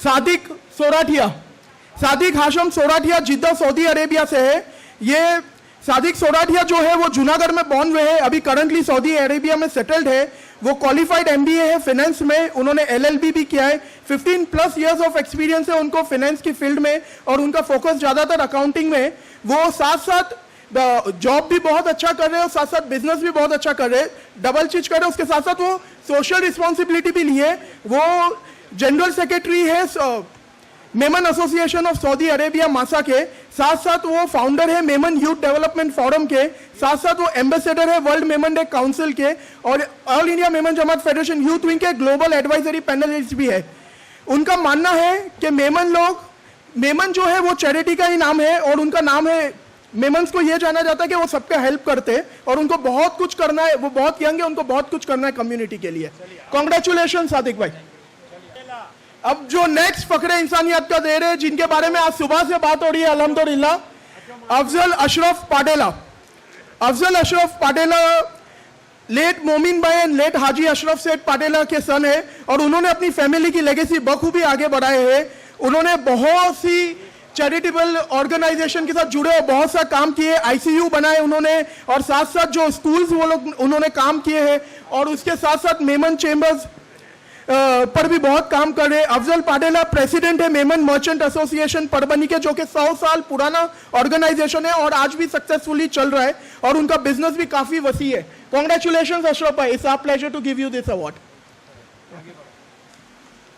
सादिक हाशम सोराठिया जिद्दा सऊदी अरेबिया से है। ये सादिक सोराठिया जो है वो जूनागढ़ में बॉर्न हुए हैं, अभी करंटली सऊदी अरेबिया में सेटल्ड है। वो क्वालिफाइड एमबीए है फाइनेंस में, उन्होंने एलएलबी भी किया है। 15+ इयर्स ऑफ एक्सपीरियंस है उनको फाइनेंस की फील्ड में और उनका फोकस ज़्यादातर अकाउंटिंग में। वो साथ साथ जॉब भी बहुत अच्छा कर रहे हैं और साथ साथ बिजनेस भी बहुत अच्छा कर रहे हैं, डबल चीज कर रहे हैं। उसके साथ साथ वो सोशल रिस्पॉन्सिबिलिटी भी लिए। वो जनरल सेक्रेटरी है Memon association of Saudi Arabia मासा के, साथ साथ वो फाउंडर है मेमन यूथ डेवलपमेंट फोरम के, साथ साथ वो एम्बेसडर है वर्ल्ड मेमन डे काउंसिल के और all India Memon Jamat federation youth wing के ग्लोबल एडवाइजरी पैनलिस्ट भी है। उनका मानना है कि मेमन जो है वो चैरिटी का ही नाम है और उनका नाम है मेमन्स को ये जाना जाता है कि वो सबका हेल्प करते हैं और उनको बहुत कुछ करना है। वो बहुत यंग है, उनको बहुत कुछ करना है कम्युनिटी के लिए। कॉन्ग्रेचुलेशन सादिक भाई। अब जो नेक्स्ट फखरे इंसानियत का देर है, जिनके बारे में आज सुबह से बात हो रही है अल्हम्दुलिल्लाह, अफजल अशरफ पाटेला। अफजल अशरफ पाटेला लेट मोमिन भाई एंड लेट हाजी अशरफ सेठ पाटेला के सन है और उन्होंने अपनी फैमिली की लेगेसी बखूबी आगे बढ़ाए हैं। उन्होंने बहुत सी चैरिटेबल ऑर्गेनाइजेशन के साथ जुड़े और बहुत सा काम किए, आईसीयू बनाए उन्होंने, और साथ साथ जो स्कूल्स वो लोग उन्होंने काम किए हैं, और उसके साथ साथ मेमन चेंबर्स पर भी बहुत काम कर रहे हैं। अफजल पाटेला प्रेसिडेंट है मेमन मर्चेंट एसोसिएशन परभनी के, जो कि 100 साल पुराना ऑर्गेनाइजेशन है और आज भी सक्सेसफुली चल रहा है और उनका बिजनेस भी काफी वसी है। कांग्रेचुलेशंस अशरफ भाई, it's our pleasure to give you this award.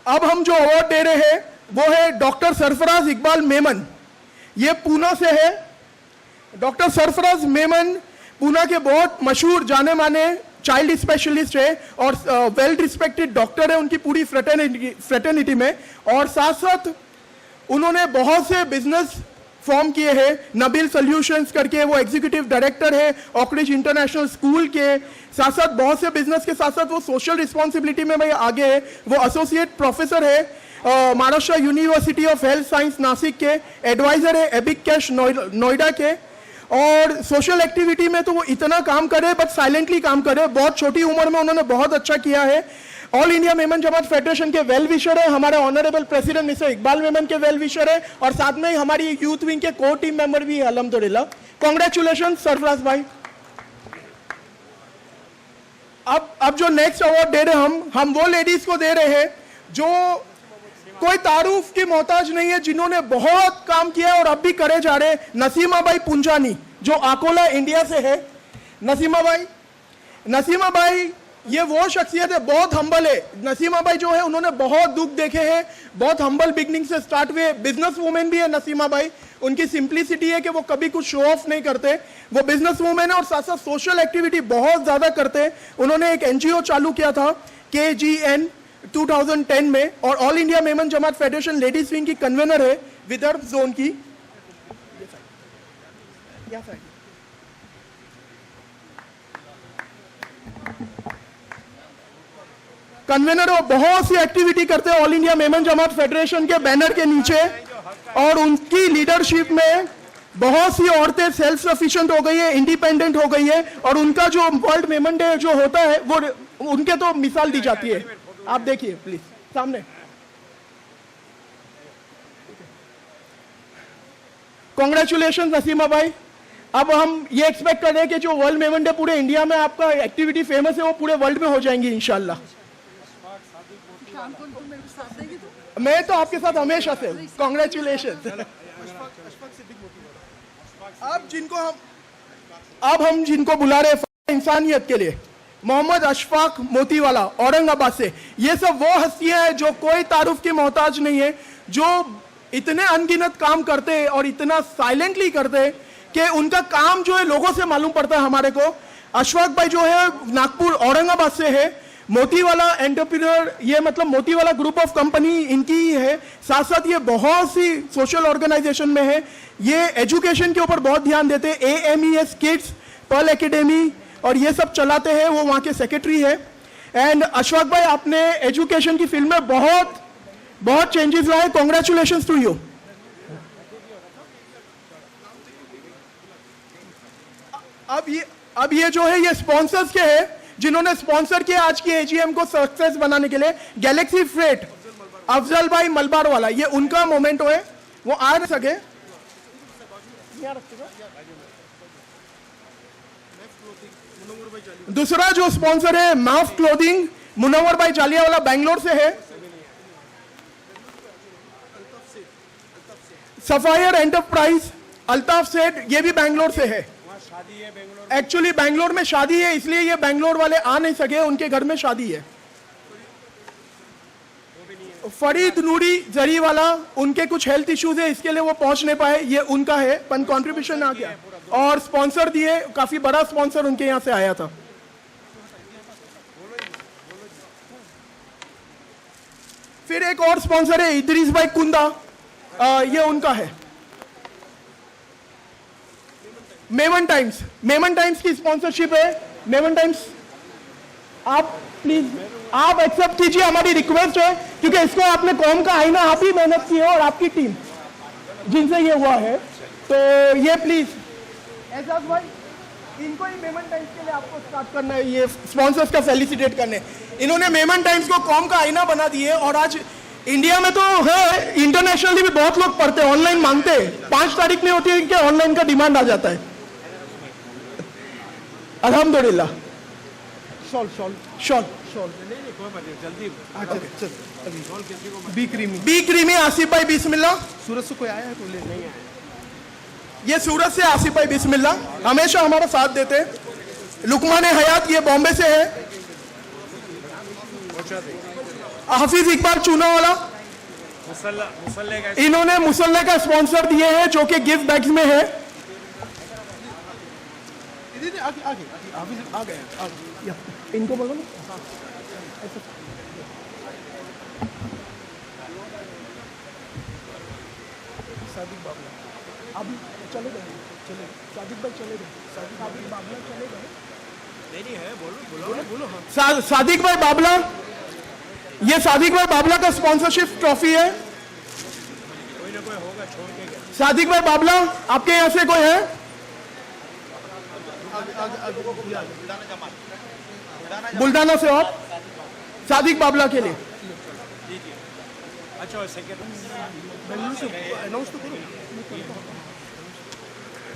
अब हम जो अवार्ड दे रहे हैं वो है डॉक्टर सरफराज इकबाल मेमन। ये पूना से है। डॉक्टर सरफराज मेमन पूना के बहुत मशहूर जाने माने चाइल्ड स्पेशलिस्ट है और वेल रिस्पेक्टेड डॉक्टर है उनकी पूरी फ्रेटर्निटी में, और साथ साथ उन्होंने बहुत से बिजनेस फॉर्म किए हैं। नबील सॉल्यूशंस करके वो एग्जीक्यूटिव डायरेक्टर है ऑकरिज इंटरनेशनल स्कूल के। साथ साथ बहुत से बिजनेस के साथ साथ वो सोशल रिस्पॉन्सिबिलिटी में भाई आगे है। वो एसोसिएट प्रोफेसर है Maharashtra university of health science Nashik के, एडवाइजर है एबिक कैश नोएडा के, और सोशल एक्टिविटी में तो वो इतना काम करे बट साइलेंटली काम करे। बहुत छोटी उम्र में उन्होंने बहुत अच्छा किया है। All India Memon Jamat federation के वेल विशर है, हमारे honourable president mister Iqbal Memon के वेल विशर है, और साथ में ही हमारी यूथ विंग के कोर टीम मेंबर भी है अल्हम्दुलिल्लाह। कांग्रेचुलेशन सरफराज भाई। अब जो नेक्स्ट अवार्ड दे रहे हम वो लेडीज को दे रहे हैं जो कोई तारुफ की मोहताज नहीं है, जिन्होंने बहुत काम किया और अब भी करे जा रहे। नसीमा भाई पुंजानी जो अकोला इंडिया से है। नसीमा भाई ये वो शख्सियत है, बहुत हम्बल है। नसीमा भाई जो है उन्होंने बहुत दुख देखे हैं, बहुत हम्बल बिगनिंग से स्टार्ट हुए। बिजनेस वुमेन भी है नसीमा भाई। उनकी सिंप्लिसिटी है कि वो कभी कुछ शो ऑफ नहीं करते। वो बिजनेस वुमेन है और साथ साथ सोशल एक्टिविटी बहुत ज्यादा करते हैं। उन्होंने एक एनजीओ चालू किया था KGN 2010 में, और all India Memon Jamat federation ladies wing की कन्वेनर है विदर्भ जोन की। कन्वेनर और बहुत सी एक्टिविटी करते हैं all India Memon Jamat federation के बैनर के नीचे, और उनकी लीडरशिप में बहुत सी औरतें सेल्फ सफिशिएंट हो गई है, इंडिपेंडेंट हो गई है, और उनका जो वर्ल्ड मेमन डे जो होता है वो उनके तो मिसाल दी जाती है। आप देखिए प्लीज सामने। कांग्रेचुलेशन नसीमा भाई। अब हम ये एक्सपेक्ट कर रहे हैं कि जो वर्ल्ड मेमन डे पूरे इंडिया में आपका एक्टिविटी फेमस है वो पूरे वर्ल्ड में हो जाएंगी इंशाल्लाह। मैं तो आपके साथ हमेशा से। कांग्रेचुलेशन। अब हम जिनको बुला रहे हैं इंसानियत के लिए, मोहम्मद अशफाक मोतीवाला औरंगाबाद से। ये सब वो हस्तियां हैं जो कोई तारुफ की मोहताज नहीं है, जो इतने अनगिनत काम करते हैं और इतना साइलेंटली करते हैं कि उनका काम जो है लोगों से मालूम पड़ता है हमारे को। अशफाक भाई जो है नागपुर औरंगाबाद से है। मोतीवाला एंटरप्रेन्योर, ये मतलब मोतीवाला ग्रुप ऑफ कंपनी इनकी ही है। साथ साथ ये बहुत सी सोशल ऑर्गेनाइजेशन में है। ये एजुकेशन के ऊपर बहुत ध्यान देते हैं। AMES किड्स, पर्ल एकेडमी और ये सब चलाते हैं। वो वहाँ के सेक्रेटरी है। एंड अशफाक भाई आपने एजुकेशन की फील्ड में बहुत चेंजेस लाए। Congratulations to you. अब ये जो है ये स्पॉन्सर्स के हैं जिन्होंने स्पॉन्सर किया आज की AGM को सक्सेस बनाने के लिए। गैलेक्सी फ्रेट अफजल भाई मलबार वाला, ये उनका मोमेंटो है, वो आ नहीं सके। दूसरा जो स्पॉन्सर है माफ क्लोथिंग, मुनव्वर भाई जालियावाला बेंगलोर से है। सफायर एंटरप्राइज अल्ताफ सेठ, ये भी बेंगलोर से है। एक्चुअली बेंगलोर में शादी है, इसलिए ये बेंगलोर वाले आ नहीं सके, उनके घर में शादी है। फरीद नूरी जरी वाला, उनके कुछ हेल्थ इश्यूज है, इसके लिए वो पहुंच नहीं पाए, ये उनका है, पर कंट्रीब्यूशन आ गया। और स्पॉन्सर दिए, काफी बड़ा स्पॉन्सर उनके यहां से आया था। फिर एक और स्पॉन्सर है इदरीस भाई कुंदा, ये उनका है। मेमन टाइम्स की स्पॉन्सरशिप है। मेमन टाइम्स आप प्लीज आप एक्सेप्ट कीजिए, हमारी रिक्वेस्ट है, क्योंकि इसको आपने कौम का आईना आप ही मेहनत की है और आपकी टीम जिनसे ये हुआ है, तो ये प्लीज एजाज भाई इनको ही मेमन टाइम्स के लिए आपको स्टार्ट करना है, ये स्पॉन्सर्स का फेलिसिटेट करने। इन्होंने मेमन टाइम्स को कौम का आईना बना दिए और आज इंडिया में तो है, इंटरनेशनली भी बहुत लोग पढ़ते हैं, ऑनलाइन मांगते हैं, 5 तारीख में होती है कि ऑनलाइन का डिमांड आ जाता है। अल्हम्दुलिल्लाह। Shawl shawl shawl shawl B creamy Asif भाई बिस्मिल्लाह। सूरत से कोई आया है? कोई नहीं आया। ये सूरत से आसिफ भाई बिस्मिल्लाह, हमेशा हमारा साथ देते हैं। लुकमान हयात ये बॉम्बे से है। हाफिज इकबाल चूनावाला, इन्होंने मुसल्ले का स्पॉन्सर दिए हैं जो कि गिफ्ट बैग्स में है। इनको बोलो ना। सादिक बाबला अभी चले गए, सादिक भाई चले गए, सादिक बाबला चले गए। नहीं है, बोलो। सादिक भाई बाबला, ये सादिक भाई बाबला का स्पॉन्सरशिप ट्रॉफी है। कोई ना कोई होगा, छोड़ के गया। सादिक भाई बाबला, आपके यहाँ से कोई है? बुल्डाना से आप सादिक बाबला के लिए। अच्छा,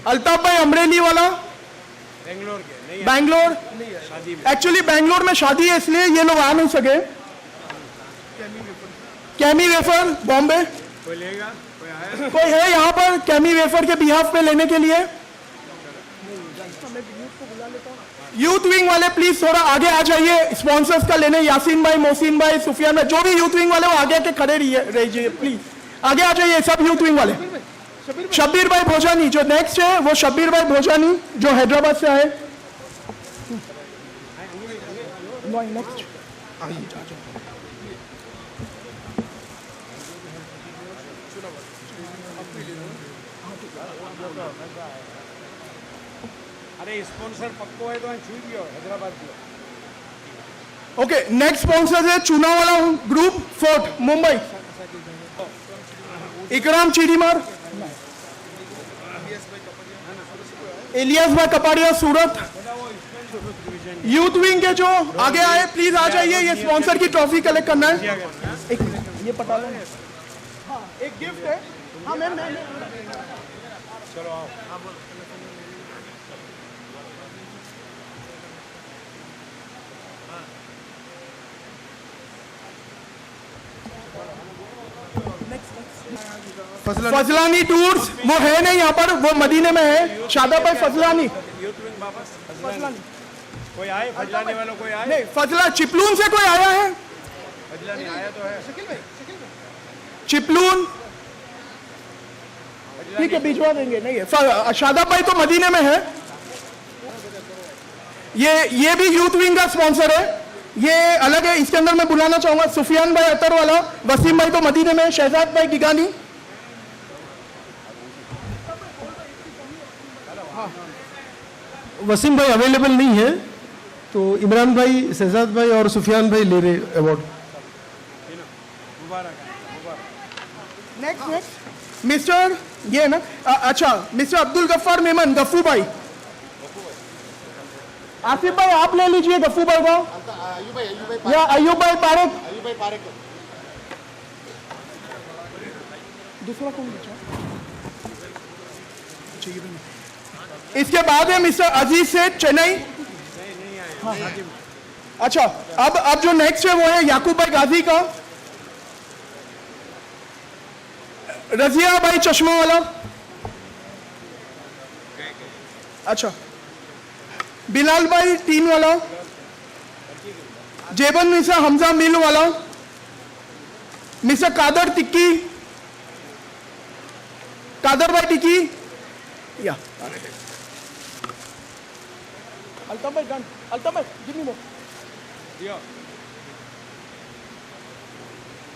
अल्ताफ भाई अमरेली वाला, बैंगलोर। एक्चुअली बैंगलोर में शादी है इसलिए ये लोग आ नहीं सके। कैमी वेफर बॉम्बे, कोई लेगा? कोई है यहाँ पर कैमी वेफर के बिहाफ पे लेने के लिए? यूथ विंग वाले प्लीज थोड़ा आगे आ जाइए, स्पॉन्सर्स का लेने। यासीन भाई, मोहसिन भाई, सुफियान भाई, जो भी यूथ विंग वाले वो आगे के खड़े रहिए प्लीज, आगे आ जाइए सब यूथ विंग वाले। शब्बीर भाई भोजानी जो नेक्स्ट है, वो शब्बीर भाई भोजानी जो हैदराबाद से आए। नेक्स्ट अरे स्पॉन्सर पक्को है तो छूट गया हैदराबाद की। ओके, नेक्स्ट स्पॉन्सर है चूनावाला ग्रुप, फोर्ट मुंबई। इकराम चीरीमार, इलियास भाई कपाड़िया सूरत। यूथ विंग के जो आगे आए प्लीज आ जाइए, ये स्पॉन्सर की ट्रॉफी कलेक्ट करना है। एक ये पता लो। हाँ, एक गिफ्ट है। हाँ मैम, चलो आओ। फजलानी टूर्स, वो है नहीं यहाँ पर, वो मदीने में है। शादा भाई फजलानी, कोई आए फजलानी वालों, कोई आए नहीं, फजला चिपलून से कोई आया है? फजलानी आया तो है। चिपलून ठीक है, भिजवा देंगे। नहीं है, शादा भाई तो मदीने में है। ये भी यूथ विंग का स्पॉन्सर है, ये अलग है। इसके अंदर मैं बुलाना चाहूंगा सुफियान भाई अतर वाला, वसीम भाई तो मदीने में, शहजाद भाई गिगानी। वसीम भाई अवेलेबल नहीं है, तो इमरान भाई, शहजाद भाई और सुफियान भाई ले रहे अवार्ड। नेक्स्ट मिस्टर ये ना, अच्छा मिस्टर अब्दुल गफ्फार मेमन, गफ्फू भाई। आसिफ भाई आप ले लीजिए गफ्फू भाई का, या अयूब भाई पारेख। दूसरा कौन बचा? इसके बाद है मिस्टर अजीज से चेन्नई। हाँ। अच्छा, अब जो नेक्स्ट है वो है याकूब भाई गाजी का, रजिया भाई चश्मा वाला। अच्छा, बिलाल भाई टीन वाला, जेबन मिस्टर हमजा मिल वाला, मिस्टर कादर टिक्की, कादर भाई टिक्की, या अल्ताफ भाई डन। अल्ताफ भाई गिव मी मोर।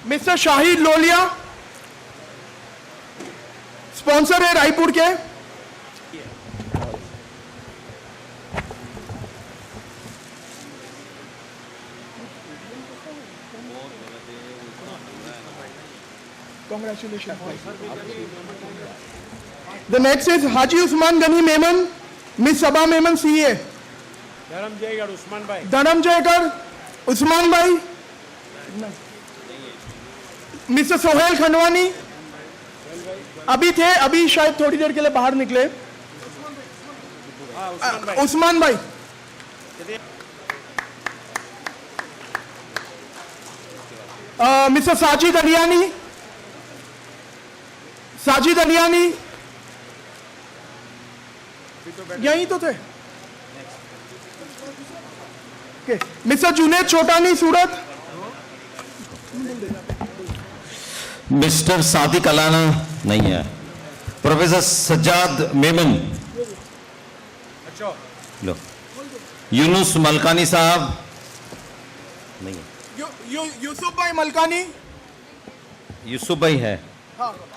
मिस्टर शाहिद लोलिया, स्पॉन्सर है रायपुर के। Congratulations. The next is Haji Usman Gani Memon, Miss Sabah Memon CA. Dhanamjaygar Usman Bhai. Mr. Sohail Khandwani. अभी थे, अभी शायद थोड़ी देर के लिए बाहर निकले. उस्मान भाई. मिस्टर साजिद अलियानी. साजिद अलियानी यहीं तो थे. मिस्टर जुनेद छोटानी सूरत. मिस्टर सादिक अलाना नहीं है. प्रोफेसर सज्जाद मेमन. लो. यूनुस मलकानी साहब नहीं है. यूसुफ भाई मलकानी. यूसुफ भाई है.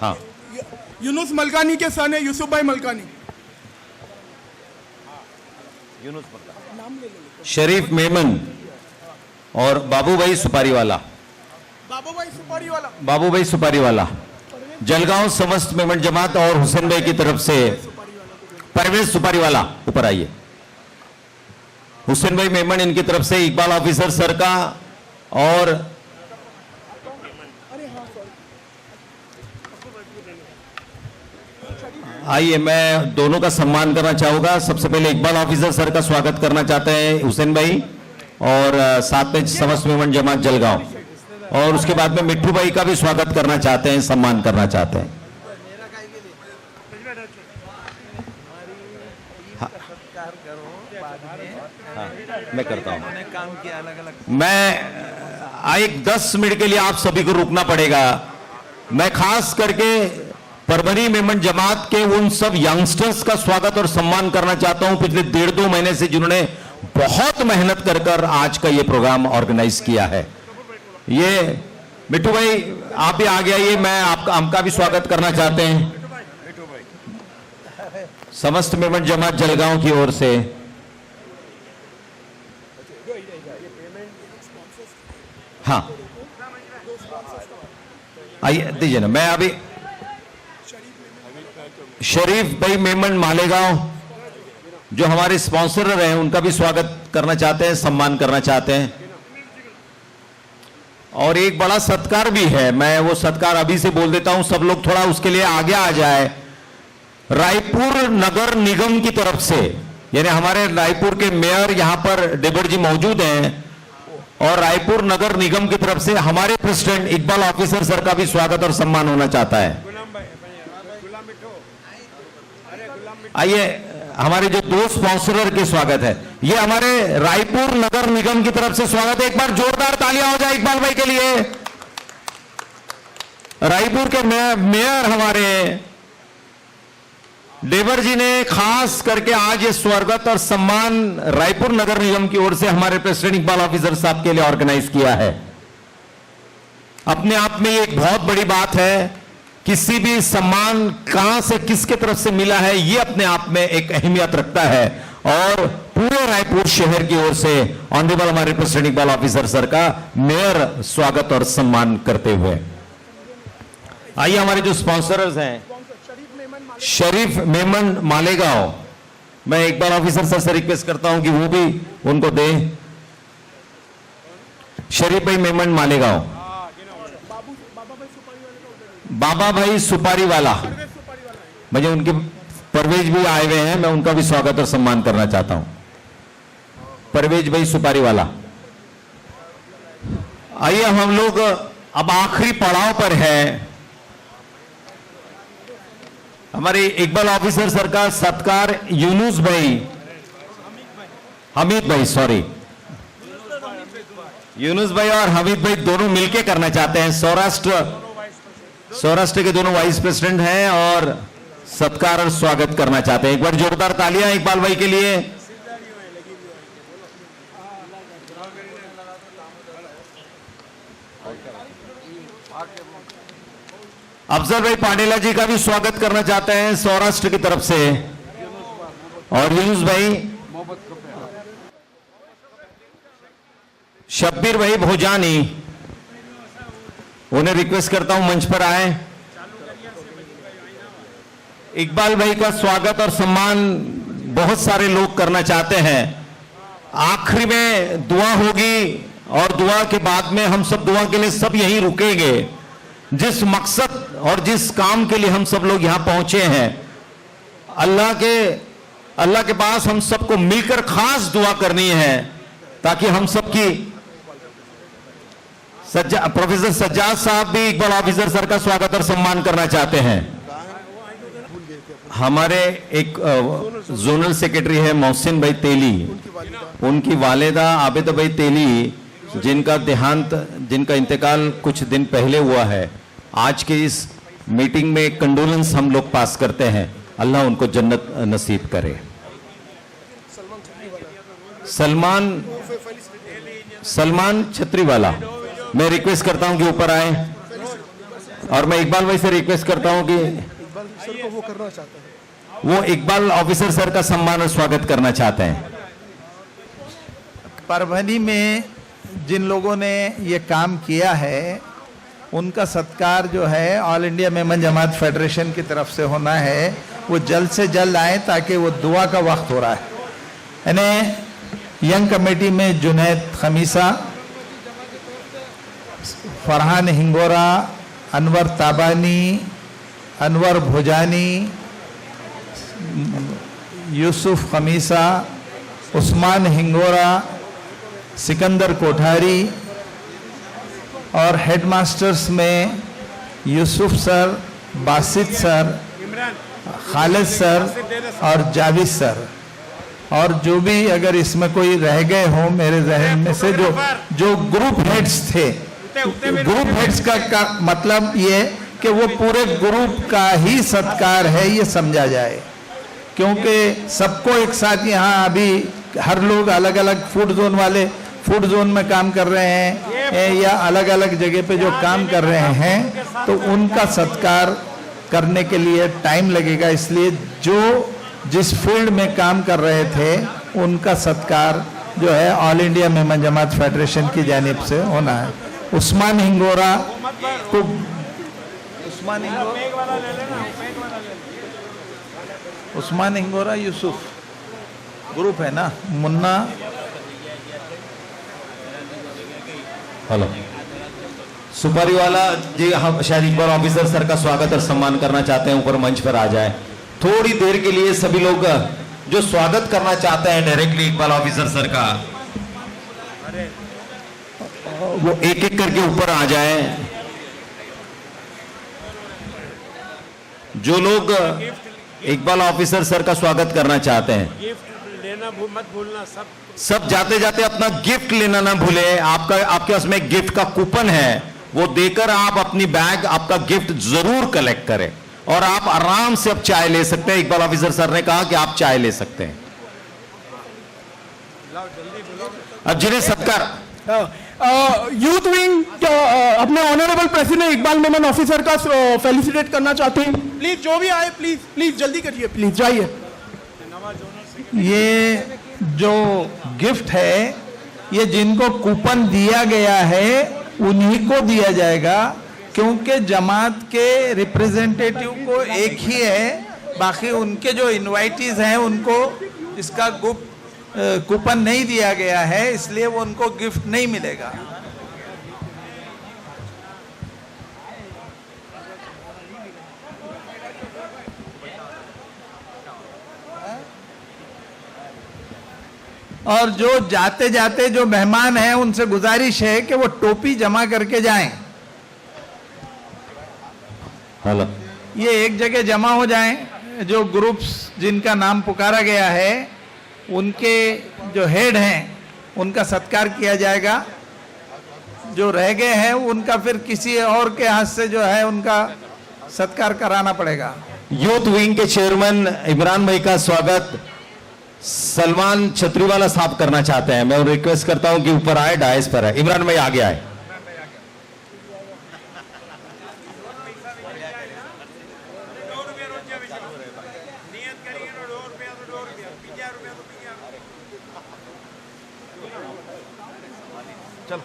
हाँ. यूनुस मलकानी के सन है यूसुफ भाई मलकानी. शरीफ मेमन और बाबू भाई सुपारी वाला. बाबू भाई सुपारी वाला. जलगांव समस्त मेमन जमात और हुसैन भाई की तरफ से परवेज सुपारी वाला ऊपर आइए. हुसैन भाई मेमन इनकी तरफ से इकबाल ऑफिसर सर का और आइए मैं दोनों का सम्मान करना चाहूंगा. सबसे पहले इकबाल ऑफिसर सर का स्वागत करना चाहते हैं हुसैन भाई और साथ में समस्त मेमन जमात जलगांव, और उसके बाद में मिट्ठू भाई का भी स्वागत करना चाहते हैं, सम्मान करना चाहते हैं. हाँ, मैं करता हूं. मैं एक 10 मिनट के लिए आप सभी को रुकना पड़ेगा. मैं खास करके परभनी मेमन जमात के उन सब यंगस्टर्स का स्वागत और सम्मान करना चाहता हूं पिछले 1.5-2 महीने से जिन्होंने बहुत मेहनत कर आज का ये प्रोग्राम ऑर्गेनाइज किया है. ये मिट्टू भाई आप भी आगे आइए, मैं आपका भी स्वागत करना चाहते हैं समस्त मेमन जमात जलगांव की ओर से. हाँ आइए दीजिए ना. मैं अभी शरीफ भाई मेमन मालेगांव जो हमारे स्पॉन्सर हैं उनका भी स्वागत करना चाहते हैं, सम्मान करना चाहते हैं. और एक बड़ा सत्कार भी है, मैं वो सत्कार अभी से बोल देता हूं, सब लोग थोड़ा उसके लिए आगे आ जाए. रायपुर नगर निगम की तरफ से, यानी हमारे रायपुर के मेयर यहां पर डेबर जी मौजूद हैं, और रायपुर नगर निगम की तरफ से हमारे प्रेसिडेंट इकबाल ऑफिसर सर का भी स्वागत और सम्मान होना चाहता है. आइए हमारे जो 2 स्पॉन्सरर के स्वागत है, ये हमारे रायपुर नगर निगम की तरफ से स्वागत है. एक बार जोरदार तालियां हो जाए इकबाल भाई के लिए. रायपुर के मेयर हमारे डेबर जी ने खास करके आज ये स्वागत और सम्मान रायपुर नगर निगम की ओर से हमारे प्रेसिडेंट इकबाल ऑफिसर साहब के लिए ऑर्गेनाइज किया है. अपने आप में एक बहुत बड़ी बात है. किसी भी सम्मान कहां से किसके तरफ से मिला है ये अपने आप में एक अहमियत रखता है, और पूरे रायपुर शहर की ओर से ऑनरेबल हमारे प्रेसिडेंट इकबाल ऑफिसर सर का मेयर स्वागत और सम्मान करते हुए. आइए हमारे जो स्पॉन्सरर्स हैं, शरीफ मेमन मालेगांव, मैं इकबाल ऑफिसर सर से रिक्वेस्ट करता हूं कि वो भी उनको दें. शरीफ भाई मेमन मालेगांव, बाबा भाई सुपारी वाला, मुझे उनके परवेज भी आए हुए हैं, मैं उनका भी स्वागत और सम्मान करना चाहता हूं. परवेज भाई सुपारी वाला. आइए हम लोग अब आखिरी पड़ाव पर है. हमारे इकबाल ऑफिसर सर का सत्कार यूनुस भाई, हमीद भाई, सॉरी, यूनुस भाई और हमीद भाई दोनों मिलके करना चाहते हैं. सौराष्ट्र के दोनों वाइस प्रेसिडेंट हैं और सत्कार और स्वागत करना चाहते हैं. एक बार जोरदार तालियां इकबाल भाई के लिए. अफजल भाई पांडेला जी का भी स्वागत करना चाहते हैं सौराष्ट्र की तरफ से, और यूनुस भाई, शब्बीर भाई भोजानी, उन्हें रिक्वेस्ट करता हूं मंच पर आए। इकबाल भाई का स्वागत और सम्मान बहुत सारे लोग करना चाहते हैं। आखिरी में दुआ होगी और दुआ के बाद में हम सब दुआ के लिए सब यहीं रुकेंगे। जिस मकसद और जिस काम के लिए हम सब लोग यहां पहुंचे हैं, अल्लाह के पास हम सबको मिलकर खास दुआ करनी है ताकि हम सबकी प्रोफेसर सज्जाद साहब भी इकबाल ऑफिसर सर का स्वागत और सम्मान करना चाहते हैं। हमारे एक जोनल सेक्रेटरी है मोहसिन भाई तेली, उनकी वालिदा आबिदा भाई तेली जिनका इंतकाल कुछ दिन पहले हुआ है, आज के इस मीटिंग में कंडोलेंस हम लोग पास करते हैं। अल्लाह उनको जन्नत नसीब करे। सलमान छतरीवाला, मैं रिक्वेस्ट करता हूं कि ऊपर आए और मैं इकबाल भाई से रिक्वेस्ट करता हूं कि वो इकबाल ऑफिसर सर का सम्मान और स्वागत करना चाहते हैं। परभनी में जिन लोगों ने ये काम किया है उनका सत्कार जो है all India Memon Jamat federation की तरफ से होना है। वो जल्द से जल्द आए ताकि वो दुआ का वक्त हो रहा है। यानी यंग कमेटी में जुनैद खमीसा, फरहान हिंगोरा, अनवर ताबानी, अनवर भोजानी, यूसुफ खमीसा, उस्मान हिंगोरा, सिकंदर कोठारी और हेडमास्टर्स में Yusuf sir, Basit sir, Khalid sir और जावेद सर, और जो भी अगर इसमें कोई रह गए हो मेरे जहन में से जो ग्रुप हेड्स थे, ग्रुप हेड्स का मतलब ये कि वो पूरे ग्रुप का ही सत्कार है, ये समझा जाए। क्योंकि सबको एक साथ यहाँ अभी हर लोग अलग अलग फूड जोन वाले फूड जोन में काम कर रहे हैं या अलग अलग जगह पे जो काम कर रहे हैं, तो उनका सत्कार करने के लिए टाइम लगेगा। इसलिए जो जिस फील्ड में काम कर रहे थे उनका सत्कार जो है all India Memon Jamat federation की जानिब से होना है। उस्मान हिंगोरा को उस्मान हिंगोरा यूसुफ ग्रुप है ना, मुन्ना, हेलो सुपारी वाला जी, हम शायद इकबाल ऑफिसर सर का स्वागत और सम्मान करना चाहते हैं, ऊपर मंच पर आ जाए। थोड़ी देर के लिए सभी लोग जो स्वागत करना चाहते हैं डायरेक्टली इकबाल ऑफिसर सर का, वो एक एक करके ऊपर आ जाए। जो लोग इकबाल ऑफिसर सर का स्वागत करना चाहते हैं, गिफ्ट लेना मत भूलना। सब जाते जाते अपना गिफ्ट लेना ना भूले। आपके पास में गिफ्ट का कूपन है, वो देकर आप अपनी बैग आपका गिफ्ट जरूर कलेक्ट करें और आप आराम से अब चाय ले सकते हैं। इकबाल ऑफिसर सर ने कहा कि आप चाय ले सकते हैं। अब जिन्हें सत्कार यूथ विंग अपने honourable president Iqbal Memon officer का फेलिसिटेट करना चाहते हैं। प्लीज जो भी आए प्लीज जल्दी करिए, प्लीज जाइए। ये जो गिफ्ट है ये जिनको कूपन दिया गया है उन्हीं को दिया जाएगा, क्योंकि जमात के रिप्रेजेंटेटिव को एक ही है, बाकी उनके जो इनवाइटीज हैं उनको इसका कूपन नहीं दिया गया है, इसलिए वो उनको गिफ्ट नहीं मिलेगा। और जो जाते जाते जो मेहमान हैं उनसे गुजारिश है कि वो टोपी जमा करके जाएं। हेलो, ये एक जगह जमा हो जाएं। जो ग्रुप्स जिनका नाम पुकारा गया है उनके जो हेड हैं उनका सत्कार किया जाएगा। जो रह गए हैं उनका फिर किसी और के हाथ से जो है उनका सत्कार कराना पड़ेगा। यूथ विंग के चेयरमैन इमरान भाई का स्वागत सलमान छतरीवाला साहब करना चाहते हैं। मैं रिक्वेस्ट करता हूं कि ऊपर आए, डायस पर है। इमरान भाई आगे आए। चलो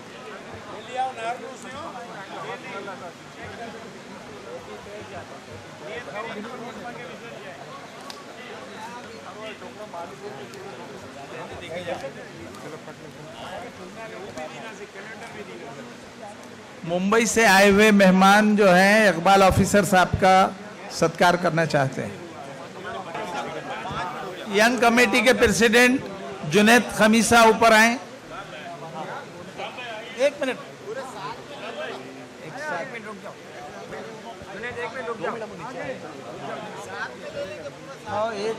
मुंबई से आए हुए मेहमान जो हैं इकबाल ऑफिसर साहब का सत्कार करना चाहते हैं। यंग कमेटी के प्रेसिडेंट जुनैद खमीसा ऊपर आए। एक मिनट हाँ, एक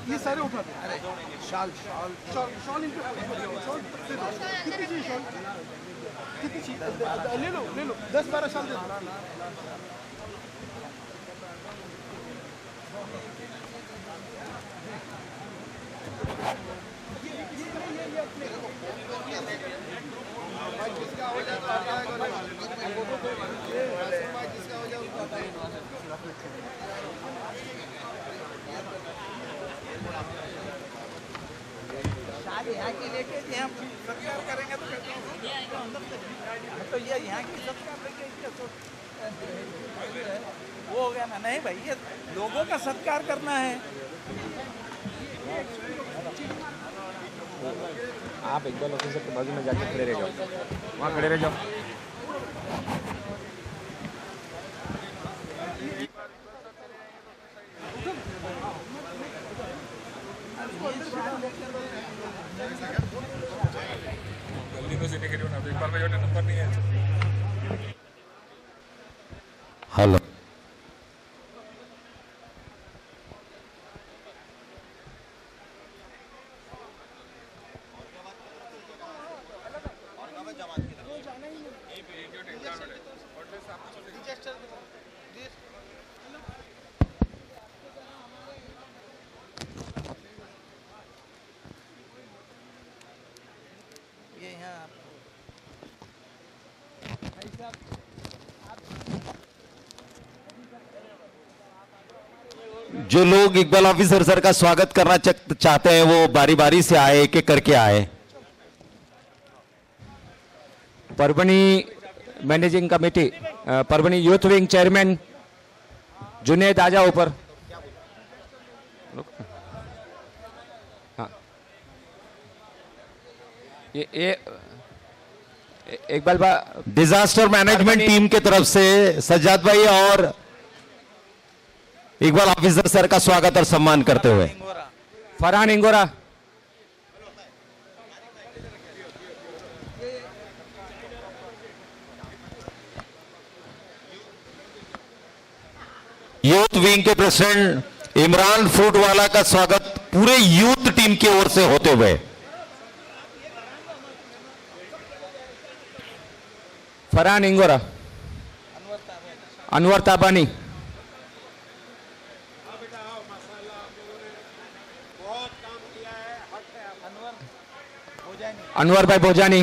ये सारे उठा दो। अरे शाल शाल शाल शाल इनको शाल दे दो। कितनी चाहिए शाल? कितनी चाहिए? ले लो 10-12 शाल दे दो। यहाँ की लेके हम सत्कार करेंगे तो ये यहाँ की सत्कार लेके वो हो गया ना। नहीं भाई, ये लोगों का सत्कार करना है। आप इकबाल ऑफिसर के बाजू में जाके खड़े रह जाओ, वहाँ खड़े रह जाओ। हेलो, ये यहाँ जो लोग इकबाल ऑफिसर सर का स्वागत करना चाहते हैं वो बारी बारी से आए, एक एक करके आए। Parbhani managing committee, Parbhani youth wing chairman Junaid आ जाओ ऊपर। हाँ, ये इकबाल डिजास्टर मैनेजमेंट टीम की तरफ से सज्जाद भाई और इकबाल ऑफिसर सर का स्वागत और सम्मान करते हुए फरहान इंगोरा। यूथ विंग के प्रेसिडेंट इमरान फ्रूटवाला का स्वागत पूरे यूथ टीम की ओर से होते हुए फरहान इंगोरा, अनवर ताबानी, अनवर भाई भोजानी,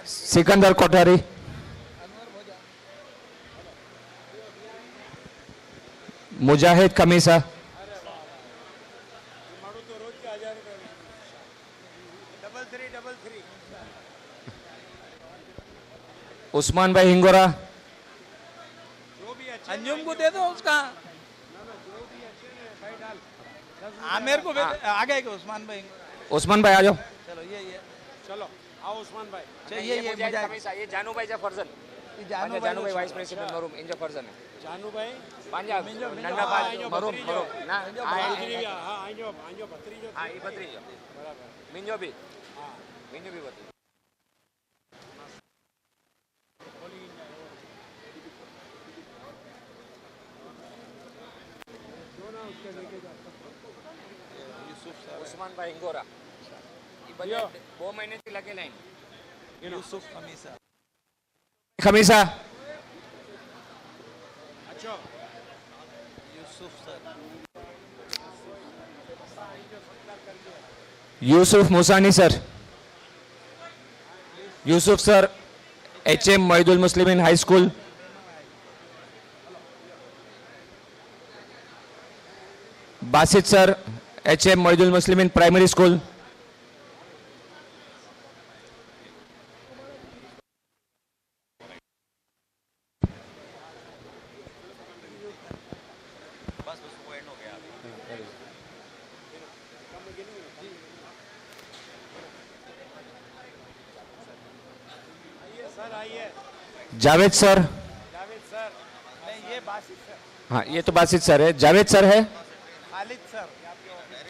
सिकंदर कोठारी, मुजाहिद कमीसा, उस्मान भाई हिंगोरा, अंजुम को दे दो उसका। आमिर को आ गए उस्मान भाई। उस्मान भाई आ जाओ। चलो ये चलो आओ उस्मान भाई। ये जानू भाई जा फर्जन, जानू भाई वाइस प्रेसिडेंट मरूम इंजा फर्जन है। जानू भाई पांजा नन्ना पांज मरूम मरूम ना हां आइयो भत्रीजो। हां ई भत्रीजो बराबर। मिंजो भी हां मिंजो भी भत्रीजो। ભાઈ હિંગોરા એ બધા બહુ મહિનેથી લગેલા અહીં Yusuf Hamisa Khamisa Yusuf sir Yusuf Musani sir Yusuf sir HM Mohidul Muslimeen high school Basit sir HM Mohidul Muslimeen primary school Javed sir नहीं ये बासित सर हाँ ये तो बासित सर है जावेद सर है खालिद सर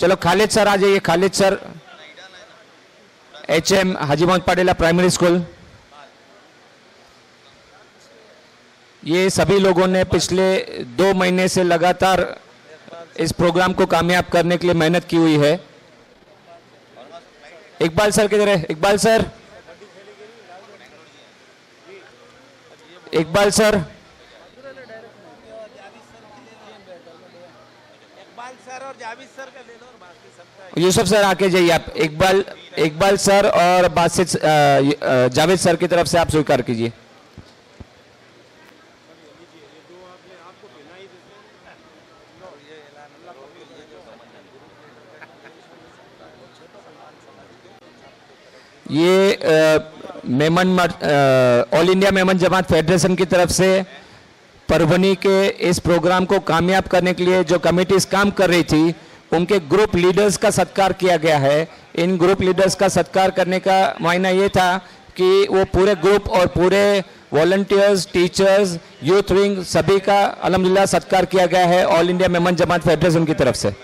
चलो खालिद सर आ जाइए खालिद सर HM हाजी मोहम्मद पाडेला प्राइमरी स्कूल ये सभी लोगों ने पिछले 2 महीने से लगातार इस प्रोग्राम को कामयाब करने के लिए मेहनत की हुई है इकबाल सर किधर है Iqbal sir Iqbal sir Iqbal sir और जावेद सर का ले लो और बाकी सबका यूसुफ सर आके जाइए आप इकबाल सर और बासित जावेद सर की तरफ से आप स्वीकार कीजिए ये Memon all India Memon Jamat federation की तरफ से परभनी के इस प्रोग्राम को कामयाब करने के लिए जो कमिटीज काम कर रही थी उनके ग्रुप लीडर्स का सत्कार किया गया है इन ग्रुप लीडर्स का सत्कार करने का मायना ये था कि वो पूरे ग्रुप और पूरे वॉलंटियर्स टीचर्स यूथ विंग सभी का अल्हम्दुलिल्लाह सत्कार किया गया है all India Memon Jamat federation की तरफ से